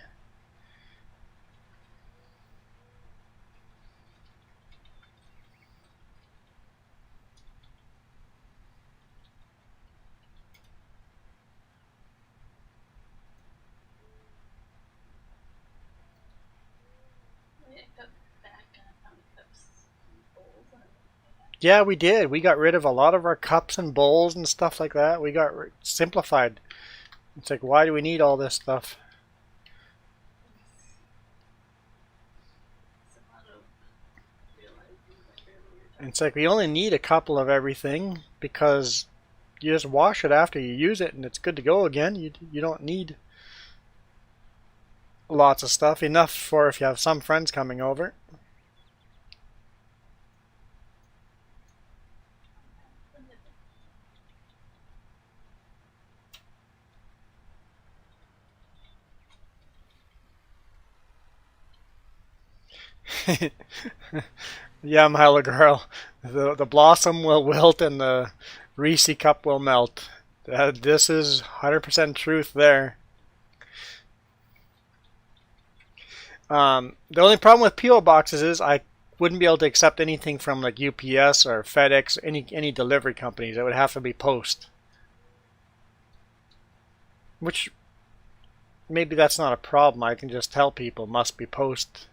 Speaker 3: cut back on cups and bowls and everything like that.
Speaker 2: Yeah, we did. We got rid of a lot of our cups and bowls and stuff like that. We got simplified. It's like, why do we need all this stuff?
Speaker 3: It's a lot of realizing, like earlier we were
Speaker 2: And
Speaker 3: talking
Speaker 2: it's like we only need a couple of everything because you just wash it after you use it and it's good to go again. You don't need lots of stuff. Enough for if you have some friends coming over. Yeah, Milo girl. The blossom will wilt and the Reese cup will melt. This is 100% truth there. The only problem with PO boxes is I wouldn't be able to accept anything from like UPS or FedEx, any delivery companies. It would have to be post. Which maybe that's not a problem. I can just tell people must be post,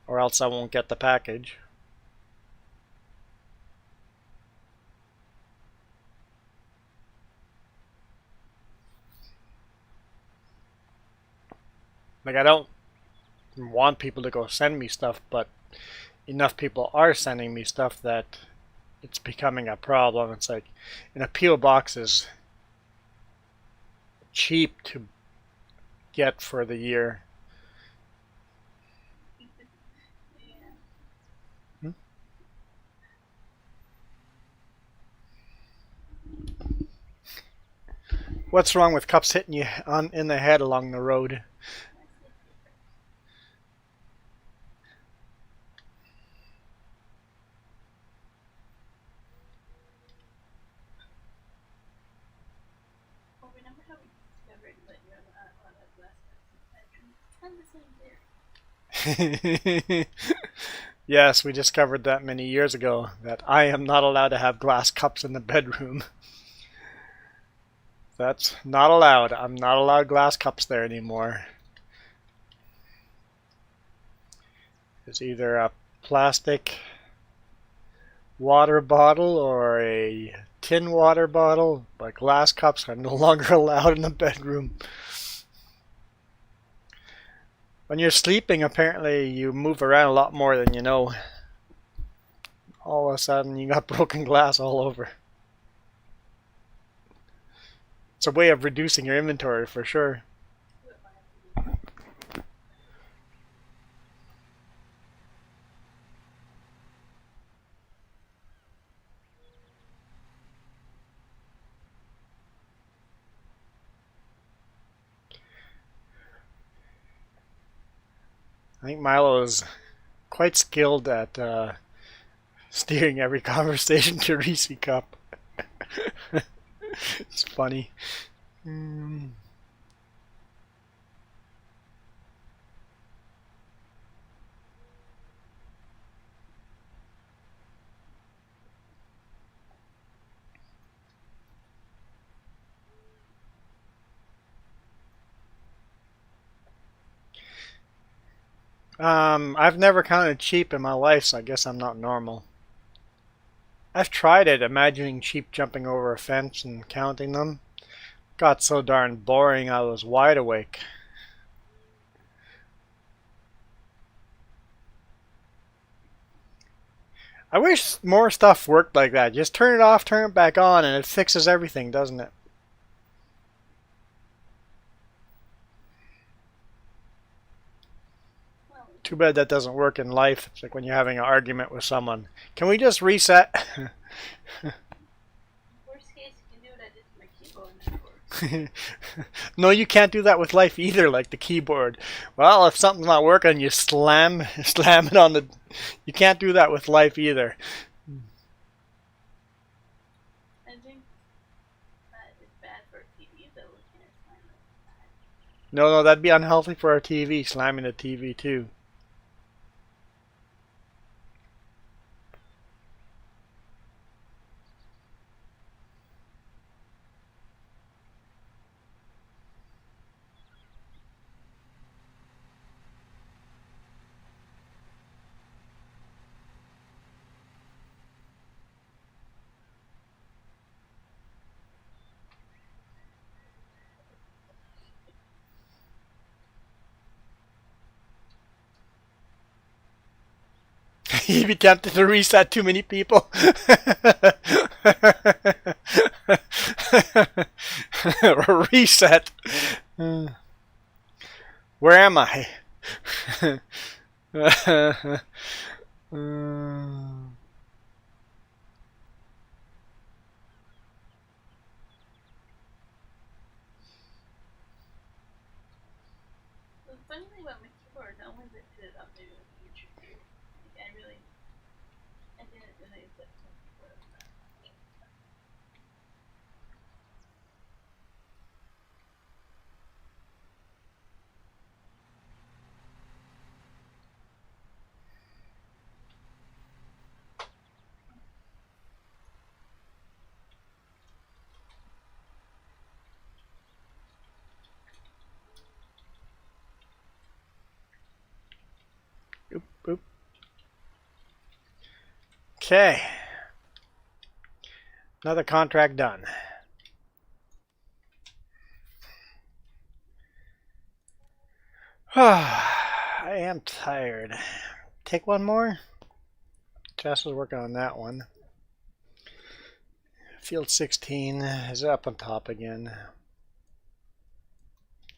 Speaker 2: or else I won't get the package. Like I don't want people to go send me stuff, but enough people are sending me stuff that it's becoming a problem. It's like, and a PO box is cheap to get for the year.
Speaker 3: Yeah.
Speaker 2: What's wrong with cups hitting you in the head along the road?
Speaker 3: Well, remember how we discovered that you have a lot of glass cups in the bedroom? Kind of the same there.
Speaker 2: Yes, we discovered that many years ago that I am not allowed to have glass cups in the bedroom. That's not allowed. I'm not allowed glass cups there anymore. It's either a plastic water bottle or a tin water bottle, but glass cups are no longer allowed in the bedroom. When you're sleeping, apparently you move around a lot more than you know. All of a sudden, you got broken glass all over. It's a way of reducing your inventory for sure. I think Milo is quite skilled at steering every conversation to Reese Cup. It's funny. I've never counted sheep in my life, so I guess I'm not normal. I've tried it, imagining sheep jumping over a fence and counting them. Got so darn boring I was wide awake. I wish more stuff worked like that. Just turn it off, turn it back on, and it fixes everything, doesn't it?
Speaker 3: Well,
Speaker 2: Too bad that doesn't work in life. It's like when you're having an argument with someone. Can we just reset?
Speaker 3: worst case, you can do what I did to my keyboard and it worked.
Speaker 2: No, you can't do that with life either, like the keyboard. Well, if something's not working, you slam it on the... You can't do that with life either.
Speaker 3: I think that is bad for TV, though. We can't find it.
Speaker 2: No, that'd be unhealthy for our TV, slamming the TV too. You'd be tempted to reset too many people. Reset. Where am I?
Speaker 3: The funny thing about my keyboard, not only did it update in the future too, like I didn't realize that my keyboard was that.
Speaker 2: Oop, oop. Okay. Another contract done. I am tired. Take one more. Jess is working on that one. Field 16 is up on top again.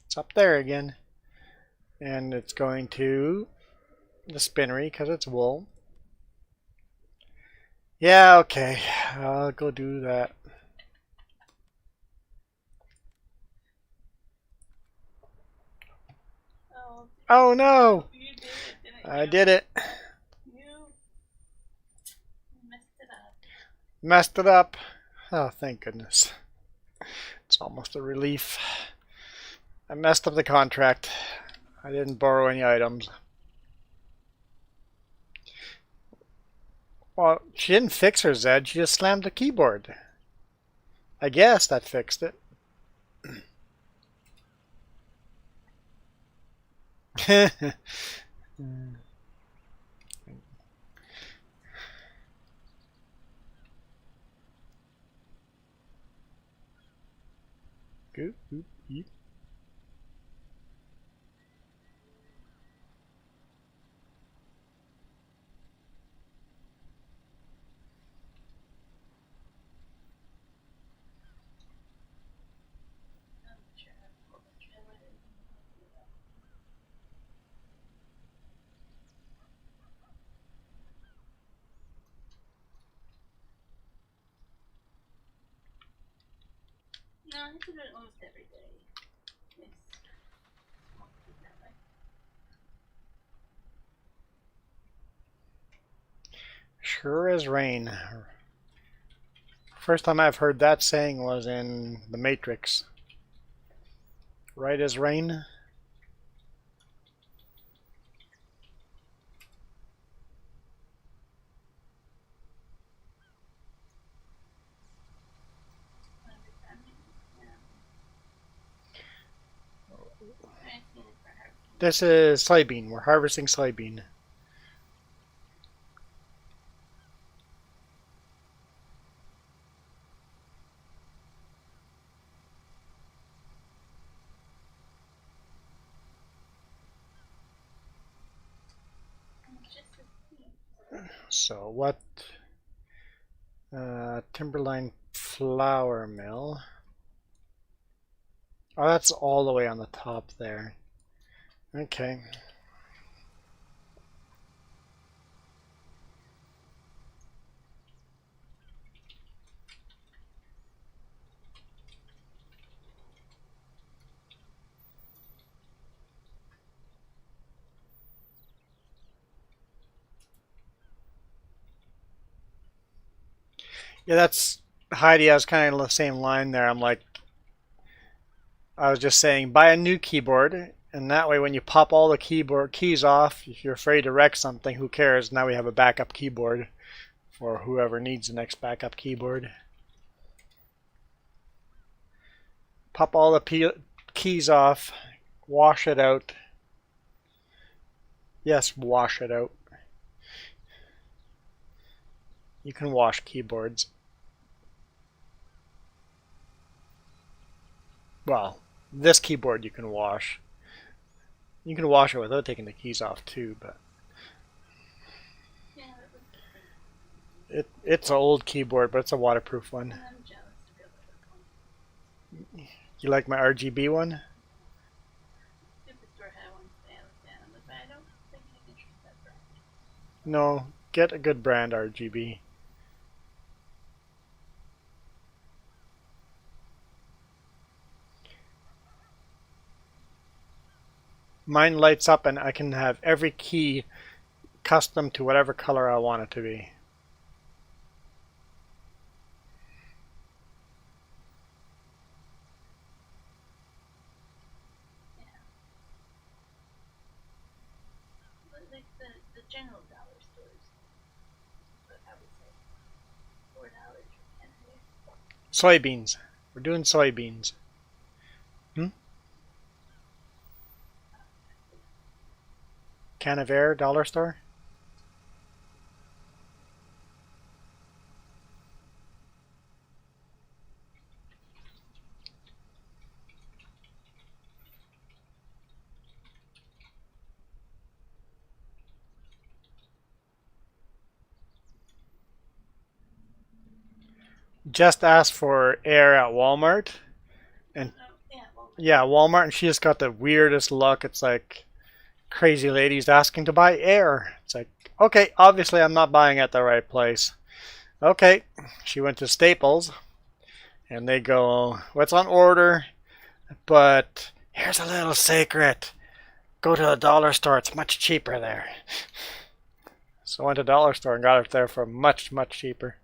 Speaker 2: It's up there again. And it's going to the spinnery because it's wool. Yeah, okay. I'll go do that. Oh no!
Speaker 3: You did it, didn't you?
Speaker 2: I did it.
Speaker 3: You messed it up.
Speaker 2: Messed it up. Oh, thank goodness. It's almost a relief. I messed up the contract. I didn't borrow any items. Well, she didn't fix her Zed. She just slammed the keyboard. I guess that fixed it. Good.
Speaker 3: No, I have to do it almost every day. Yes. I'll keep it that way.
Speaker 2: Sure as rain. First time I've heard that saying was in The Matrix. Right as rain. This is soybean. We're harvesting soybean. So what? Timberline flour mill. Oh, that's all the way on the top there. Okay. Yeah, that's Heidi. I was kind of the same line there. I was just saying, buy a new keyboard, and that way when you pop all the keyboard keys off, if you're afraid to wreck something, who cares? Now we have a backup keyboard for whoever needs the next backup keyboard. Pop all the keys off, wash it out. Yes, wash it out. You can wash keyboards. Well, this keyboard you can wash. You can wash it without taking the keys off too, but
Speaker 3: Yeah,
Speaker 2: It's an old keyboard, but it's a waterproof one.
Speaker 3: And I'm jealous of your little phone.
Speaker 2: You like my RGB one?
Speaker 3: Superstore had one today. I looked at them, but I don't think I can trust that brand.
Speaker 2: No, get a good brand RGB. Mine lights up and I can have every key custom to whatever color I want it to be.
Speaker 3: Like the general dollar stores. But I would say $4 for Canada.
Speaker 2: Soybeans. We're doing soybeans. Canavair dollar store? Just asked for air at Walmart. And
Speaker 3: Yeah, well,
Speaker 2: yeah, Walmart, and she just got the weirdest look. It's like crazy ladies asking to buy air. It's like, okay, obviously I'm not buying at the right place. Okay, she went to Staples, and they go, what's on order? But here's a little secret. Go to a dollar store. It's much cheaper there. So I went to a dollar store and got it there for much, much cheaper.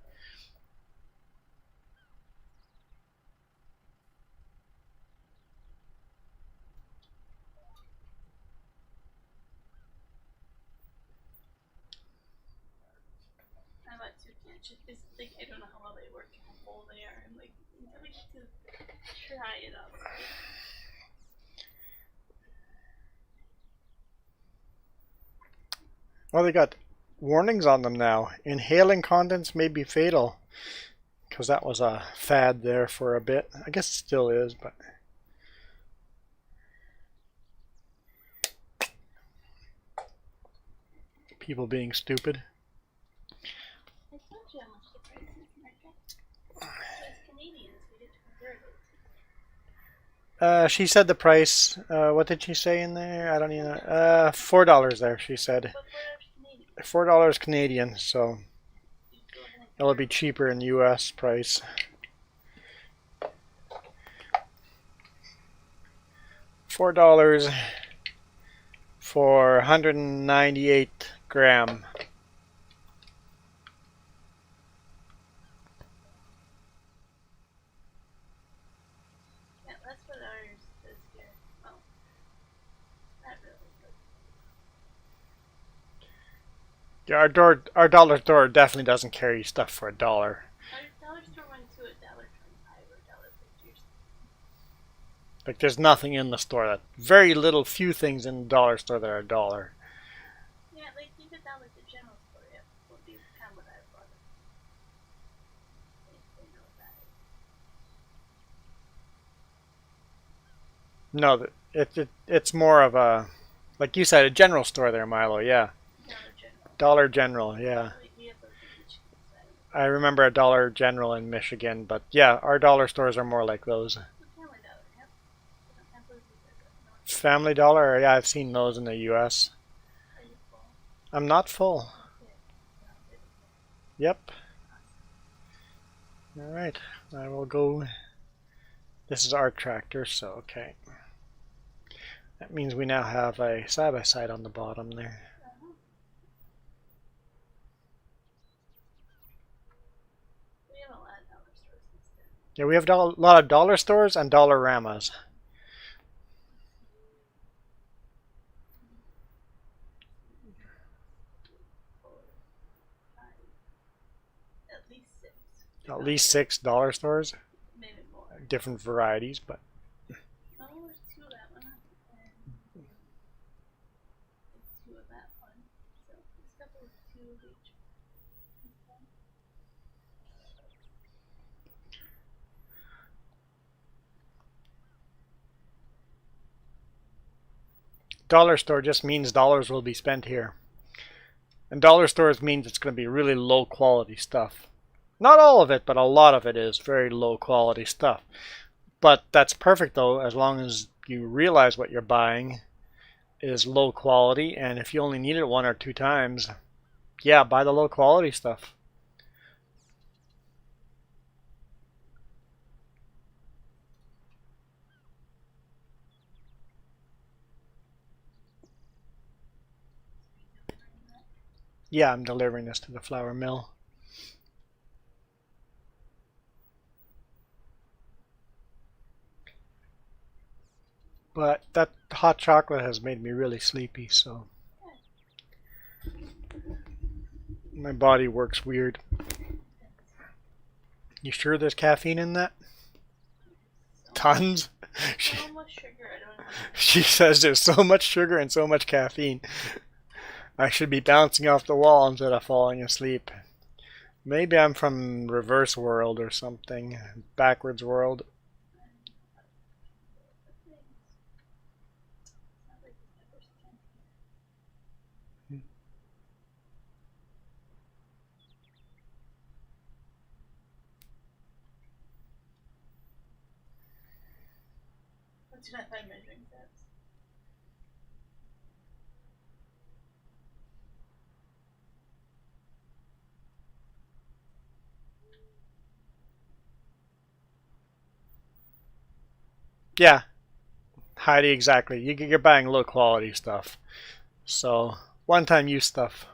Speaker 3: I like to catch it. It's like I don't know how well they work, how full they are. I'm like, I like to try it out.
Speaker 2: Well, they got warnings on them now. Inhaling contents may be fatal. Because that was a fad there for a bit. I guess it still is, but... people being stupid.
Speaker 3: I told you how much the price is, Martha. So as Canadians, we get to convert it.
Speaker 2: She said the price. What did she say in there? I don't even know. $4 there, she said.
Speaker 3: But Canadian,
Speaker 2: $4 Canadian, so
Speaker 3: you go ahead and
Speaker 2: it'll be cheaper in US price. $4 for 198 gram.
Speaker 3: yeah, that's what ours is here. Well, not really, but
Speaker 2: Yeah, our dollar store definitely doesn't carry stuff for $1.
Speaker 3: our dollar store went to $1.25 or $1.50 or something.
Speaker 2: Like there's nothing in the store that very little few things in the dollar store that are $1.
Speaker 3: Yeah, like even down like the general store, yeah, will be kind of what I bought it. They know about it.
Speaker 2: No, it's more of a, like you said, a general store there, Milo. Yeah,
Speaker 3: Dollar General.
Speaker 2: Dollar General. Yeah,
Speaker 3: Like, we have those in Michigan, so I don't know.
Speaker 2: I remember a Dollar General in Michigan, but yeah, our dollar stores are more like those.
Speaker 3: The Family Dollar, yep. We don't have those either, but no.
Speaker 2: Family Dollar. Yeah, I've seen those in the U.S.
Speaker 3: Are you full?
Speaker 2: I'm not full.
Speaker 3: Yeah. No, they don't.
Speaker 2: Yep. All right, I will go. This is our tractor, so okay. That means we now have a side-by-side on the bottom there.
Speaker 3: We have a lot of dollar stores instead.
Speaker 2: Yeah, we have a lot of dollar stores and Dollar-Ramas.
Speaker 3: At least six.
Speaker 2: At least 6 dollar stores,
Speaker 3: Maybe more.
Speaker 2: different varieties, but
Speaker 3: Oh, there's two of that one. And two of that one. So this couple is two of each. Okay.
Speaker 2: dollar store just means dollars will be spent here. And dollar stores means it's going to be really low quality stuff. Not all of it, but a lot of it is very low quality stuff. But that's perfect though, as long as you realize what you're buying is low quality, and if you only need it 1 or 2 times, yeah, buy the low quality stuff. Yeah, I'm delivering this to the flour mill. But that hot chocolate has made me really sleepy, so my body works weird. You sure there's caffeine in that? Tons?
Speaker 3: So much sugar, I don't know.
Speaker 2: She says there's so much sugar and so much caffeine. I should be bouncing off the wall instead of falling asleep. Maybe I'm from reverse world or something. Backwards world.
Speaker 3: What did I find measuring cups?
Speaker 2: Yeah, Heidi, exactly. You're buying low quality stuff. So, one-time use stuff.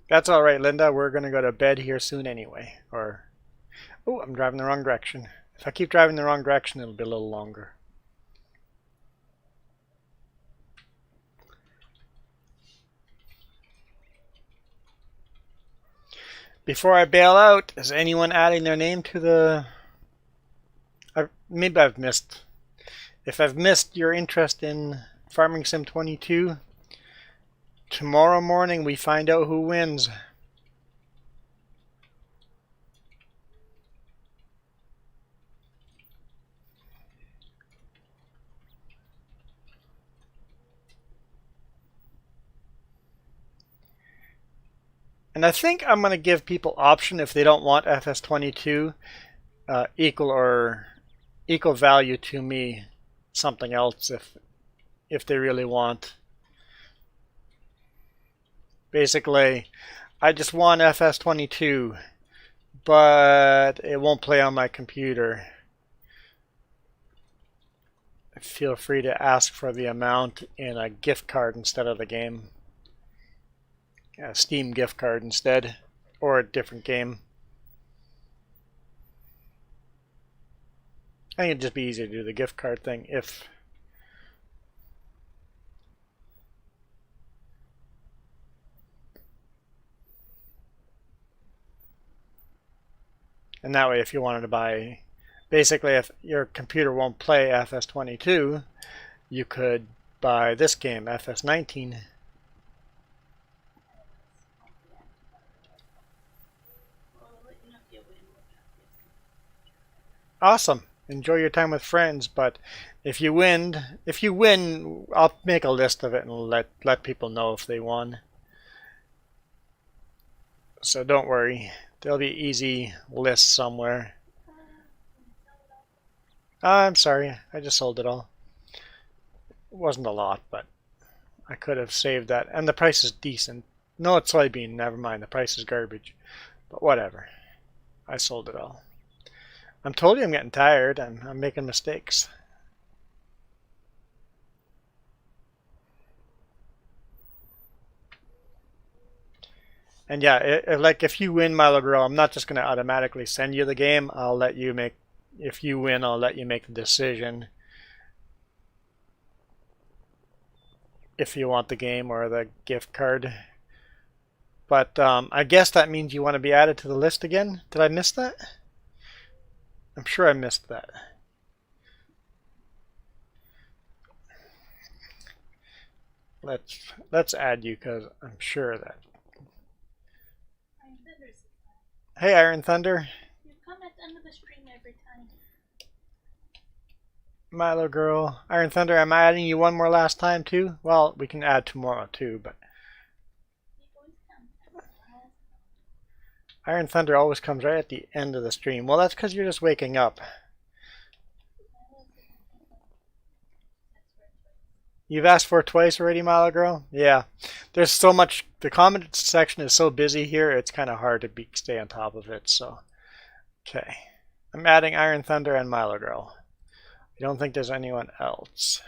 Speaker 2: That's alright, Linda. We're going to go to bed here soon anyway. Or, oh, I'm driving the wrong direction. If I keep driving the wrong direction, it'll be a little longer. Before I bail out, is anyone adding their name to the... maybe I've missed... If I've missed your interest in Farming Sim 22, tomorrow morning we find out who wins. And I think I'm going to give people option if they don't want FS22 equal value to me something else if they really want. Basically, I just want FS22, but it won't play on my computer. Feel free to ask for the amount in a gift card instead of the game. A Steam gift card instead, or a different game. I think it'd just be easier to do the gift card thing if... And that way if you wanted to buy... Basically, if your computer won't play FS22, you could buy this game, FS19. Awesome. Enjoy your time with friends, but if you win, I'll make a list of it and let people know if they won. So don't worry. There'll be easy list somewhere. I'm sorry, I just sold it all. It wasn't a lot, but I could have saved that. And the price is decent. No, it's soybean, never mind. The price is garbage. But whatever. I sold it all. I'm told you I'm getting tired. I'm making mistakes. And yeah, like if you win Milo Grow, I'm not just going to automatically send you the game. I'll let you make, if you win, I'll let you make the decision if you want the game or the gift card. But I guess that means you want to be added to the list again. Did I miss that? I'm sure I missed that. Let's add you because I'm sure that. Hey, Iron Thunder.
Speaker 3: You come at the end of the stream every time.
Speaker 2: Milo Girl. Iron Thunder, I'm adding you one more last time too. Well, we can add tomorrow too, but Iron Thunder always comes right at the end of the stream. Well, that's because you're just waking up. You've asked for it twice already, Milo Girl? Yeah. There's so much, the comment section is so busy here, it's kind of hard to stay on top of it, so. Okay. I'm adding Iron Thunder and Milo Girl. I don't think there's anyone else.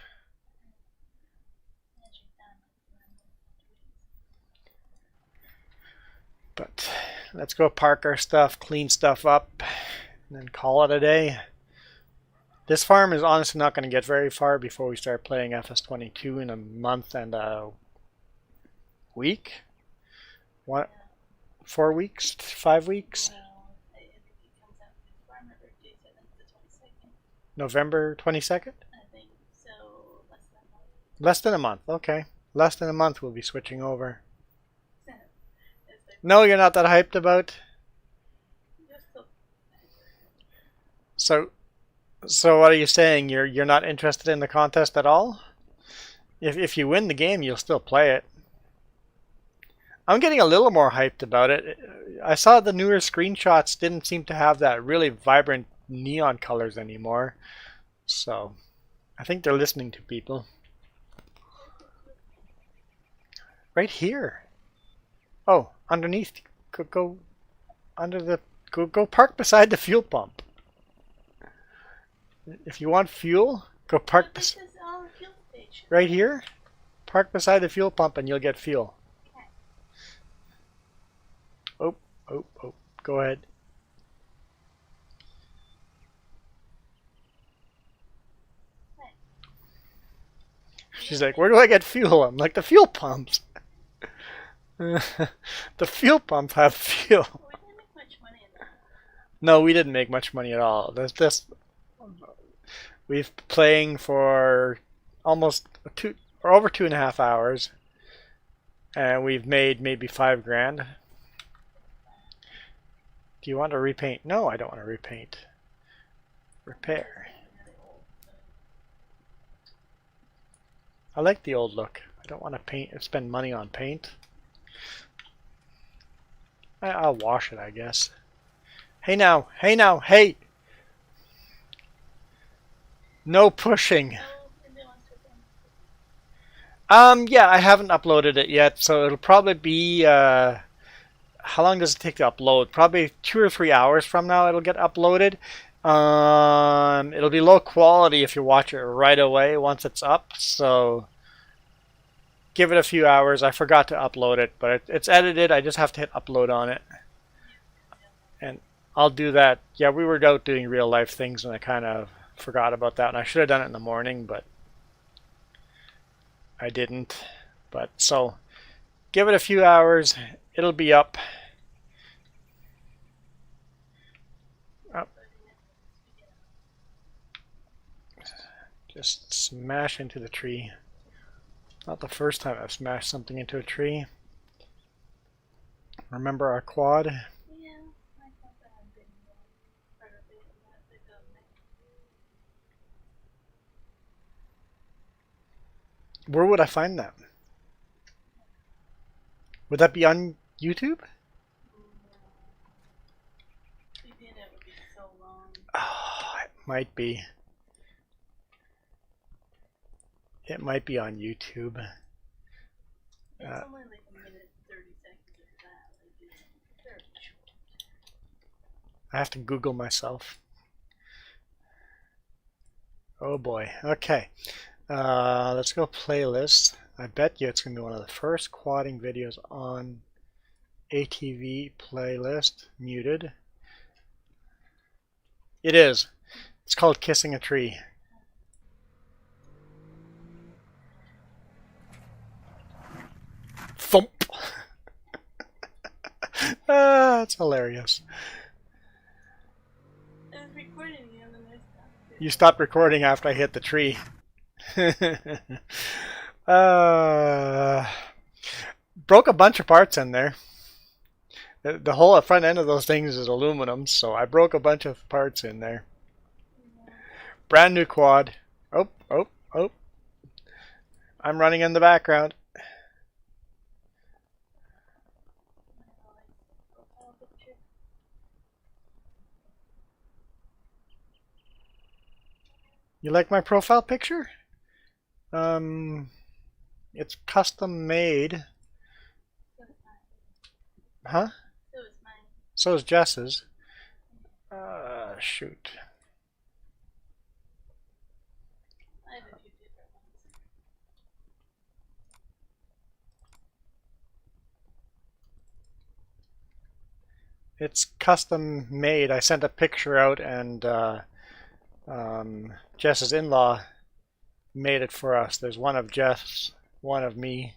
Speaker 2: But let's go park our stuff, clean stuff up, and then call it a day. This farm is honestly not going to get very far before we start playing FS22 in a month and a week. What? 4 weeks? 5 weeks? November 22nd?
Speaker 3: I think so.
Speaker 2: Less than a month. Okay. Less than a month we'll be switching over. No, you're not that hyped about? So what are you saying? You're not interested in the contest at all? If you win the game, you'll still play it. I'm getting a little more hyped about it. I saw the newer screenshots didn't seem to have that really vibrant neon colors anymore. So I think they're listening to people. Right here. Oh, underneath. Go under the go park beside the fuel pump. If you want fuel, go park right here. Park beside the fuel pump and you'll get fuel. Oh, go ahead. She's like, where do I get fuel? I'm like, the fuel pumps. The fuel pumps have fuel.
Speaker 3: We didn't make much money in that.
Speaker 2: No, we didn't make much money at all. We've been playing for almost over 2.5 hours, and we've made maybe $5,000. Do you want to repaint? No, I don't want to repaint. Repair. I like the old look. I don't want to spend money on paint. I'll wash it, I guess. Hey now, hey! No pushing. Yeah, I haven't uploaded it yet, so it'll probably be, how long does it take to upload? Probably 2 or 3 hours from now it'll get uploaded. It'll be low quality if you watch it right away once it's up, so give it a few hours. I forgot to upload it, but it's edited. I just have to hit upload on it. And I'll do that. Yeah, we were out doing real life things and I kind of forgot about that, and I should have done it in the morning, but I didn't. But so give it a few hours. It'll be up. Just smash into the tree. Not the first time I've smashed something into a tree. Remember our quad?
Speaker 3: Yeah, I thought that had been part of it.
Speaker 2: Where would I find that? Would that be on YouTube?
Speaker 3: It would be so long.
Speaker 2: Oh, it might be. It might be on YouTube.
Speaker 3: It's only like 1:30 of that. Like, it's very short.
Speaker 2: I have to Google myself. Oh boy. Okay. Let's go playlist. I bet you it's going to be one of the first quadding videos on ATV playlist. Muted. It is. It's called Kissing a Tree. Thump! That's hilarious.
Speaker 3: I was recording you and then I stopped.
Speaker 2: You stopped recording after I hit the tree. Broke a bunch of parts in there. The whole front end of those things is aluminum, so I broke a bunch of parts in there. Brand new quad. Oh, I'm running in the background.
Speaker 3: Profile picture.
Speaker 2: You like my profile picture? It's custom made.
Speaker 3: So is mine.
Speaker 2: Huh?
Speaker 3: So is mine.
Speaker 2: So is Jess's. Shoot.
Speaker 3: I have a few different ones.
Speaker 2: It's custom made. I sent a picture out, and Jess's in-law made it for us. There's one of Jess, one of me.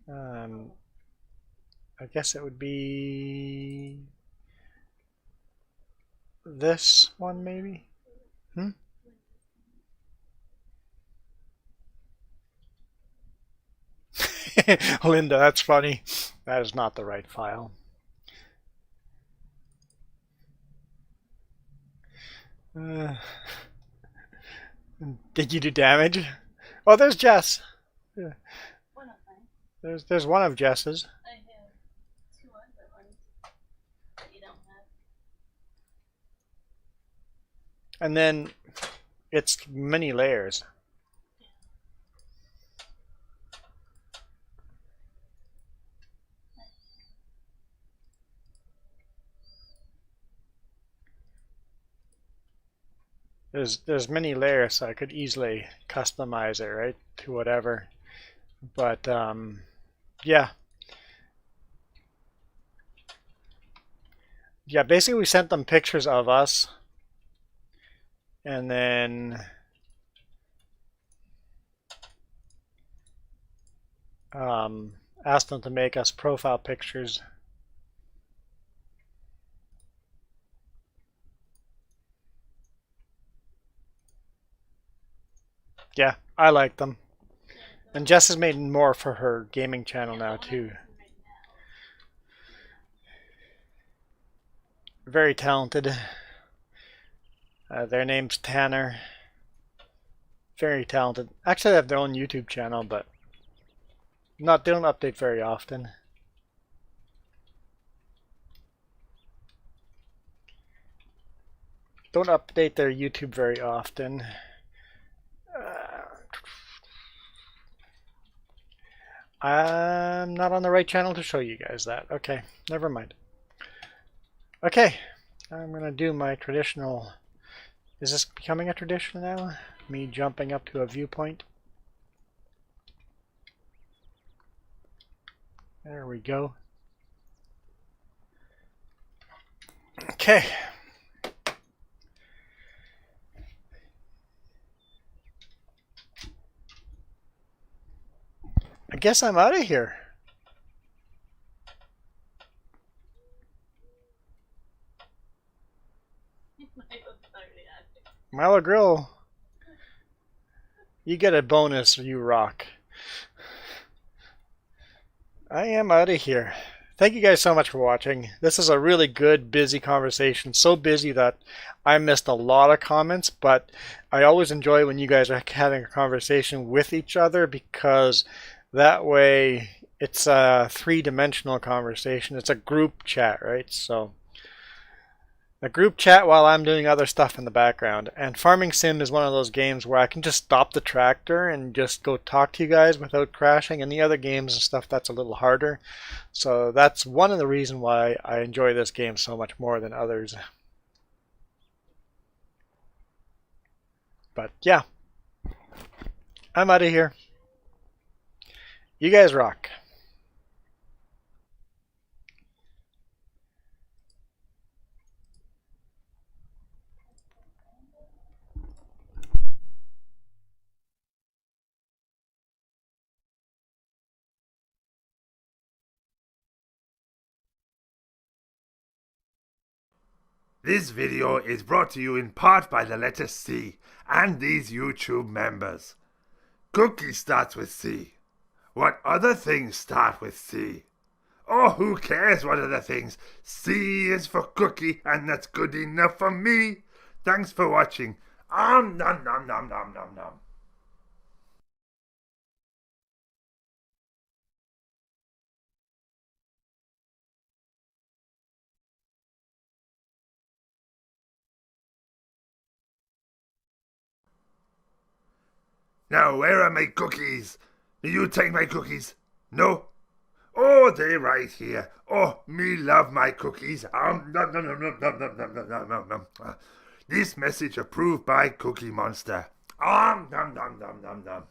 Speaker 2: I guess it would be this one, maybe. Linda, that's funny. That is not the right file. Did you do damage? Oh, there's Jess.
Speaker 3: One of mine.
Speaker 2: There's one of Jess's.
Speaker 3: I have two other ones that you don't have.
Speaker 2: And then it's many layers. There's many layers, so I could easily customize it, right, to whatever. But yeah. Yeah, basically we sent them pictures of us, and then asked them to make us profile pictures. Yeah, I like them. And Jess has made more for her gaming channel now too. Very talented. Their name's Tanner. Very talented. Actually, they have their own YouTube channel, but they don't update very often. Don't update their YouTube very often. I'm not on the right channel to show you guys that. Okay, never mind. Okay, I'm gonna do my traditional. Is this becoming a tradition now? Me jumping up to a viewpoint. There we go. Okay. I guess I'm out of here. Milo Grill, you get a bonus, you rock. I am out of here. Thank you guys so much for watching. This is a really good, busy conversation. So busy that I missed a lot of comments, but I always enjoy when you guys are having a conversation with each other, because that way it's a three-dimensional conversation. It's a group chat, right? So a group chat while I'm doing other stuff in the background. And Farming Sim is one of those games where I can just stop the tractor and just go talk to you guys without crashing. And the other games and stuff, that's a little harder. So that's one of the reasons why I enjoy this game so much more than others. But yeah, I'm out of here. You guys rock.
Speaker 1: This video is brought to you in part by the letter C and these YouTube members. Cookie starts with C. What other things start with C? Oh, who cares what other things? C is for cookie, and that's good enough for me. Thanks for watching. Nom nom nom nom nom nom nom. Now, where are my cookies? Will you take my cookies? No? Oh, they right here. Oh, me love my cookies. Nom, nom, nom, nom, nom, nom, nom, nom, nom, nom, nom. This message approved by Cookie Monster. Nom, nom, nom, nom, nom.